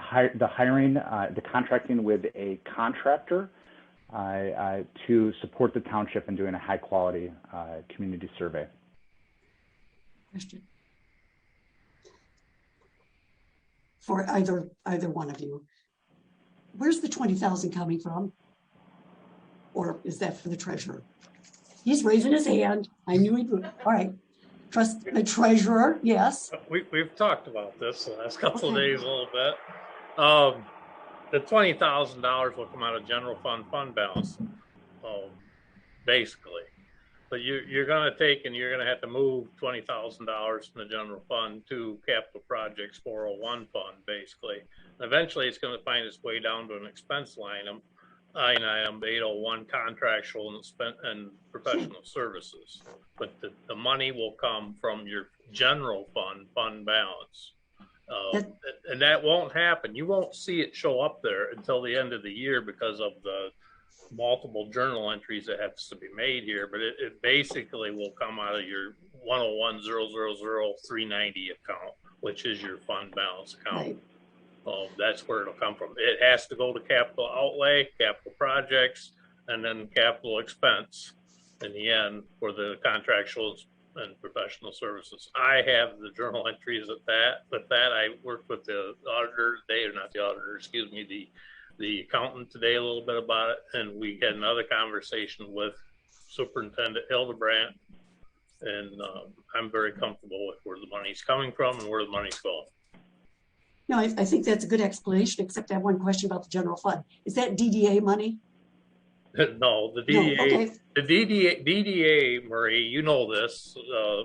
contracting with a contractor to support the township in doing a high quality community survey. Question for either one of you. Where's the 20,000 coming from? Or is that for the treasurer? He's raising his hand. I knew he would. All right. Trust the treasurer, yes. We've talked about this the last couple of days a little bit. The $20,000 will come out of general fund balance, basically. But you're going to take and you're going to have to move $20,000 from the general fund to capital projects 401 fund, basically. And eventually, it's going to find its way down to an expense line item 801 contractual and professional services. But the money will come from your general fund balance. And that won't happen. You won't see it show up there until the end of the year because of the multiple journal entries that have to be made here. But it basically will come out of your 101,000,390 account, which is your fund balance account. Right. That's where it'll come from. It has to go to capital outlay, capital projects, and then capital expense in the end for the contractual and professional services. I have the journal entries at that, but I worked with the auditor today, or not the auditor, excuse me, the accountant today a little bit about it, and we had another conversation with Superintendent Hildebrandt, and I'm very comfortable with where the money's coming from and where the money's going. No, I think that's a good explanation, except I have one question about the general fund. Is that DDA money? No, the DDA, No, okay. the DDA, Marie, you know this,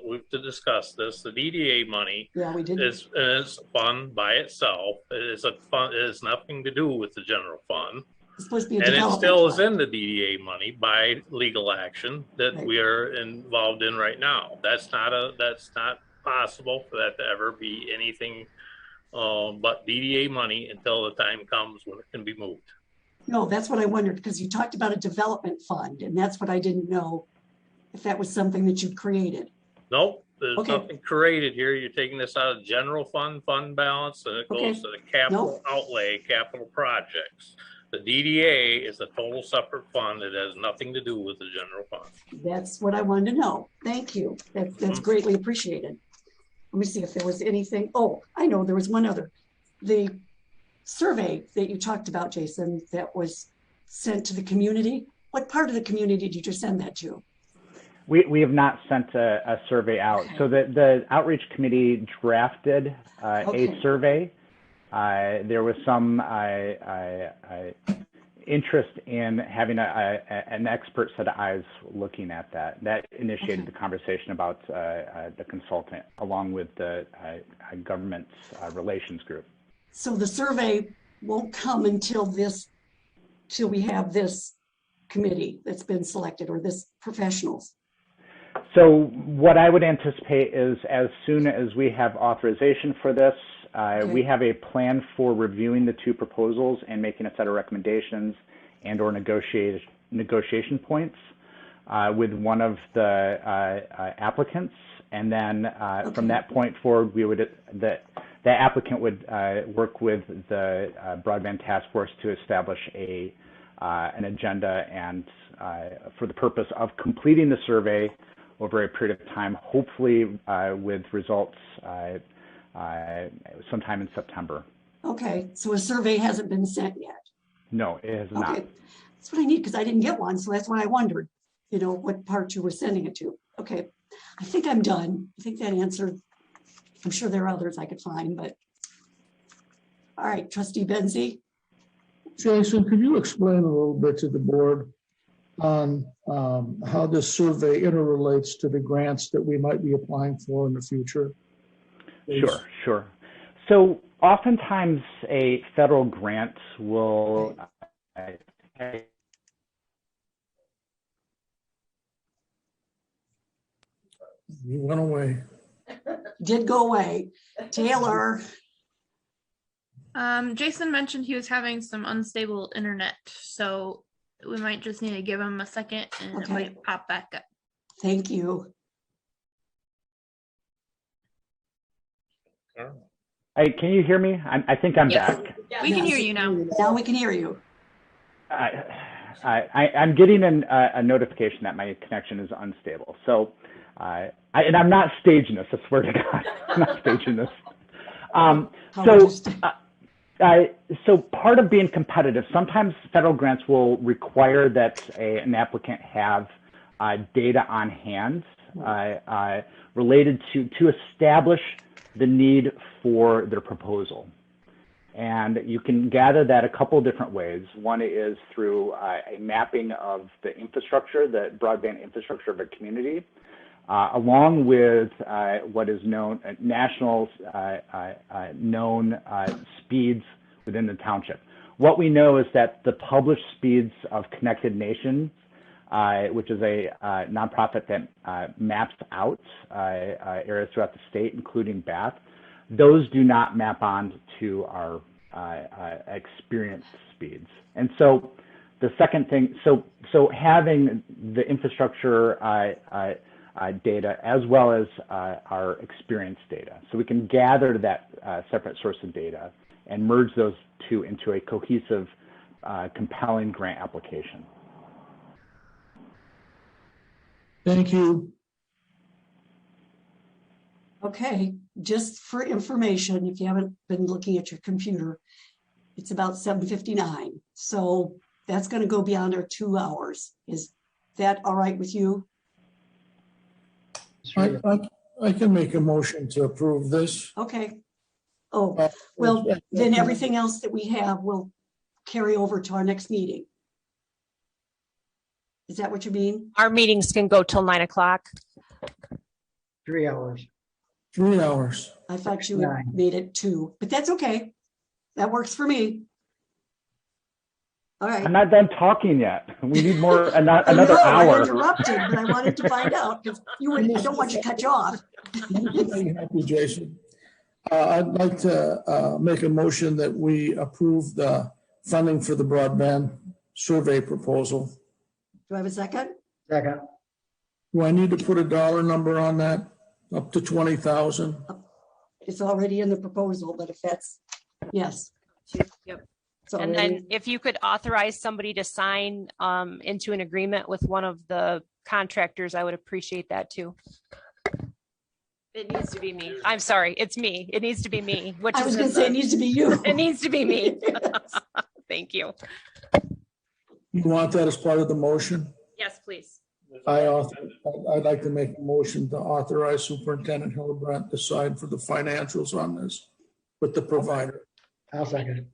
we've discussed this. The DDA money is a fund by itself. It is a fund. It has nothing to do with the general fund. It's supposed to be a and it development still is fund. in the DDA money by legal action that we are involved in right now. That's not possible for that to ever be anything but DDA money until the time comes when it can be moved. No, that's what I wondered, because you talked about a development fund, and that's what I didn't know, if that was something that you created. Nope, there's Okay. nothing created here. You're taking this out of general fund balance, and it goes to the capital outlay, capital projects. The DDA is a total separate fund. It has nothing to do with the general fund. That's what I wanted to know. Thank you. That's greatly appreciated. Let me see if there was anything. Oh, I know there was one other. The survey that you talked about, Jason, that was sent to the community. What part of the community did you send that to? We have not sent a survey out. So the outreach committee drafted a survey. There was some interest in having an expert set of eyes looking at that. That initiated the conversation about the consultant along with the government relations group. So the survey won't come until we have this committee that's been selected, or this professionals. So what I would anticipate is, as soon as we have authorization for this, we have a plan for reviewing the two proposals and making a set of recommendations and or negotiation points with one of the applicants. And then from that point forward, we would that applicant would work with the Broadband Task Force to establish an agenda, and for the purpose of completing the survey over a period of time, hopefully with results sometime in September. Okay, so a survey hasn't been sent yet? No, it has not. Okay, that's what I need, because I didn't get one, so that's why I wondered, what part you were sending it to. Okay, I think I'm done. I think that answered. I'm sure there are others I could find, but all right, Trustee Benzie. Jason, could you explain a little bit to the board on how this survey interrelates to the grants that we might be applying for in the future? Sure. So oftentimes a federal grant will You went away. Did go away. Taylor. Jason mentioned he was having some unstable internet, so we might just need to give him a second and it might pop back up. Thank you. Can you hear me? I think I'm back. We can hear you now. Now we can hear you. I'm getting a notification that my connection is unstable. So, and I'm not staging this. I swear to God, I'm not staging this. So part of being competitive, sometimes federal grants will require that an applicant have data on hand related to establish the need for their proposal. And you can gather that a couple of different ways. One is through a mapping of the infrastructure, the broadband infrastructure of a community, along with what is known national known speeds within the township. What we know is that the published speeds of Connected Nations, which is a nonprofit that maps out areas throughout the state, including Bath, those do not map on to our experienced speeds. And so the second thing, so having the infrastructure data as well as our experience data, so we can gather that separate source of data and merge those two into a cohesive, compelling grant application. Thank you. Okay, just for information, if you haven't been looking at your computer, it's about 7:59. So that's going to go beyond our 2 hours. Is that all right with you? I can make a motion to approve this. Okay. Oh, well, then everything else that we have will carry over to our next meeting. Is that what you mean? Our meetings can go till 9 o'clock. 3 hours. 3 hours. I thought you had made it 2, but that's okay. That works for me. All right. I'm not done talking yet. We need more, another I know, I hour. interrupted, but I wanted to find out because I don't want you to cut you off. Happy, Jason. I'd like to make a motion that we approve the funding for the broadband survey proposal. Do I have a second? Second. Do I need to put a dollar number on that? Up to 20,000? It's already in the proposal, but if that's, yes. Yep. So And then if you could authorize somebody to sign into an agreement with one of the contractors, I would appreciate that too. It needs to be me. I'm sorry, it's me. It needs to be me. Which I was going to say it needs to be you. It needs to be me. Thank you. You want that as part of the motion? Yes, please. I'd like to make a motion to authorize Superintendent Hillebrand to sign for the financials on this with the provider. I'll second it.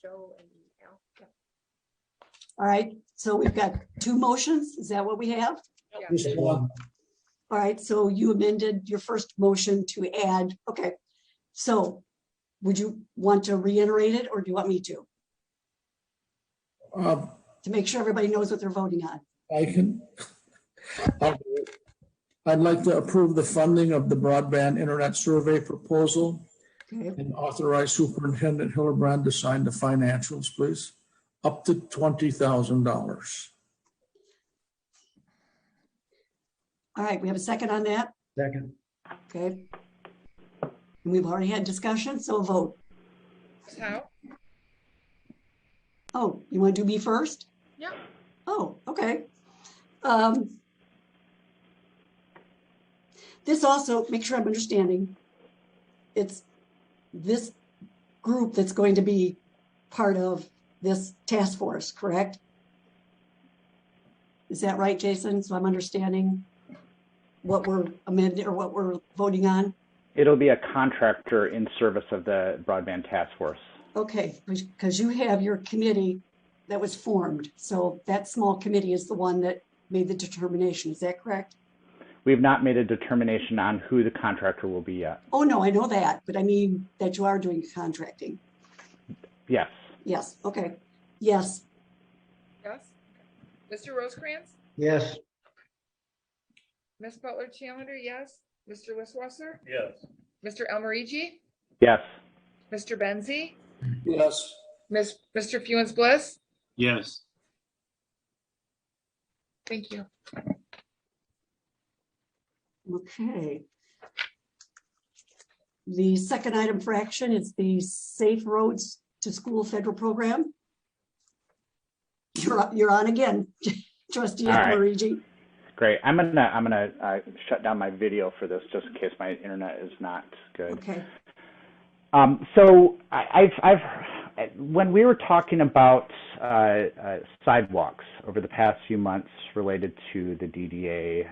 Joe and Al. All right, so we've got two motions. Is that what we have? Just one. All right, so you amended your first motion to add, okay. So would you want to reiterate it or do you want me to? To make sure everybody knows what they're voting on. I can. I'd like to approve the funding of the broadband internet survey proposal. Okay. And authorize Superintendent Hillebrand to sign the financials, please. Up to $20,000. All right, we have a second on that? Second. Okay. And we've already had discussion, so a vote. How? Oh, you want to do me first? Yep. Oh, okay. This also, make sure I'm understanding, it's this group that's going to be part of this task force, correct? Is that right, Jason? So I'm understanding what we're amending or what we're voting on? It'll be a contractor in service of the broadband task force. Okay, because you have your committee that was formed. So that small committee is the one that made the determination. Is that correct? We've not made a determination on who the contractor will be yet. Oh, no, I know that, but I mean that you are doing contracting. Yes. Yes, okay. Yes. Yes. Mr. Rosecrans? Yes. Ms. Butler Challenger, yes. Mr. Wisswasser? Yes. Mr. Elmarigi? Yes. Mr. Benzie? Yes. Mr. Fewens Bliss? Yes. Thank you. Okay. The second item for action is the Safe Roads to School federal program. You're on again, Trustee Elmarigi. Great. I'm gonna shut down my video for this just in case my internet is not good. Okay. So when we were talking about sidewalks over the past few months related to the DDA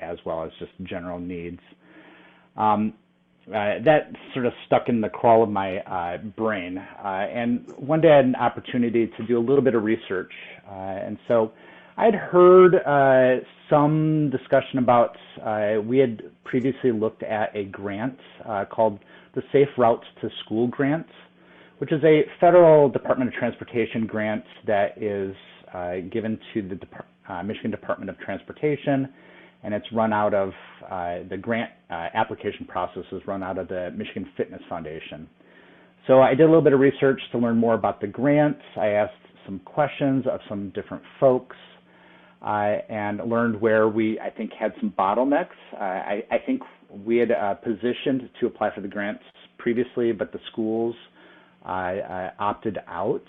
as well as just general needs, that sort of stuck in the crawl of my brain. And one day I had an opportunity to do a little bit of research. And so I'd heard some discussion about, we had previously looked at a grant called the Safe Routes to School Grant, which is a federal Department of Transportation grant that is given to the Michigan Department of Transportation, and it's run out of, the grant application process is run out of the Michigan Fitness Foundation. So I did a little bit of research to learn more about the grant. I asked some questions of some different folks and learned where we, I think, had some bottlenecks. I think we had positioned to apply for the grants previously, but the schools opted out.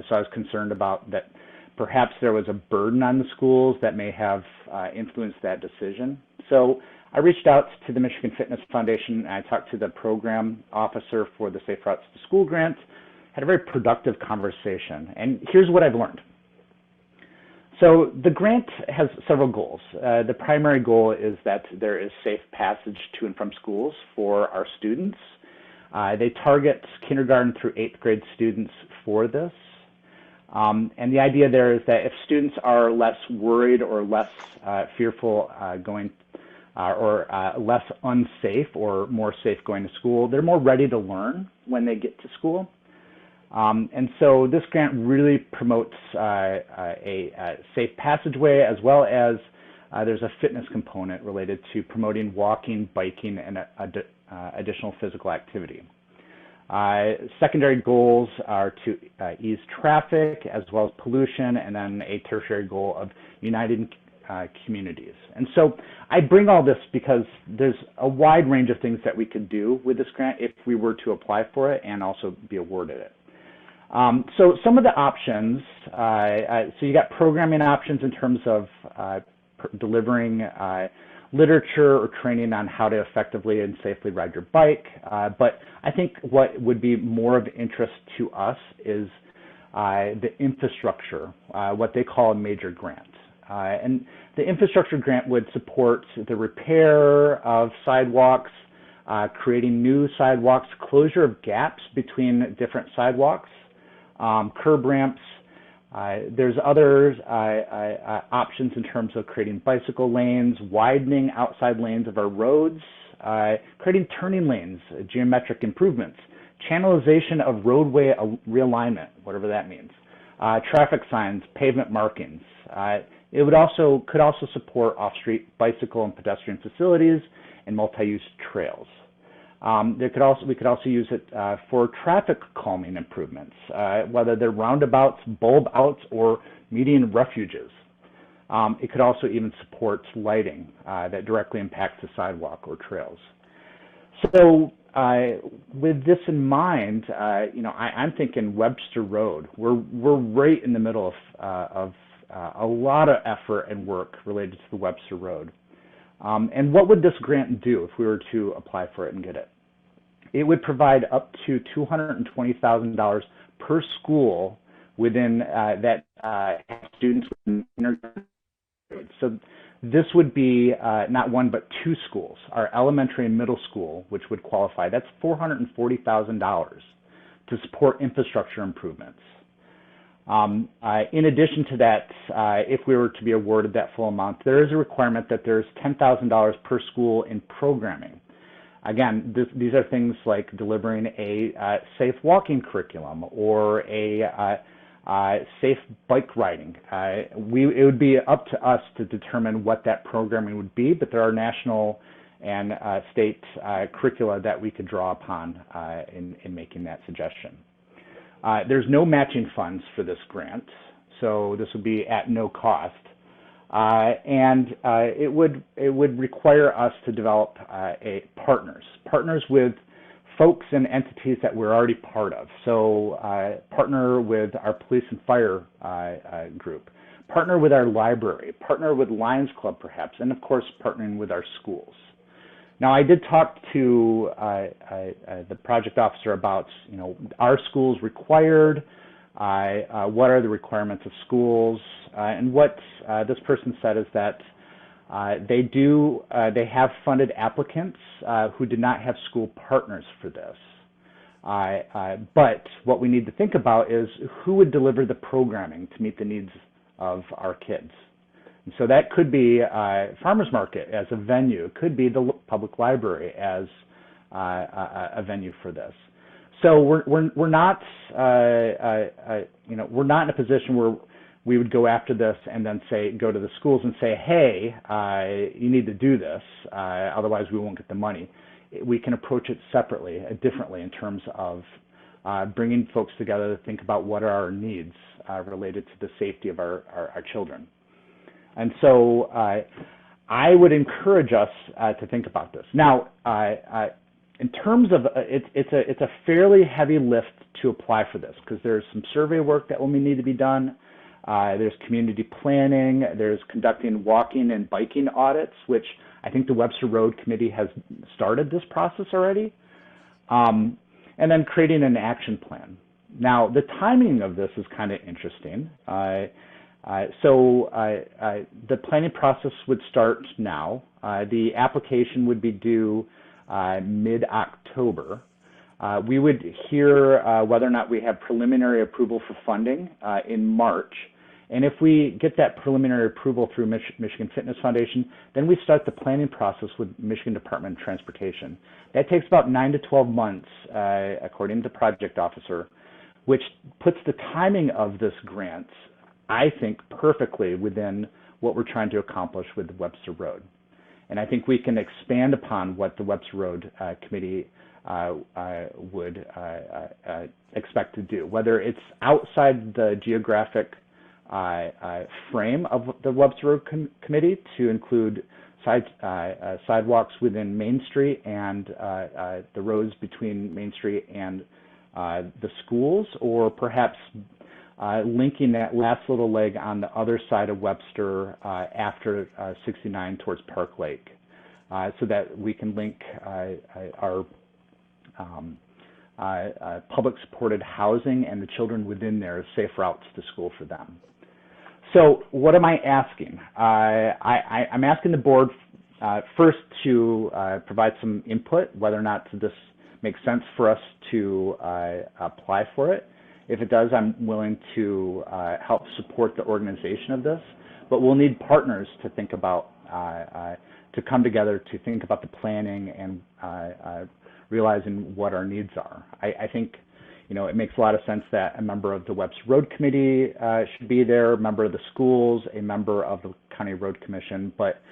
So I was concerned about that perhaps there was a burden on the schools that may have influenced that decision. So I reached out to the Michigan Fitness Foundation and I talked to the program officer for the Safe Routes to School grant, had a very productive conversation. And here's what I've learned. So the grant has several goals. The primary goal is that there is safe passage to and from schools for our students. They target kindergarten through 8th grade students for this. And the idea there is that if students are less worried or less fearful going or less unsafe or more safe going to school, they're more ready to learn when they get to school. And so this grant really promotes a safe passageway, as well as there's a fitness component related to promoting walking, biking, and additional physical activity. Secondary goals are to ease traffic as well as pollution, and then a tertiary goal of uniting communities. And so I bring all this because there's a wide range of things that we could do with this grant if we were to apply for it and also be awarded it. So some of the options, so you got programming options in terms of delivering literature or training on how to effectively and safely ride your bike. But I think what would be more of interest to us is the infrastructure, what they call a major grant. And the infrastructure grant would support the repair of sidewalks, creating new sidewalks, closure of gaps between different sidewalks, curb ramps. There's other options in terms of creating bicycle lanes, widening outside lanes of our roads, creating turning lanes, geometric improvements, channelization of roadway realignment, whatever that means, traffic signs, pavement markings. It would could also support off-street bicycle and pedestrian facilities and multi-use trails. We could also use it for traffic calming improvements, whether they're roundabouts, bulb outs, or median refuges. It could also even support lighting that directly impacts the sidewalk or trails. So with this in mind, I'm thinking Webster Road. We're right in the middle of a lot of effort and work related to the Webster Road. And what would this grant do if we were to apply for it and get it? It would provide up to $220,000 per school within that students within kindergarten. So this would be not one but two schools, our elementary and middle school, which would qualify. That's $440,000 to support infrastructure improvements. In addition to that, if we were to be awarded that full amount, there is a requirement that there's $10,000 per school in programming. Again, these are things like delivering a safe walking curriculum or a safe bike riding. It would be up to us to determine what that programming would be, but there are national and state curricula that we could draw upon in making that suggestion. There's no matching funds for this grant, so this would be at no cost. And it would require us to develop partners with folks and entities that we're already part of. So partner with our police and fire group, partner with our library, partner with Lions Club perhaps, and of course partnering with our schools. Now I did talk to the project officer about, are schools required? What are the requirements of schools? And what this person said is that they have funded applicants who did not have school partners for this. But what we need to think about is who would deliver the programming to meet the needs of our kids. And so that could be farmers market as a venue. It could be the public library as a venue for this. So we're not we're not in a position where we would go after this and then go to the schools and say, hey, you need to do this, otherwise we won't get the money. We can approach it separately, differently in terms of bringing folks together to think about what are our needs related to the safety of our children. And so I would encourage us to think about this. Now, in terms of it's a fairly heavy lift to apply for this because there's some survey work that will need to be done. There's community planning. There's conducting walking and biking audits, which I think the Webster Road Committee has started this process already. And then creating an action plan. Now, the timing of this is kind of interesting. So the planning process would start now. The application would be due mid-October. We would hear whether or not we have preliminary approval for funding in March. And if we get that preliminary approval through Michigan Fitness Foundation, then we start the planning process with Michigan Department of Transportation. That takes about 9 to 12 months, according to the project officer, which puts the timing of this grant, I think, perfectly within what we're trying to accomplish with Webster Road. And I think we can expand upon what the Webster Road Committee would expect to do, whether it's outside the geographic frame of the Webster Road Committee to include sidewalks within Main Street and the roads between Main Street and the schools, or perhaps linking that last little leg on the other side of Webster after 69 towards Park Lake, so that we can link our public supported housing and the children within there as safe routes to school for them. So what am I asking? I'm asking the board first to provide some input, whether or not this makes sense for us to apply for it. If it does, I'm willing to help support the organization of this, but we'll need partners to think about, to come together to think about the planning and realizing what our needs are. I think, you know, it makes a lot of sense that a member of the Webster Road Committee should be there, a member of the schools, a member of the County Road Commission, but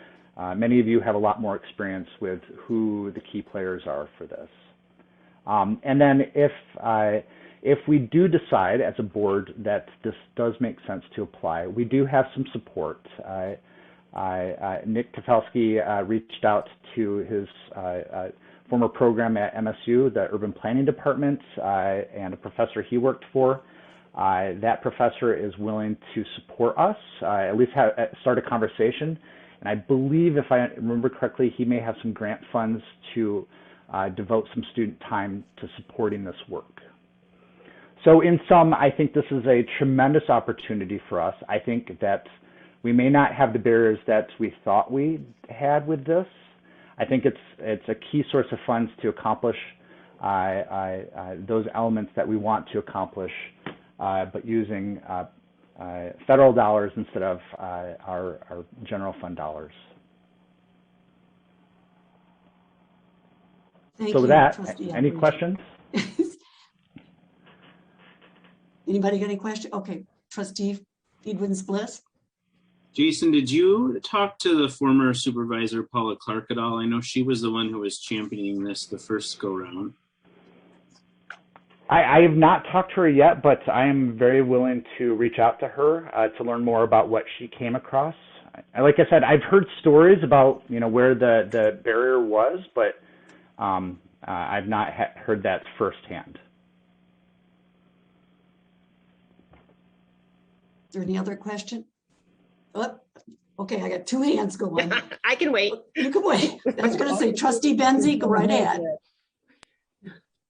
many of you have a lot more experience with who the key players are for this. And then if we do decide as a board that this does make sense to apply, we do have some support. Nick Tefelsky reached out to his former program at MSU, the Urban Planning Department, and a professor he worked for. That professor is willing to support us, at least start a conversation. And I believe, if I remember correctly, he may have some grant funds to devote some student time to supporting this work. So in sum, I think this is a tremendous opportunity for us. I think that we may not have the barriers that we thought we had with this. I think it's a key source of funds to accomplish those elements that we want to accomplish, but using federal dollars instead of our general fund dollars. Thank So with you, that, Trustee any Elbridge. questions? Anybody got any question? Okay, Trustee Edwins Bliss. Jason, did you talk to the former supervisor, Paula Clark, at all? I know she was the one who was championing this the first go round. I have not talked to her yet, but I am very willing to reach out to her to learn more about what she came across. Like I said, I've heard stories about, you know, where the barrier was, but I've not heard that firsthand. Is there any other question? Oh, okay, I got two hands going. I can wait. You can wait. I was going to say, Trustee Benzie, go right ahead.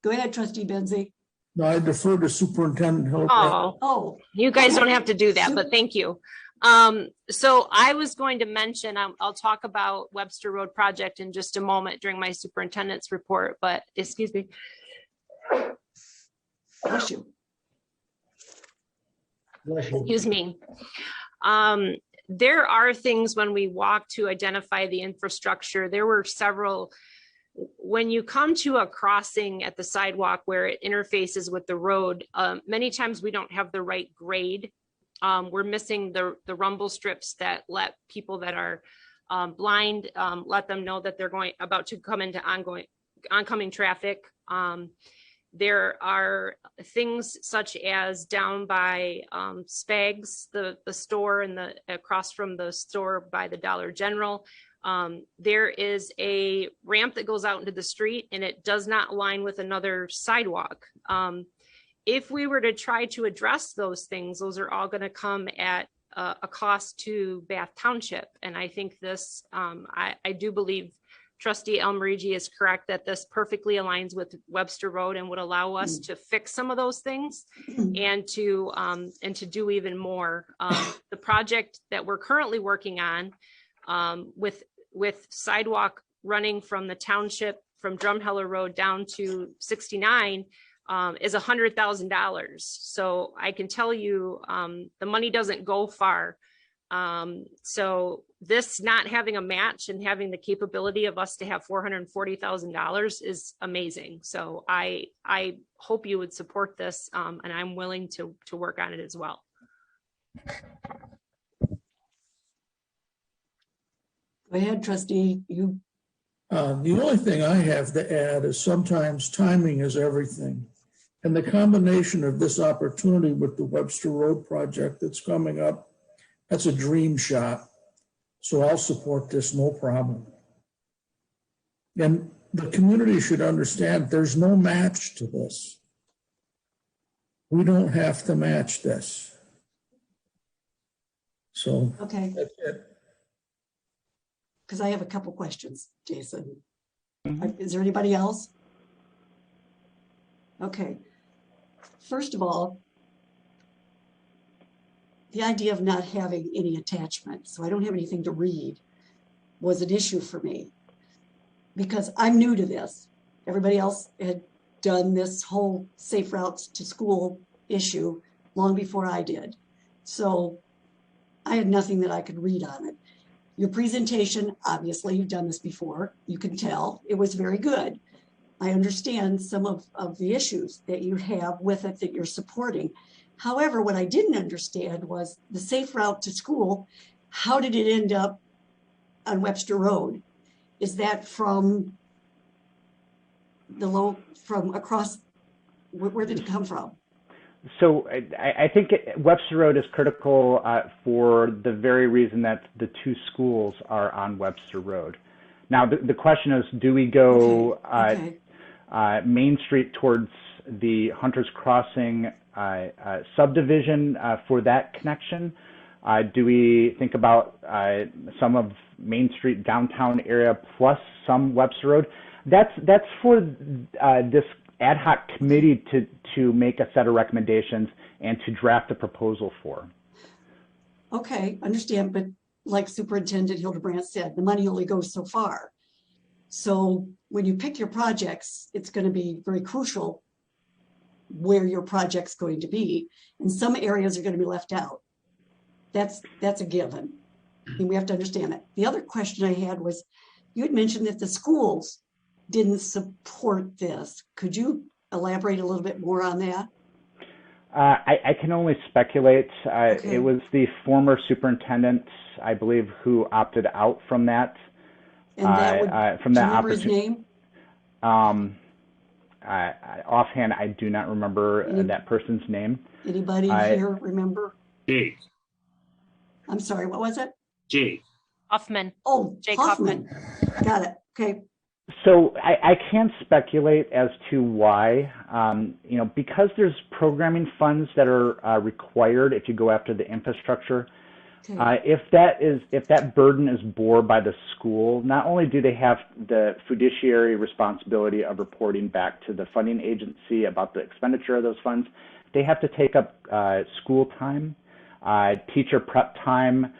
Go ahead, Trustee Benzie. No, I defer to Superintendent Hill. Oh, you guys don't have to do that, but thank you. So I was going to mention, I'll talk about Webster Road project in just a moment during my superintendent's report, but excuse me. Bless you. Excuse me. There are things when we walk to identify the infrastructure. There were several. When you come to a crossing at the sidewalk where it interfaces with the road, many times we don't have the right grade. We're missing the rumble strips that let people that are blind, let them know that they're about to come into oncoming traffic. There are things such as down by Spags, the store, and across from the store by the Dollar General. There is a ramp that goes out into the street and it does not align with another sidewalk. If we were to try to address those things, those are all going to come at a cost to Bath Township. And I think this, I do believe Trustee Elmarigi is correct that this perfectly aligns with Webster Road and would allow us to fix some of those things and to do even more. The project that we're currently working on with sidewalk running from the township from Drumheller Road down to 69 is $100,000. So I can tell you the money doesn't go far So this not having a match and having the capability of us to have $440,000 is amazing. So I hope you would support this, and I'm willing to work on it as well. Go ahead, trustee. You. The only thing I have to add is sometimes timing is everything. And the combination of this opportunity with the Webster Road project that's coming up, that's a dream shot. So I'll support this, no problem. And the community should understand there's no match to this. We don't have to match this. So Okay. That's it. Because I have a couple questions, Jason. Is there anybody else? Okay. First of all, the idea of not having any attachment, so I don't have anything to read, was an issue for me because I'm new to this. Everybody else had done this whole safe routes to school issue long before I did. So I had nothing that I could read on it. Your presentation, obviously, you've done this before. You can tell it was very good. I understand some of the issues that you have with it that you're supporting. However, what I didn't understand was the safe route to school. How did it end up on Webster Road? Is that from from across, where did it come from? So I think Webster Road is critical for the very reason that the two schools are on Webster Road. Now, the question is, do we go Main Street towards the Hunters Crossing subdivision for that connection? Do we think about some of Main Street downtown area plus some Webster Road? That's for this ad hoc committee to make a set of recommendations and to draft a proposal for. Okay, understand, but like Superintendent Hildebrandt said, the money only goes so far. So when you pick your projects, it's going to be very crucial where your project's going to be, and some areas are going to be left out. That's a given, and we have to understand that. The other question I had was, you had mentioned that the schools didn't support this. Could you elaborate a little bit more on that? I can only speculate. Okay. It was the former superintendent, I believe, who opted out from that. And that would, from that opportunity. His name? Offhand, I do not remember that person's name. Anybody here remember? Jake. I'm sorry, what was it? Jake. Hoffman. Oh, Jake Hoffman. Got it. Okay. So I can speculate as to why, because there's programming funds that are required if you go after the infrastructure. Okay. If that burden is borne by the school, not only do they have the fiduciary responsibility of reporting back to the funding agency about the expenditure of those funds, they have to take up school time, teacher prep time,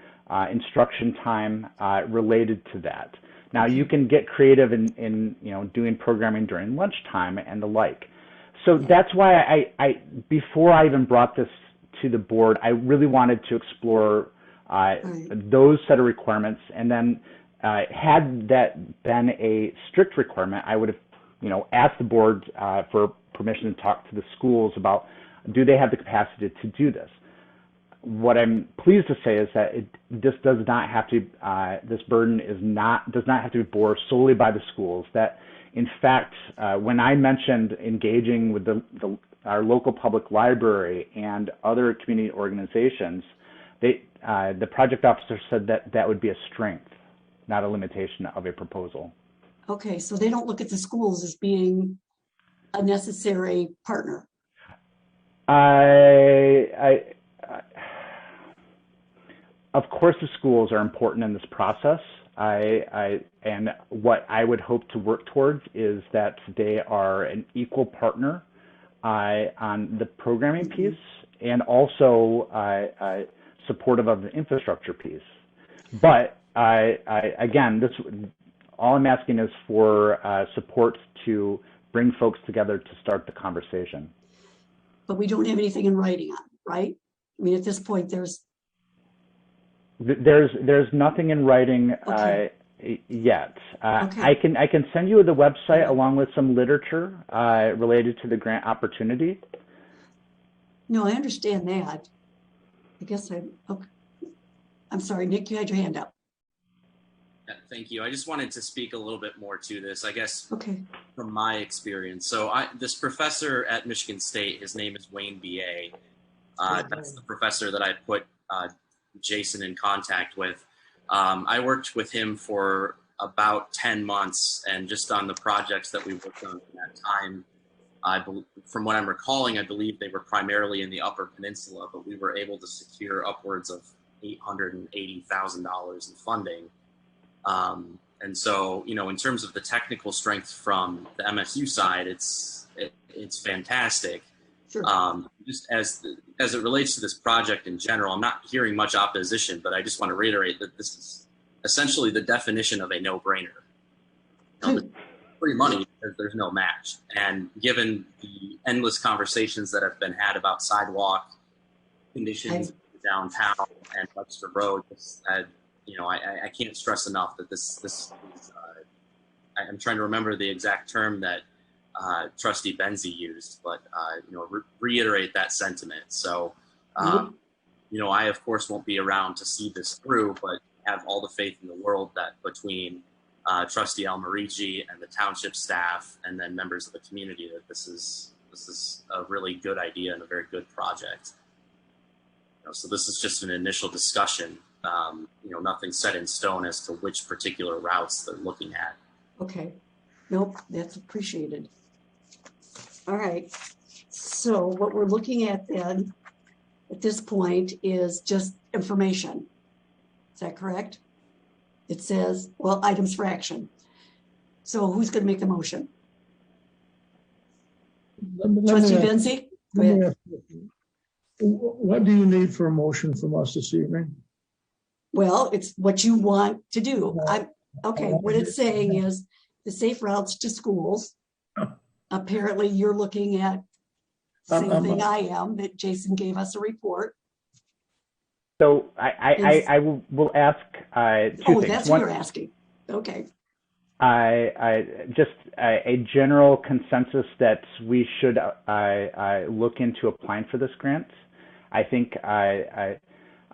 instruction time related to that. Now you can get creative in doing programming during lunchtime and the like. So that's why I before I even brought this to the board, I really wanted to explore those set of requirements, and then had that been a strict requirement, I would have asked the board for permission to talk to the schools about, do they have the capacity to do this? What I'm pleased to say is that this does not have to. This burden does not have to be borne solely by the schools. That, in fact, when I mentioned engaging with our local public library and other community organizations, the project officer said that would be a strength, not a limitation of a proposal. Okay, so they don't look at the schools as being a necessary partner. Of course, the schools are important in this process. And what I would hope to work towards is that they are an equal partner on the programming piece, and also supportive of the infrastructure piece. But again, all I'm asking is for support to bring folks together to start the conversation. But we don't have anything in writing on it, right? I mean, at this point, There's nothing in writing yet. I can send you the website along with some literature related to the grant opportunity. No, I understand that. I guess I'm sorry, Nick, you had your hand up. Yeah, thank you. I just wanted to speak a little bit more to this, I guess, from my experience. So this professor at Michigan State, his name is Wayne B.A. That's the professor that I put Jason in contact with. I worked with him for about 10 months, and just on the projects that we worked on in that time, from what I'm recalling, I believe they were primarily in the Upper Peninsula, but we were able to secure upwards of $880,000 in funding. And so, you know, in terms of the technical strength from the MSU side, it's fantastic. Sure. Just as it relates to this project in general, I'm not hearing much opposition, but I just want to reiterate that this is essentially the definition of a no-brainer. You know, free money, there's no match. And given the endless conversations that have been had about sidewalk conditions downtown and Webster Road, you know, I can't stress enough that this is, I'm trying to remember the exact term that Trustee Benzie used, but, you know, reiterate that sentiment. So, you know, I, of course, won't be around to see this through, but have all the faith in the world that between Trustee Almarici and the township staff and then members of the community that this is a really good idea and a very good project. You know, so this is just an initial discussion. You know, nothing set in stone as to which particular routes they're looking at. Okay. Nope, that's appreciated. All right. So what we're looking at then at this point is just information. Is that correct? It says, well, items for action. So who's going to make the motion? Trustee Benzie? Go ahead. What do you need for a motion from us this evening? Well, it's what you want to do. Okay, what it's saying is the safe routes to schools. Apparently you're looking at the same thing I am, that Jason gave us a report. So I will ask two things. That's what you're asking. Okay. Just a general consensus that we should look into applying for this grant. I think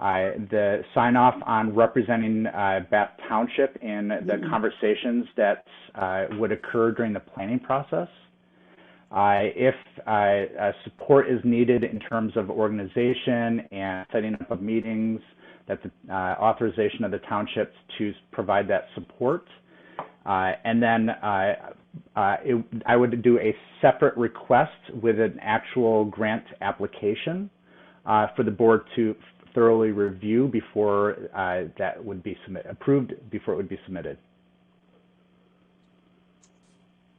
the sign off on representing Bath Township in the conversations that would occur during the planning process. If support is needed in terms of organization and setting up of meetings, that the authorization of the townships to provide that support. And then I would do a separate request with an actual grant application for the board to thoroughly review before that would be approved before it would be submitted.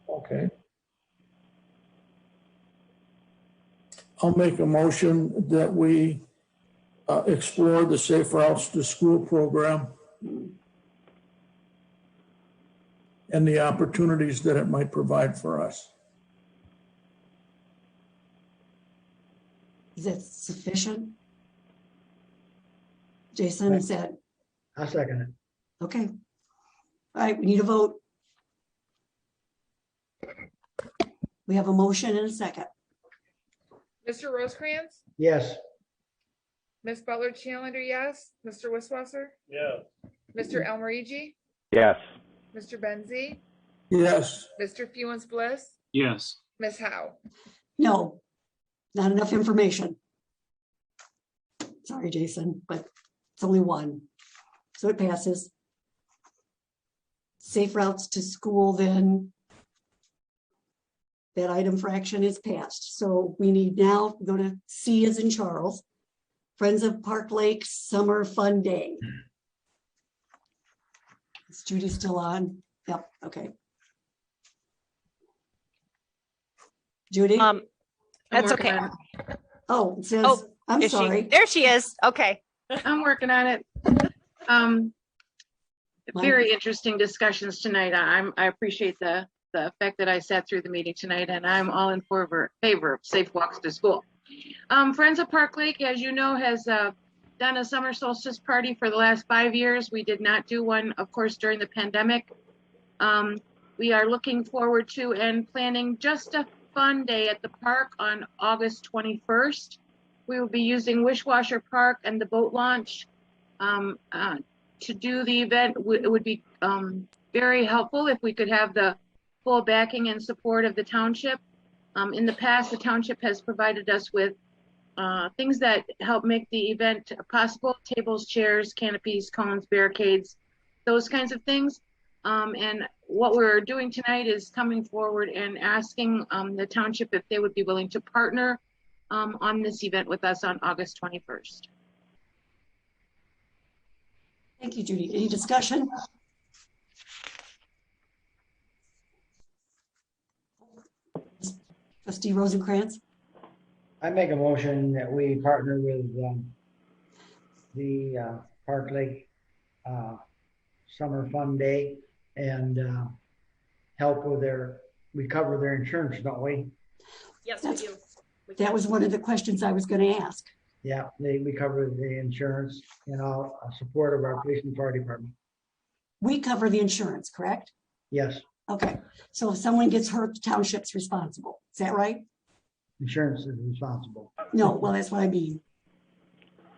Okay. I'll make a motion that we explore the Safe Routes to School program and the opportunities that it might provide for us. Is that sufficient? Jason, is that? I'll second it. Okay. All right, we need a vote. We have a motion and a second. Mr. Rosecrans? Yes. Ms. Butler Challenger, yes. Mr. Wisswasser? Yeah. Mr. Almarigi? Yes. Mr. Benzie? Yes. Mr. Fewens Bliss? Yes. Ms. Howe? No, not enough information. Sorry, Jason, but it's only one. So it passes. Safe routes to school, then that item for action is passed. So we need now go to C as in Charles. Friends of Park Lake Summer Fun Day. Is Judy still on? Yep, okay. Judy? That's okay. Oh, it says, I'm sorry. There she is. Okay. I'm working on it. Very interesting discussions tonight. I appreciate the fact that I sat through the meeting tonight, and I'm all in favor of safe walks to school. Friends of Park Lake, as you know, has done a summer solstice party for the last 5 years. We did not do one, of course, during the pandemic. We are looking forward to and planning just a fun day at the park on August 21st. We will be using Wishwasher Park and the boat launch to do the event. It would be very helpful if we could have the full backing and support of the township. In the past, the township has provided us with things that help make the event possible: tables, chairs, canopies, cones, barricades, those kinds of things. And what we're doing tonight is coming forward and asking the township if they would be willing to partner on this event with us on August 21st. Thank you, Judy. Any discussion? Trustee Rosencrantz? I make a motion that we partner with the Park Lake Summer Fun Day and help with we cover their insurance, don't we? Yes, we do. That was one of the questions I was going to ask. Yeah, we cover the insurance and all support of our police and fire department. We cover the insurance, correct? Yes, Okay, so if someone gets hurt, the township's responsible. Is that right? insurance is responsible. No, well, that's what I mean.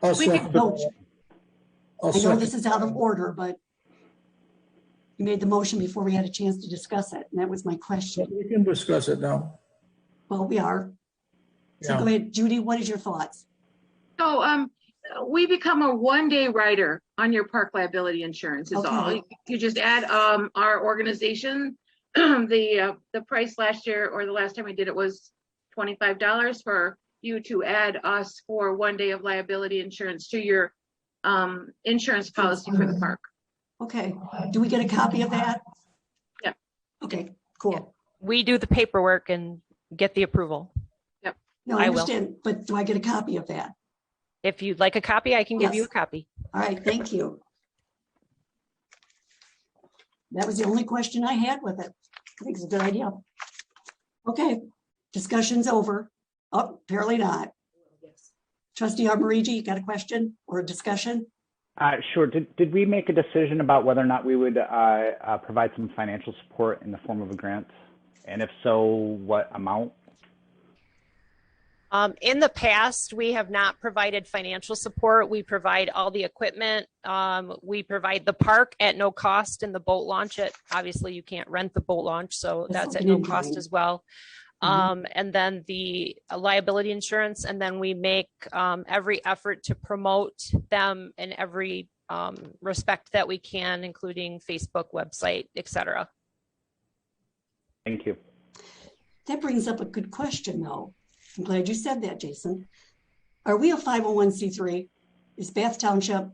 I'll We could- second. no, I'll I know second. this is out of order, but you made the motion before we had a chance to discuss it, and that was my question. We can discuss it now. Well, we are. So Yeah. go ahead, Judy, what is your thoughts? So we become a one-day rider on your park liability insurance is all. Okay. You just add our organization. The price last year or the last time we did it was $25 for you to add us for one day of liability insurance to your insurance policy for the park. Okay, do we get a copy of that? Yep. Okay, cool. We do the paperwork and get the approval. Yep. No, I I will. understand, but do I get a copy of that? If you'd like a copy, I can give you a Yes. copy. All right, thank you. That was the only question I had with it. I think it's a good idea. Okay, discussion's over. Oh, apparently not. Trustee Arborigi, you got a question or a discussion? Sure. Did we make a decision about whether or not we would provide some financial support in the form of a grant? And if so, what amount? In the past, we have not provided financial support. We provide all the equipment. We provide the park at no cost and the boat launch. Obviously, you can't rent the boat launch, so that's at no cost as well. And then the liability insurance, and then we make every effort to promote them in every respect that we can, including Facebook, website, etc. Thank you. That brings up a good question, though. I'm glad you said that, Jason. Are we a 501c3? Is Bath Township?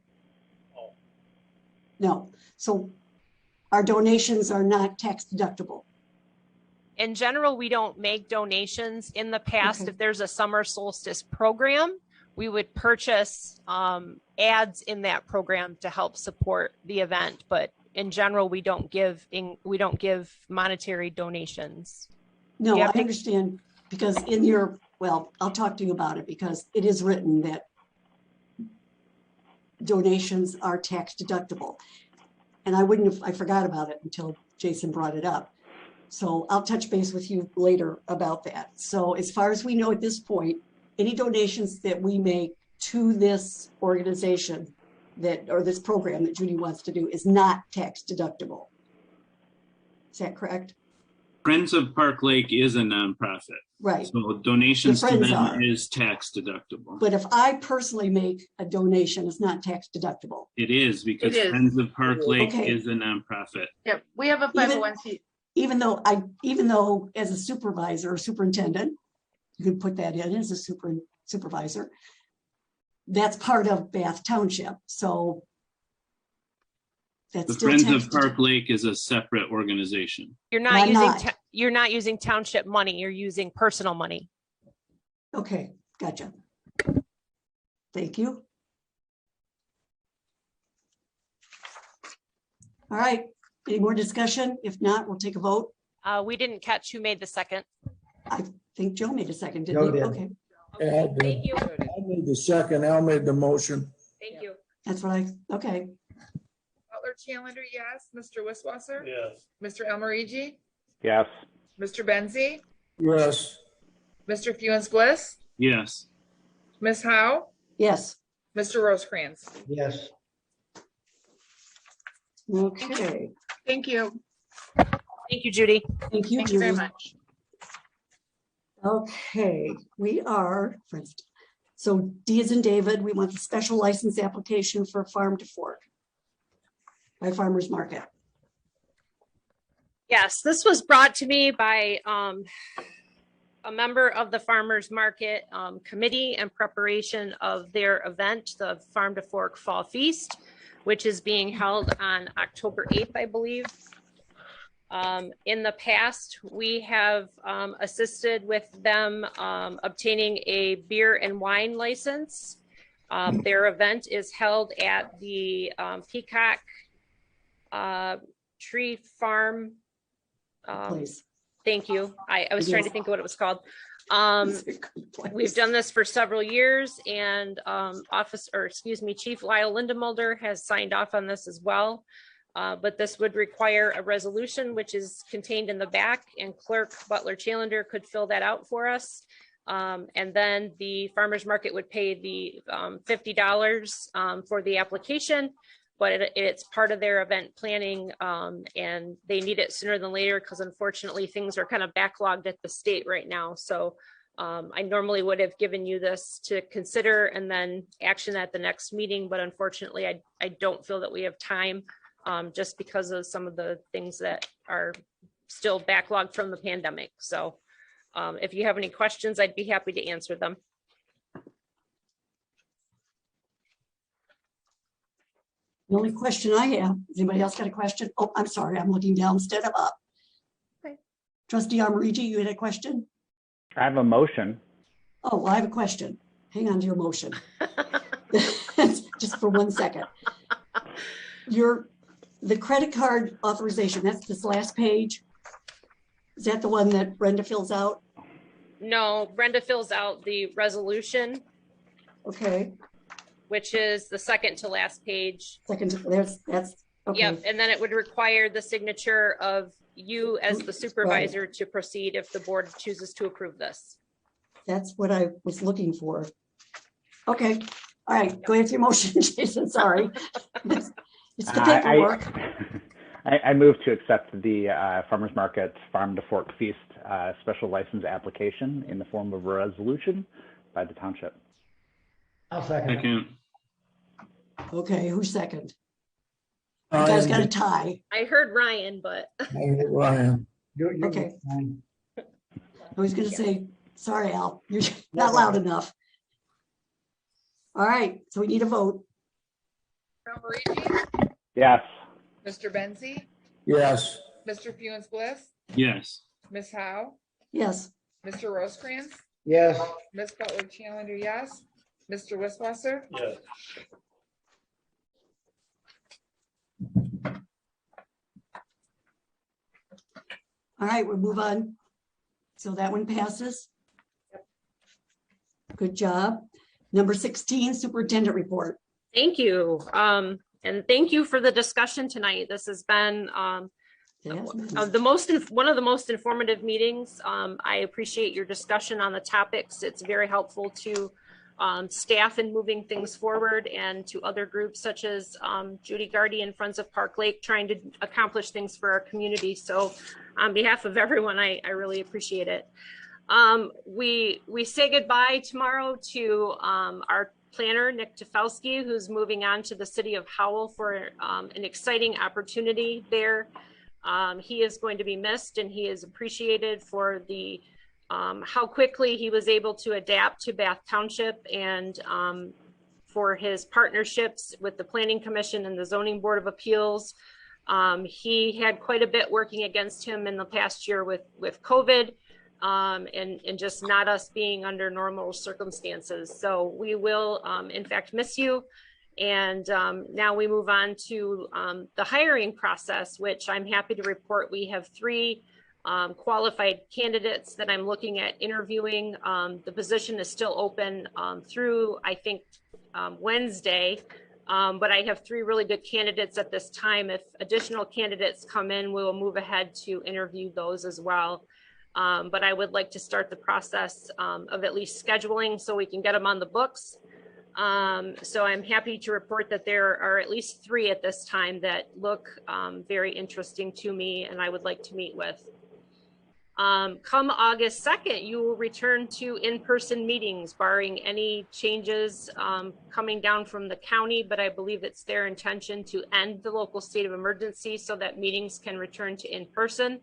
No. So our donations are not tax deductible. In general, we don't make donations. In the past, if there's a summer solstice program, we would purchase ads in that program to help support the event. But in general, we don't give monetary donations. No, I understand, because in your, well, I'll talk to you about it, because it is written that donations are tax deductible. And I forgot about it until Jason brought it up. So I'll touch base with you later about that. So as far as we know at this point, any donations that we make to this organization or this program that Judy wants to do is not tax deductible. Is that correct? Friends of Park Lake is a nonprofit. Right. So donations The to Friends them are. is tax deductible. But if I personally make a donation, it's not tax deductible. It is, because It is. Friends of Park Lake Okay. is a nonprofit. Yep, we have a 501c. Even though as a supervisor or superintendent, you can put that in as a supervisor, that's part of Bath Township. So that's The still Friends tax of Park Lake is a separate organization. You're not you're not using township money. You're using personal money. Okay, gotcha. Thank you. All right, any more discussion? If not, we'll take a vote. We didn't catch who made the second. I think Joe made a second, Joe didn't he? did. Okay. Al did. Thank you. I made the second, Al made the motion. Thank you. That's what okay. Butler Challenger, yes. Mr. Wisswasser? Yes. Mr. Almarigi? Yes. Mr. Benzi? Yes. Mr. Fuens Bliss? Yes. Ms. Howe? Yes. Mr. Rosecrans? Yes. Okay. Thank you. Thank you, Judy. Thank you, Thank you very Judy. much. Okay, we are, so D as in David, we want the special license application for Farm to Fork by Farmers Market. Yes, this was brought to me by a member of the Farmers Market Committee in preparation of their event, the Farm to Fork Fall Feast, which is being held on October 8th, I believe. In the past, we have assisted with them obtaining a beer and wine license. Their event is held at the Peacock Tree Farm. Please. Thank you. I was trying to Yes. think of what it was called. It's a good place. We've done this for several years, and Chief Lyle Lindemulder has signed off on this as well. But this would require a resolution, which is contained in the back, and Clerk Butler Challenger could fill that out for us. And then the farmers market would pay the $50 for the application, but it's part of their event planning, and they need it sooner than later because unfortunately things are kind of backlogged at the state right now. So I normally would have given you this to consider and then action at the next meeting, but unfortunately I don't feel that we have time. Just because of some of the things that are still backlogged from the pandemic. So if you have any questions, I'd be happy to answer them. The only question I have, has anybody else got a question? Oh, I'm sorry, I'm looking down instead of up. Okay. Trustee Almarigi, you had a question? I have a motion. Oh, well, I have a question. Hang on to your motion. Just for 1 second. The credit card authorization, that's this last page. Is that the one that Brenda fills out? No, Brenda fills out the resolution. Okay. Which is the second to last page. That's okay. Yep, and then it would require the signature of you as the supervisor to proceed if the board chooses to approve this. That's what I was looking for. Okay, all right, go ahead with your motion, Jason, sorry. It's the paperwork. I move to accept the Farmers Market Farm to Fork Feast special license application in the form of a resolution by the township. I'll second. Okay, who's second? You guys got a tie. I heard Ryan, but. Ryan. Okay. I was gonna say, sorry, Al, you're not loud enough. All right, so we need a vote. Yes. Mr. Benzi? Yes. Mr. Fuens Bliss? Yes. Ms. Howe? Yes. Mr. Rosecrans? Yes. Ms. Butler Challenger, yes. Mr. Wisswasser? Yes. All right, we'll move on. So that one passes. Good job. Number 16, Superintendent report. Thank you. And thank you for the discussion tonight. This has been one of the most informative meetings. I appreciate your discussion on the topics. It's very helpful to staff in moving things forward and to other groups such as Judy Gardy and Friends of Park Lake trying to accomplish things for our community. So on behalf of everyone, I really appreciate it. We say goodbye tomorrow to our planner, Nick Tefelsky, who's moving on to the city of Howell for an exciting opportunity there. He is going to be missed, and he is appreciated for the how quickly he was able to adapt to Bath Township and for his partnerships with the Planning Commission and the Zoning Board of Appeals. He had quite a bit working against him in the past year with COVID. And just not us being under normal circumstances. So we will, in fact, miss you. And now we move on to the hiring process, which I'm happy to report we have 3 qualified candidates that I'm looking at interviewing. The position is still open through, I think, Wednesday, but I have 3 really good candidates at this time. If additional candidates come in, we will move ahead to interview those as well. But I would like to start the process of at least scheduling so we can get them on the books. So I'm happy to report that there are at least 3 at this time that look very interesting to me and I would like to meet with. Come August 2nd, you will return to in-person meetings, barring any changes coming down from the county, but I believe it's their intention to end the local state of emergency so that meetings can return to in-person.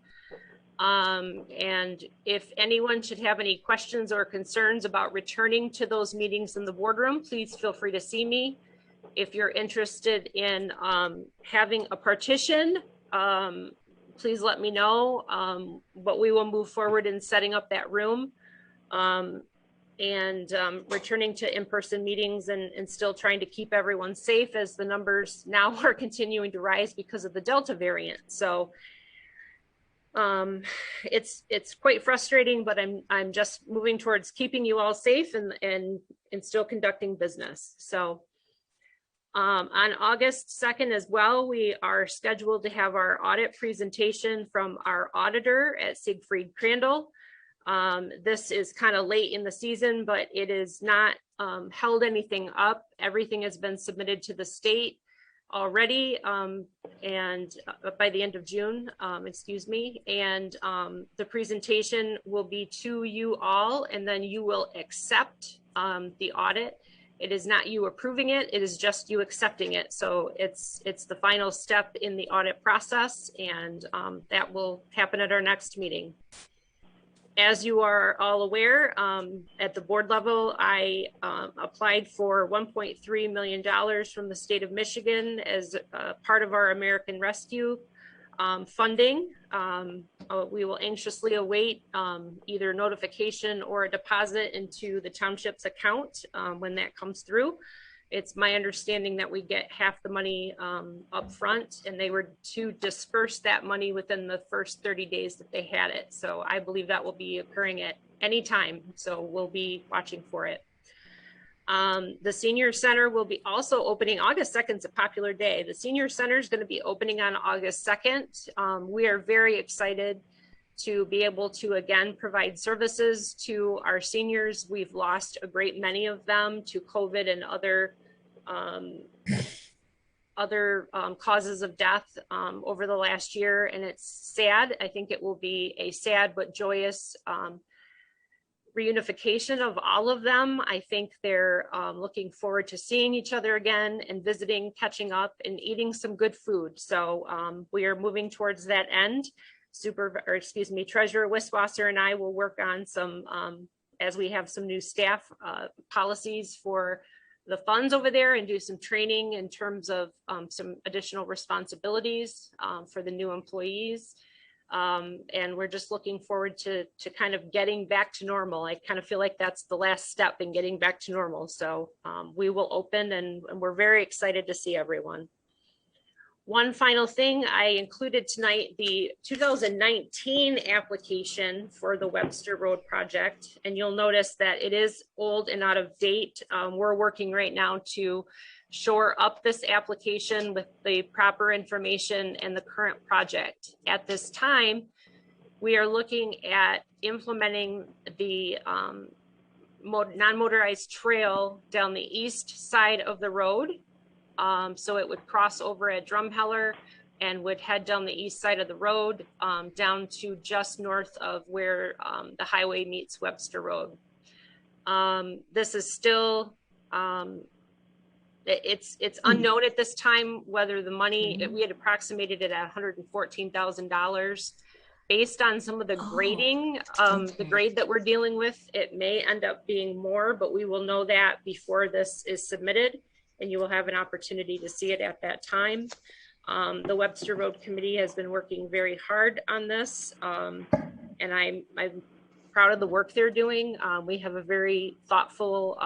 And if anyone should have any questions or concerns about returning to those meetings in the boardroom, please feel free to see me. If you're interested in having a partition, please let me know, but we will move forward in setting up that room and returning to in-person meetings and still trying to keep everyone safe as the numbers now are continuing to rise because of the Delta variant. So it's quite frustrating, but I'm just moving towards keeping you all safe and still conducting business. So on August 2nd as well, we are scheduled to have our audit presentation from our auditor at Siegfried Crandall. This is kind of late in the season, but it is not held anything up. Everything has been submitted to the state already, and by the end of June, excuse me, and the presentation will be to you all, and then you will accept the audit. It is not you approving it, it is just you accepting it. So it's the final step in the audit process, and that will happen at our next meeting. As you are all aware, at the board level, I applied for $1.3 million from the state of Michigan as part of our American Rescue funding. We will anxiously await either notification or a deposit into the township's account when that comes through. It's my understanding that we get half the money up front, and they were to disperse that money within the first 30 days that they had it. So I believe that will be occurring at any time. So we'll be watching for it. The Senior Center will be also opening. August 2nd is a popular day. The Senior Center is going to be opening on August 2nd. We are very excited to be able to again provide services to our seniors. We've lost a great many of them to COVID and other causes of death over the last year, and it's sad. I think it will be a sad but joyous reunification of all of them. I think they're looking forward to seeing each other again and visiting, catching up, and eating some good food. So we are moving towards that end. Treasurer Wiswasser and I will work on some, as we have some new staff policies for the funds over there, and do some training in terms of some additional responsibilities for the new employees. And we're just looking forward to kind of getting back to normal. I kind of feel like that's the last step in getting back to normal. So we will open, and we're very excited to see everyone. One final thing, I included tonight the 2019 application for the Webster Road project, and you'll notice that it is old and out of date. We're working right now to shore up this application with the proper information and the current project. At this time, we are looking at implementing the non-motorized trail down the east side of the road. So it would cross over at Drumheller and would head down the east side of the road down to just north of where the highway meets Webster Road. This is still, it's unknown at this time whether the money, we had approximated it at $114,000. Based on some of the grading, the grade that we're dealing with, it may end up being more, but we will know that before this is submitted, and you will have an opportunity to see it at that time. The Webster Road Committee has been working very hard on this, and I'm proud of the work they're doing. We have a very thoughtful,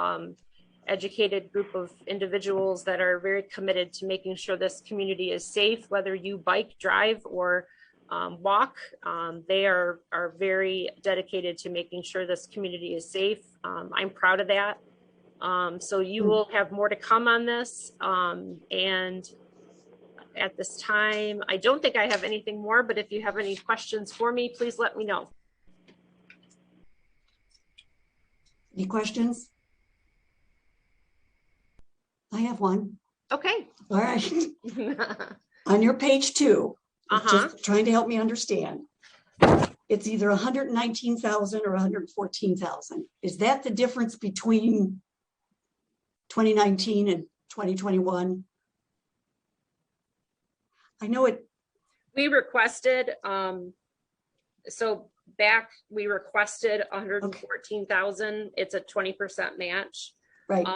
educated group of individuals that are very committed to making sure this community is safe, whether you bike, drive, or walk. They are very dedicated to making sure this community is safe. I'm proud of that. So you will have more to come on this. And at this time, I don't think I have anything more, but if you have any questions for me, please let me know. Any questions? I have one. Okay. All right. On your page 2, just trying to help me understand. It's either 119,000 or 114,000. Is that the difference between 2019 and 2021? I know it. We requested, so back we requested 114,000. It's a 20% match. Right.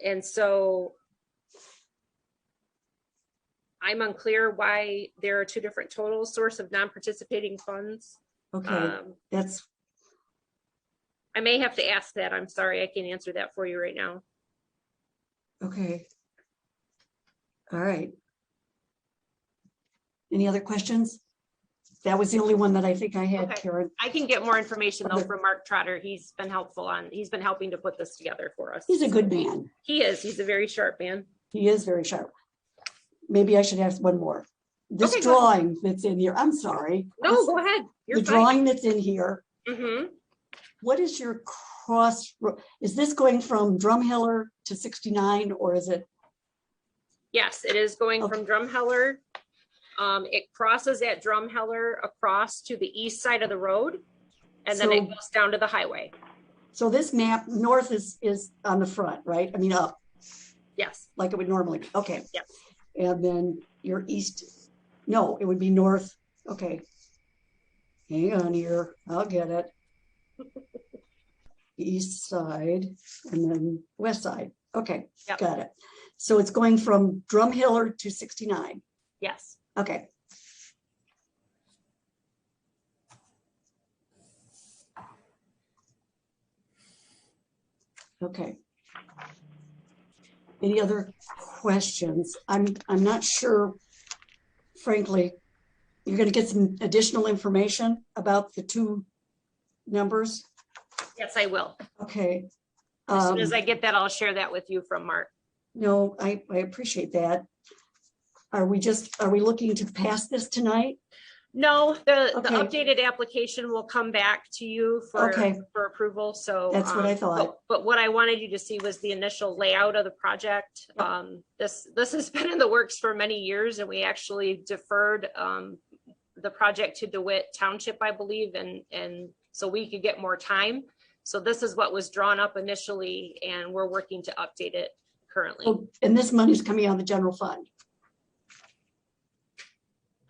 And so I'm unclear why there are 2 different totals. Source of non-participating funds. Okay, that's. I may have to ask that. I'm sorry, I can't answer that for you right now. Okay. All right. Any other questions? That was the only one that I think I had, Okay. Karen. I can get more information though from Mark Trotter. He's been helping to put this together for us. He's a good man. He is. He's a very sharp man. He is very sharp. Maybe I should ask one more. This Okay, drawing that's in here, I'm sorry. No, go ahead. You're The fine. drawing that's in here, Mm-hmm. what is your is this going from Drumheller to 69 or is it? Yes, it is going from Drumheller. It crosses at Drumheller across to the east side of the road, and then So- it goes down to the highway. So this map, north is on the front, right? I mean, up. Yes. Like it would normally be. Okay. Yes. And then your east, no, it would be north. Okay. Hang on here. I'll get it. East side and then west side. Okay. Yep. Got it. So it's going from Drumheller to 69. Yes. Okay. Okay. Any other questions? I'm not sure, frankly, you're going to get some additional information about the 2 numbers. Yes, I will. Okay. As soon as I get that, I'll share that with you from Mark. No, I appreciate that. Are we looking to pass this tonight? No, the Okay. updated application will come back to you for approval. So That's what I thought. But what I wanted you to see was the initial layout of the project. This has been in the works for many years, and we actually deferred the project to DeWitt Township, I believe, and so we could get more time. So this is what was drawn up initially, and we're working to update it currently. Oh, and this money's coming out of the general fund.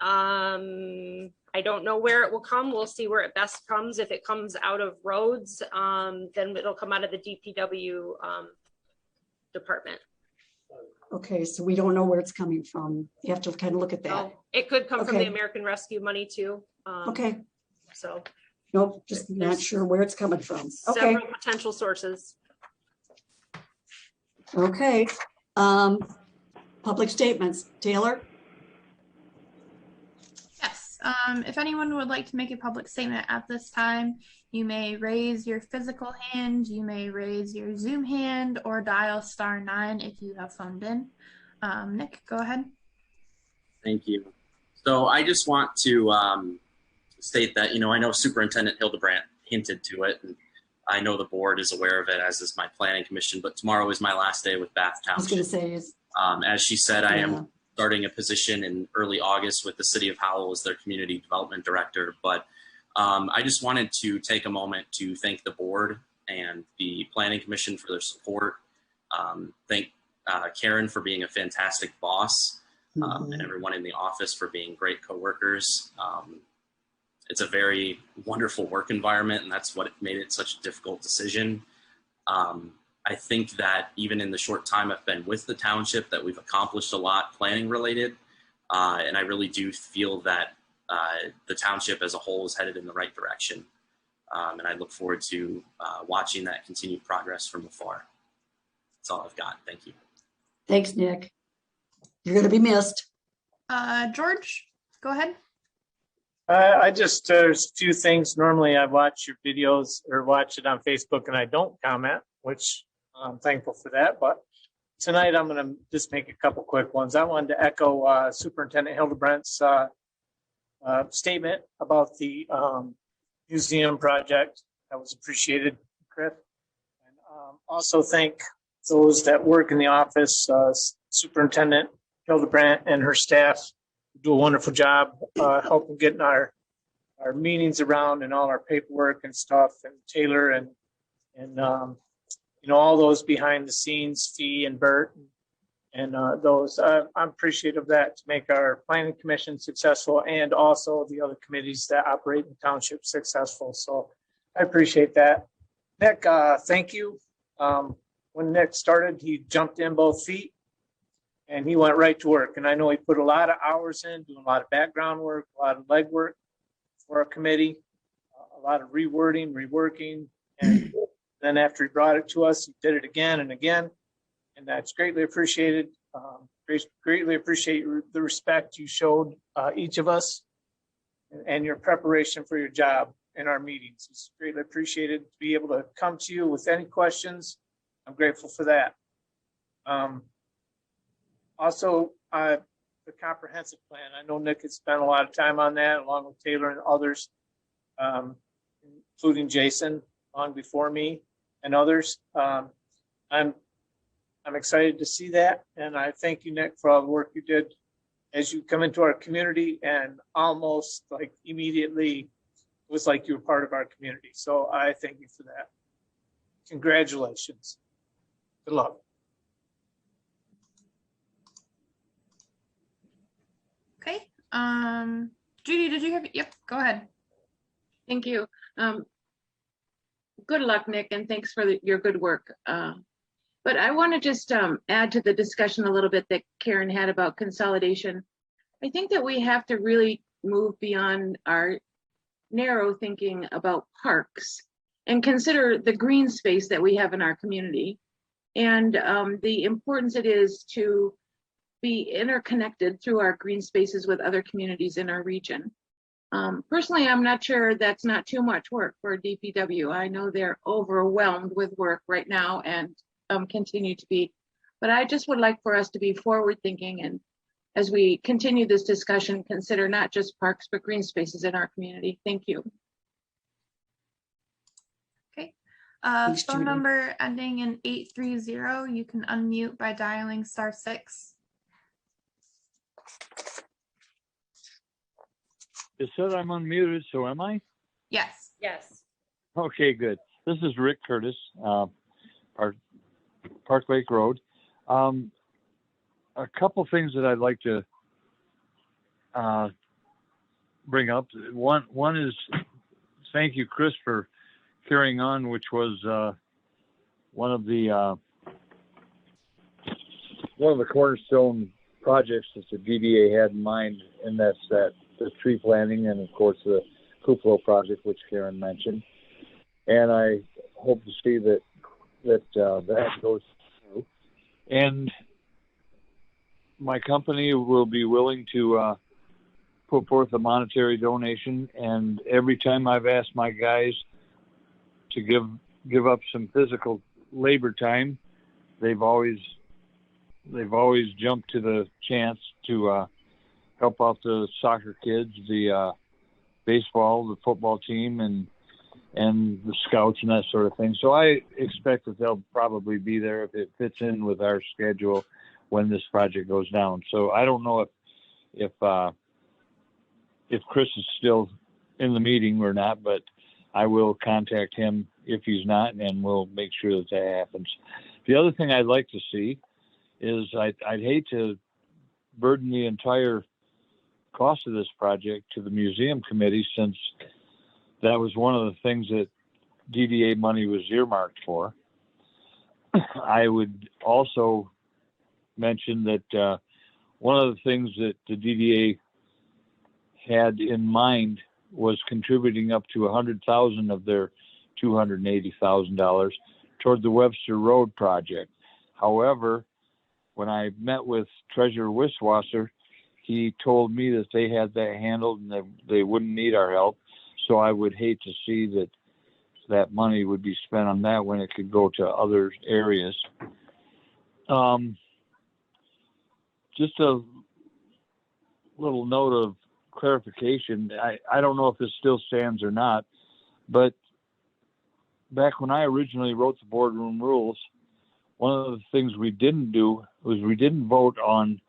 I don't know where it will come. We'll see where it best comes. If it comes out of roads, then it'll come out of the DPW department. Okay, so we don't know where it's coming from. You have to kind of look at that. So it could come from Okay. the American Rescue money too. Okay. So Nope, just not sure where it's coming from. Okay, several potential sources. okay. Public statements. Taylor? Yes, if anyone would like to make a public statement at this time, you may raise your physical hand, you may raise your Zoom hand, or dial *9 if you have phoned in. Nick, go ahead. Thank you. So I just want to state that, I know Superintendent Hildebrandt hinted to it, and I know the board is aware of it, as is my planning commission, but tomorrow is my last day with Bath I was going Township. to say is, As she said, I Yeah. am starting a position in early August with the City of Howell as their Community Development Director. But I just wanted to take a moment to thank the board and the Planning Commission for their support. Thank Karen for being a fantastic boss, and everyone in the office for being great coworkers. It's a very wonderful work environment, and that's what made it such a difficult decision. I think that even in the short time I've been with the township, that we've accomplished a lot planning related. And I really do feel that the township as a whole is headed in the right direction. And I look forward to watching that continued progress from afar. That's all I've got. Thank you. thanks, Nick. You're going to be missed. George, go ahead. I just, there's a few things. Normally I watch your videos or watch it on Facebook and I don't comment, which I'm thankful for that. But tonight I'm going to just make a couple quick ones. I wanted to echo Superintendent Hildebrandt's statement about the museum project. That was appreciated, Chris. And also thank those that work in the office, Superintendent Hildebrandt and her staff do a wonderful job helping getting our meetings around and all our paperwork and stuff, and Taylor and you know, all those behind the scenes, Fee and Bert and those. I'm appreciative of that to make our planning commission successful and also the other committees that operate in the township successful. So I appreciate that. Nick, thank you. When Nick started, he jumped in both feet and he went right to work. And I know he put a lot of hours in, doing a lot of background work, a lot of legwork for our committee, a lot of rewording, reworking. And then after he brought it to us, he did it again and again. And that's greatly appreciated. Greatly appreciate the respect you showed each of us and your preparation for your job in our meetings. It's greatly appreciated to be able to come to you with any questions. I'm grateful for that. Also, the comprehensive plan. I know Nick has spent a lot of time on that, along with Taylor and others, including Jason, long before me and others. I'm excited to see that, and I thank you, Nick, for all the work you did as you come into our community, and almost like immediately it was like you were part of our community. So I thank you for that. Congratulations. Good luck. Okay. Judy, did you have? Yep. Go ahead. Thank you. Good luck, Nick, and thanks for your good work. But I want to just add to the discussion a little bit that Karen had about consolidation. I think that we have to really move beyond our narrow thinking about parks and consider the green space that we have in our community and the importance it is to be interconnected through our green spaces with other communities in our region. Personally, I'm not sure that's not too much work for DPW. I know they're overwhelmed with work right now and continue to be, but I just would like for us to be forward thinking, and as we continue this discussion, consider not just parks, but green spaces in our community. Thank you. Okay. Phone number ending in 830. You can unmute by dialing *6. It said I'm unmuted, so am I? Yes. Yes. Okay, good. This is Rick Curtis, Park Lake Road. A couple things that I'd like to bring up. One is thank you, Chris, for carrying on, which was one of the cornerstone projects that the DDA had in mind, and that's the tree planting and of course the cupola project, which Karen mentioned. And I hope to see that goes through. And my company will be willing to put forth a monetary donation. And every time I've asked my guys to give up some physical labor time, they've always jumped to the chance to help out the soccer kids, the baseball, the football team, and the scouts and that sort of thing. So I expect that they'll probably be there if it fits in with our schedule when this project goes down. So I don't know if Chris is still in the meeting or not, but I will contact him if he's not, and we'll make sure that happens. The other thing I'd like to see is I'd hate to burden the entire cost of this project to the museum committee, since that was one of the things that DDA money was earmarked for. I would also mention that one of the things that the DDA had in mind was contributing up to $100,000 of their $280,000 toward the Webster Road project. However, when I met with Treasurer Wiswasser, he told me that they had that handled and that they wouldn't need our help. So I would hate to see that money would be spent on that when it could go to other areas. Just a little note of clarification. I don't know if this still stands or not, but back when I originally wrote the boardroom rules, one of the things we didn't do was we didn't vote on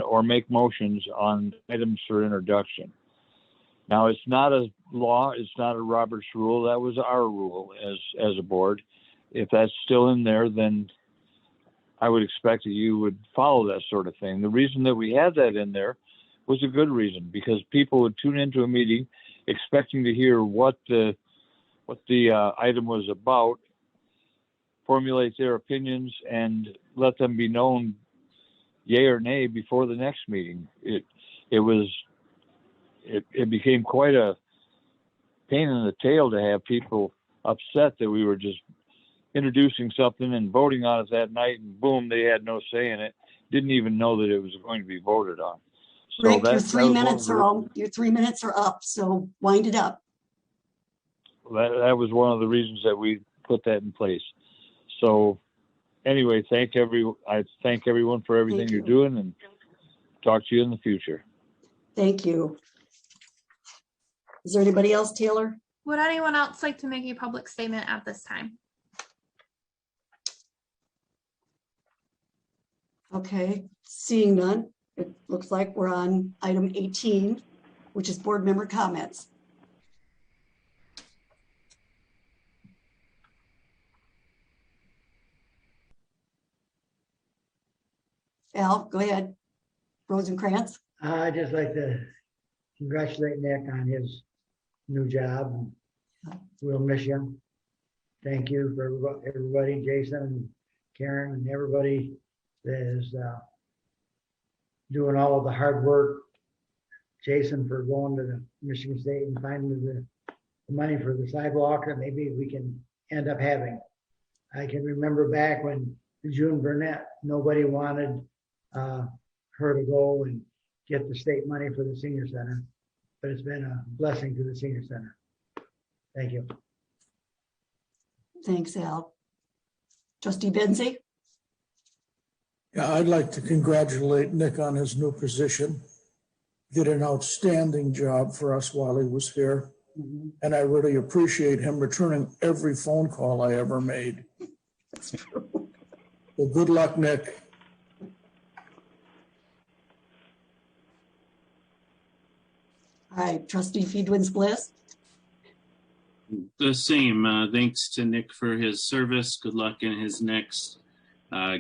or make motions on items for introduction. Now, it's not a law, it's not a Robert's rule. That was our rule as a board. If that's still in there, then I would expect that you would follow that sort of thing. The reason that we had that in there was a good reason, because people would tune into a meeting expecting to hear what the item was about, formulate their opinions, and let them be known, yay or nay, before the next meeting. It became quite a pain in the tail to have people upset that we were just introducing something and voting on it that night, and boom, they had no say in it. Didn't even know that it was going to be voted on. So Rick, your 3 minutes are up, so wind it up. That was one of the reasons that we put that in place. So anyway, I thank everyone for everything you're doing, and talk to you in the future. Thank you. Is there anybody else, Taylor? Would anyone else like to make a public statement at this time? Okay, seeing none, it looks like we're on item 18, which is board member comments. Al, go ahead. Rosenkrantz. I'd just like to congratulate Nick on his new job. We'll miss you. Thank you for everybody, Jason and Karen and everybody that is doing all of the hard work. Jason for going to the Michigan State and finding the money for the sidewalk that maybe we can end up having. I can remember back when June Burnett, nobody wanted her to go and get the state money for the senior center, but it's been a blessing to the senior center. Thank you. Thanks, Al. Trustee Benzie. Yeah, I'd like to congratulate Nick on his new position. Did an outstanding job for us while he was here. And I really appreciate him returning every phone call I ever made. That's true. Well, good luck, Nick. All right, Trustee Feedwins Bliss. The same. Thanks to Nick for his service. Good luck in his next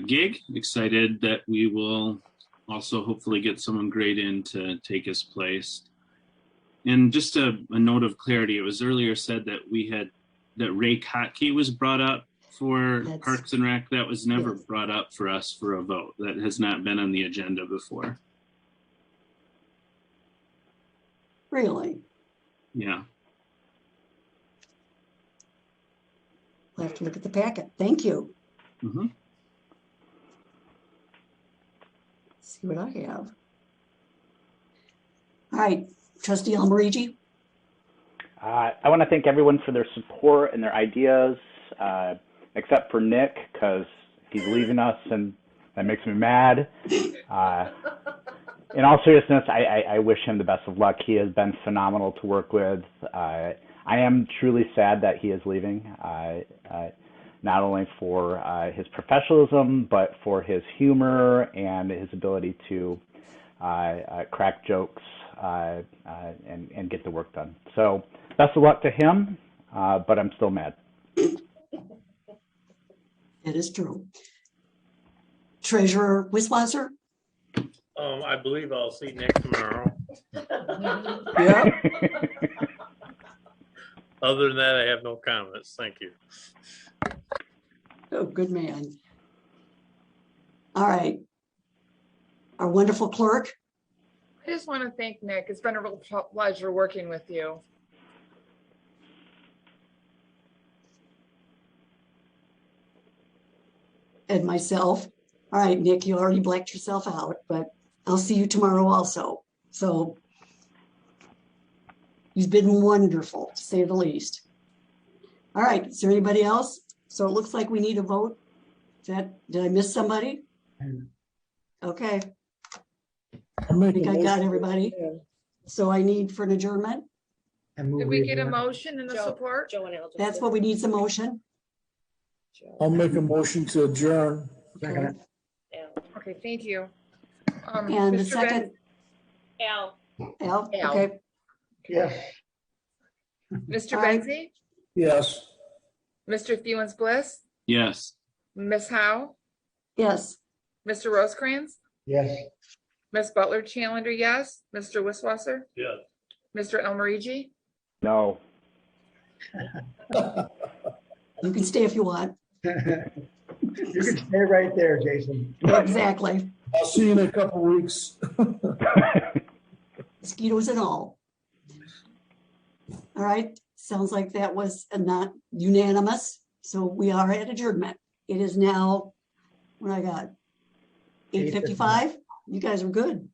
gig. Excited that we will also hopefully get someone great in to take his place. And just a note of clarity, it was earlier said that that Ray Kotke was brought up for Parks and Rec. That was never brought up for us for a vote. That has not been on the agenda before. Really? Yeah. I'll have to look at the packet. Thank you. Mm-hmm. See what I have. All right, Trustee Almarigi. I want to thank everyone for their support and their ideas, except for Nick, because he's leaving us and that makes me mad. In all seriousness, I wish him the best of luck. He has been phenomenal to work with. I am truly sad that he is leaving, not only for his professionalism, but for his humor and his ability to crack jokes and get the work done. So best of luck to him, but I'm still mad. It is true. Treasurer Wiswasser. I believe I'll see Nick tomorrow. Yeah. Other than that, I have no comments. Thank you. Oh, good man. All right. Our wonderful clerk. I just want to thank Nick. It's been a real pleasure working with you. And myself. All right, Nick, you already blacked yourself out, but I'll see you tomorrow also. So you've been wonderful, to say the least. All right, is there anybody else? So it looks like we need a vote. Did I miss somebody? Okay, I'll I make think a I got motion. everybody. So I need for an adjournment. Did we get a motion and a support? That's what we need, some motion. I'll make a motion to adjourn. Okay. Okay, thank you. And the Mr. second, Al. Al, Al. okay. Yes. Mr. All right. Benzie, Yes. Mr. Thewens Bliss, Yes. Miss Howe, Yes. Mr. Rosecrans, Yes. Miss Butler Challenger, yes. Mr. Wisswasser, Yes. Mr. Elmarigi, No. You can stay if you want. You can stay right there, Jason. Exactly. I'll see you in a couple weeks. Mosquitoes and all. All right, sounds like that was not unanimous. So we are at adjournment. It is now, what I got, 8:55. You guys are good.